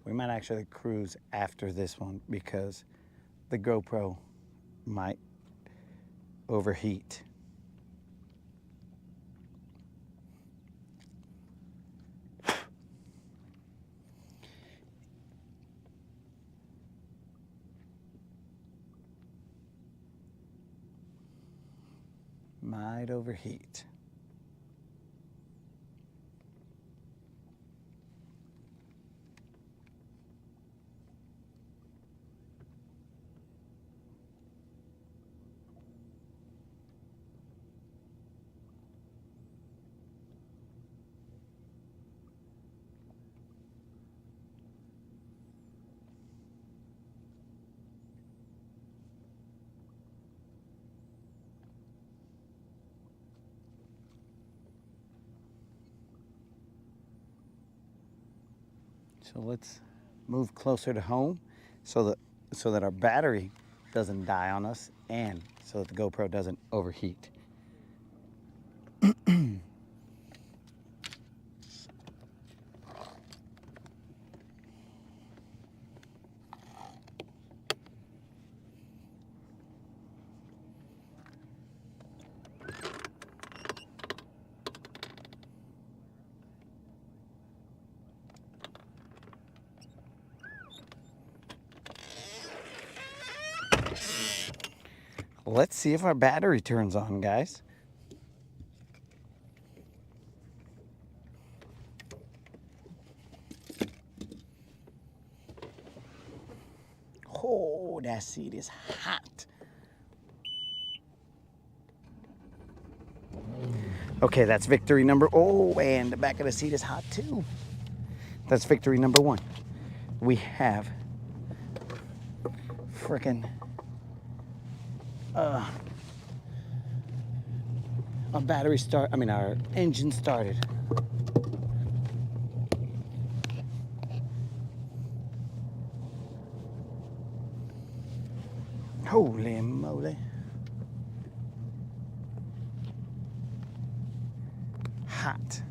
Speaker 1: We might actually cruise after this one because the GoPro might overheat. Might overheat. So let's move closer to home so that our battery doesn't die on us and so that the GoPro doesn't overheat. Let's see if our battery turns on, guys. Oh, that seat is hot. Okay, that's victory number. Oh, and the back of the seat is hot too. That's victory number 1. We have frickin' our engine started. Holy moly. Hot.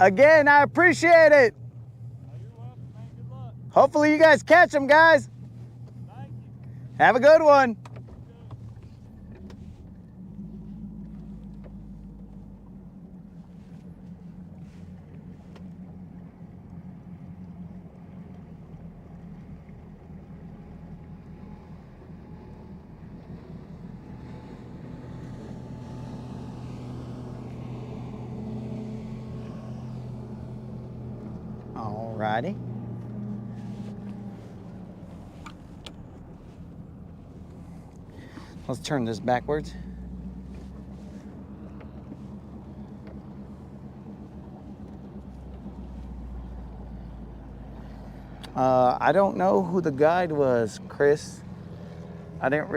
Speaker 1: Again, I appreciate it.
Speaker 2: Oh, you're welcome, man. Good luck.
Speaker 1: Hopefully you guys catch them, guys.
Speaker 2: Thank you.
Speaker 1: Have a good one. Alrighty. Let's turn this backwards. I don't know who the guide was, Chris. I didn't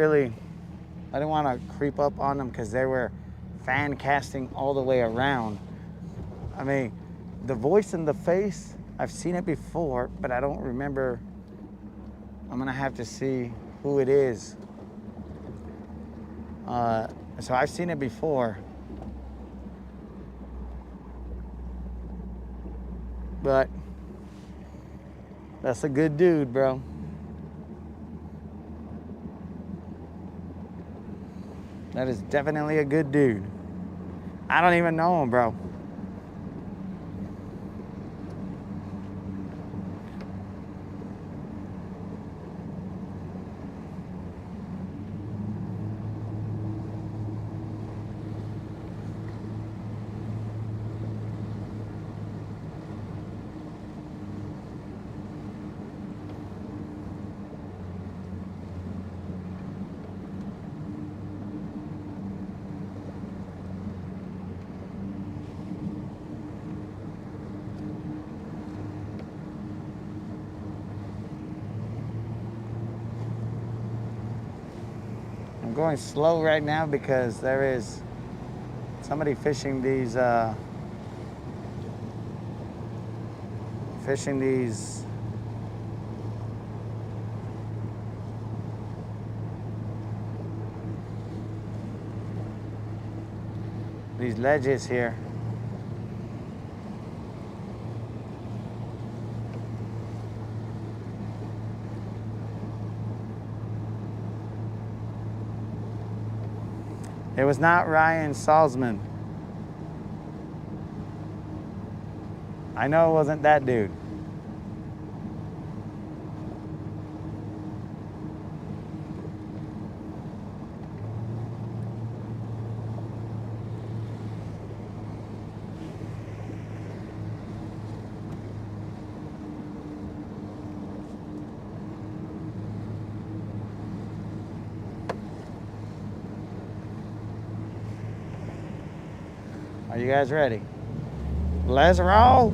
Speaker 1: want to creep up on them because they were fan casting all the way around. I mean, the voice and the face, I've seen it before, but I don't remember. I'm gonna have to see who it is. So I've seen it before. But that's a good dude, bro. That is definitely a good dude. I don't even know him, bro. I'm going slow right now because there is somebody fishing these ledges here. It was not Ryan Salzman. I know it wasn't that dude. Are you guys ready? Let's roll.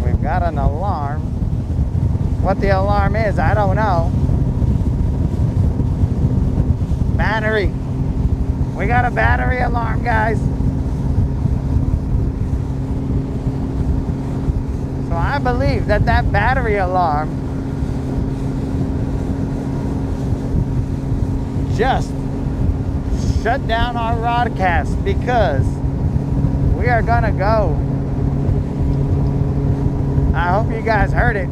Speaker 1: We've got an alarm. What the alarm is, I don't know. Battery. We got a battery alarm, guys. So I believe that battery alarm just shut down our Rodcast because We are gonna go. I hope you guys heard it.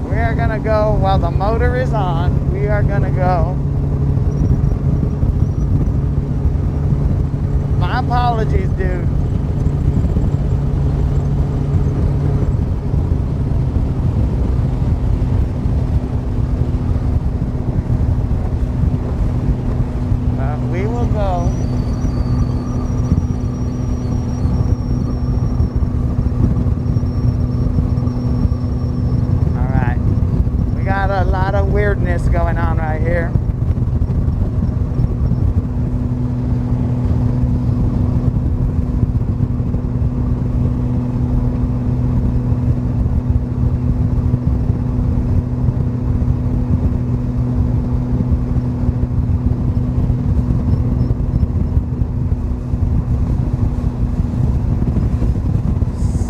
Speaker 1: We are gonna go while the motor is on. We are gonna go. My apologies, dude. We will go. All right. We got a lot of weirdness going on right here.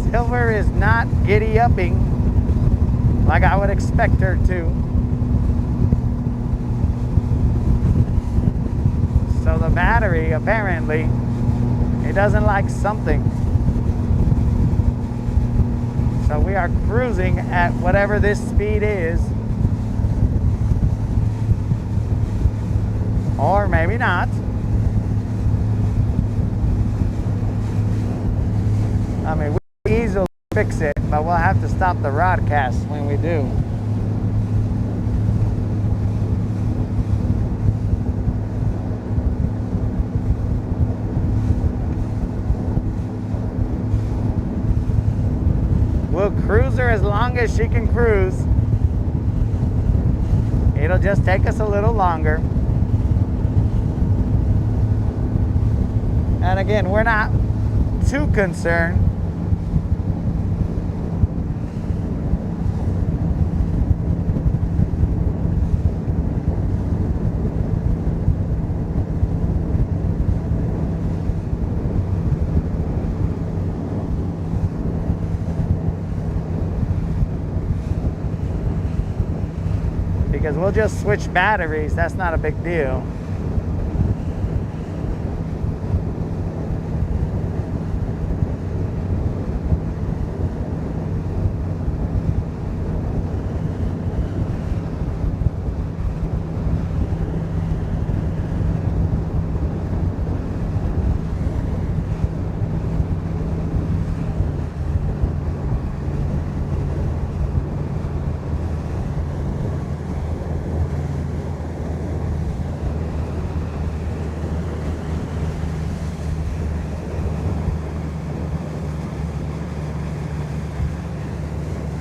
Speaker 1: Silver is not giddy-upping like I would expect her to. So the battery, apparently, it doesn't like something. So we are cruising at whatever this speed is. Or maybe not. I mean, we easily fix it, but we'll have to stop the Rodcast when we do. We'll cruise her as long as she can cruise. It'll just take us a little longer. And again, we're not too concerned. Because we'll just switch batteries. That's not a big deal.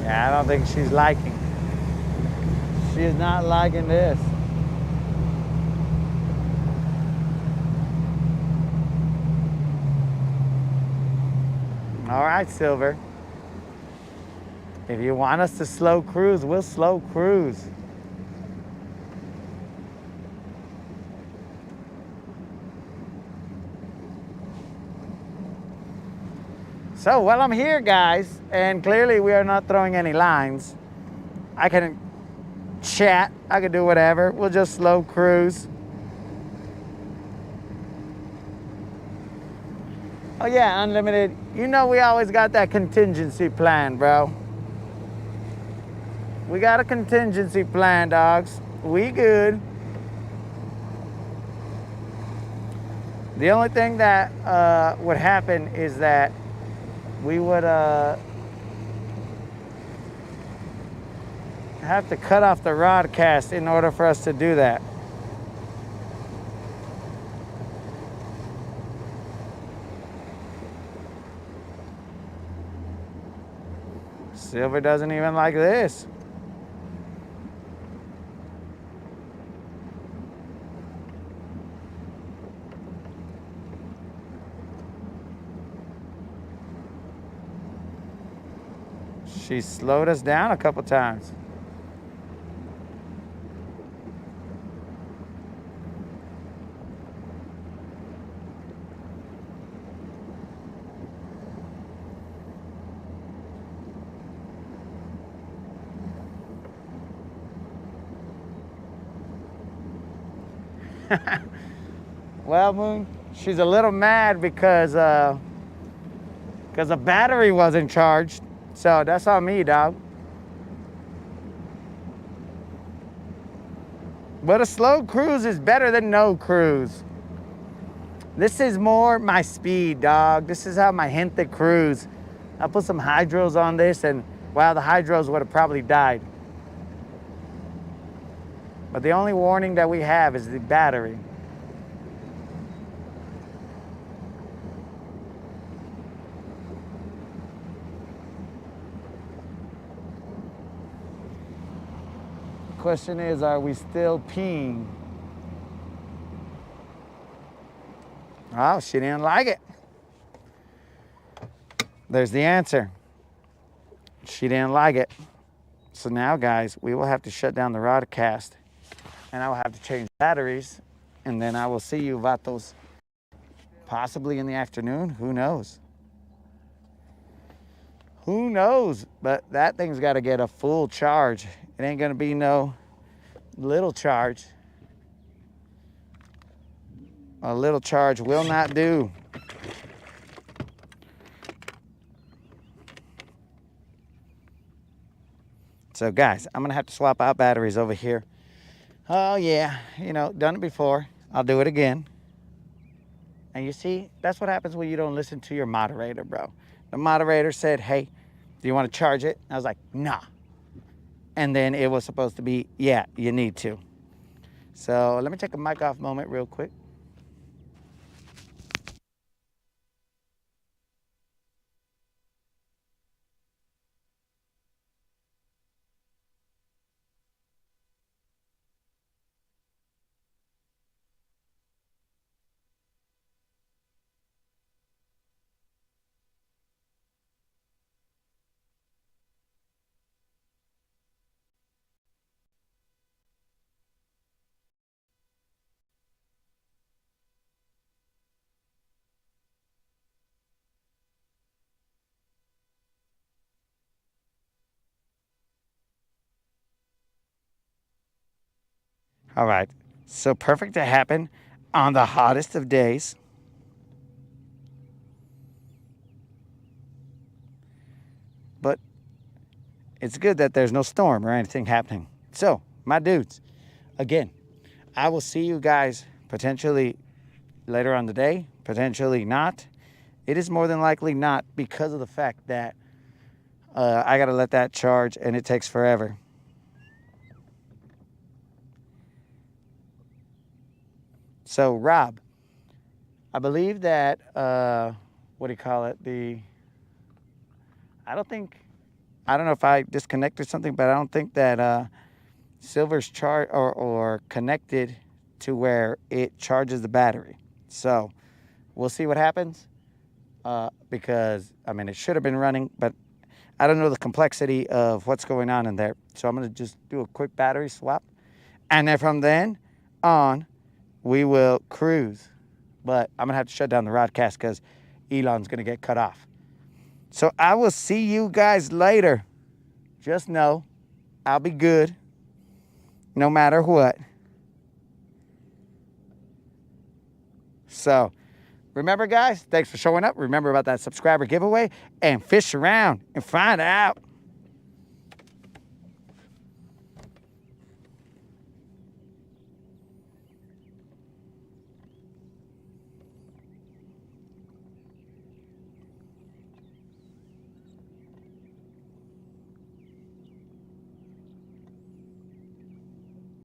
Speaker 1: Yeah, I don't think she's liking. She is not liking this. All right, Silver. If you want us to slow cruise, we'll slow cruise. So while I'm here, guys, and clearly we are not throwing any lines, I can chat, I can do whatever. We'll just slow cruise. Oh yeah, unlimited. You know we always got that contingency plan, bro. We got a contingency plan, dogs. We good. The only thing that would happen is that we would have to cut off the Rodcast in order for us to do that. Silver doesn't even like this. She slowed us down a couple times. Well, Moon, She's a little mad because the battery wasn't charged. So that's on me, dog. But a slow cruise is better than no cruise. This is more my speed, dog. This is how my gente cruise. I put some hydros on this and wow, the hydros would have probably died. But the only warning that we have is the battery. Question is, are we still peeing? Oh, she didn't like it. There's the answer. She didn't like it. So now, guys, we will have to shut down the Rodcast, and I will have to change batteries, and then I will see you, vatos, possibly in the afternoon. Who knows? Who knows? But that thing's got to get a full charge. It ain't going to be no little charge. A little charge will not do. So guys, I'm gonna have to swap out batteries over here. Oh yeah, you know, done it before. I'll do it again. And you see, that's what happens when you don't listen to your moderator, bro. The moderator said, hey, do you want to charge it? I was like, nah. And then it was supposed to be, yeah, you need to. So let me take a mic off moment real quick. All right, so perfect to happen on the hottest of days. But it's good that there's no storm or anything happening. So, my dudes, again, I will see you guys potentially later on the day, potentially not. It is more than likely not because of the fact that I got to let that charge and it takes forever. So, Rob, I believe that, what do you call it? I don't know if I disconnected something, but I don't think that Silver's charge or connected to where it charges the battery. So, we'll see what happens because, I mean, it should have been running, but I don't know the complexity of what's going on in there. So, I'm going to just do a quick battery swap. And then from then on, we will cruise. But I'm going to have to shut down the Rodcast because Elon's going to get cut off. So I will see you guys later. Just know I'll be good no matter what. So remember, guys, thanks for showing up. Remember about that subscriber giveaway and fish around and find out.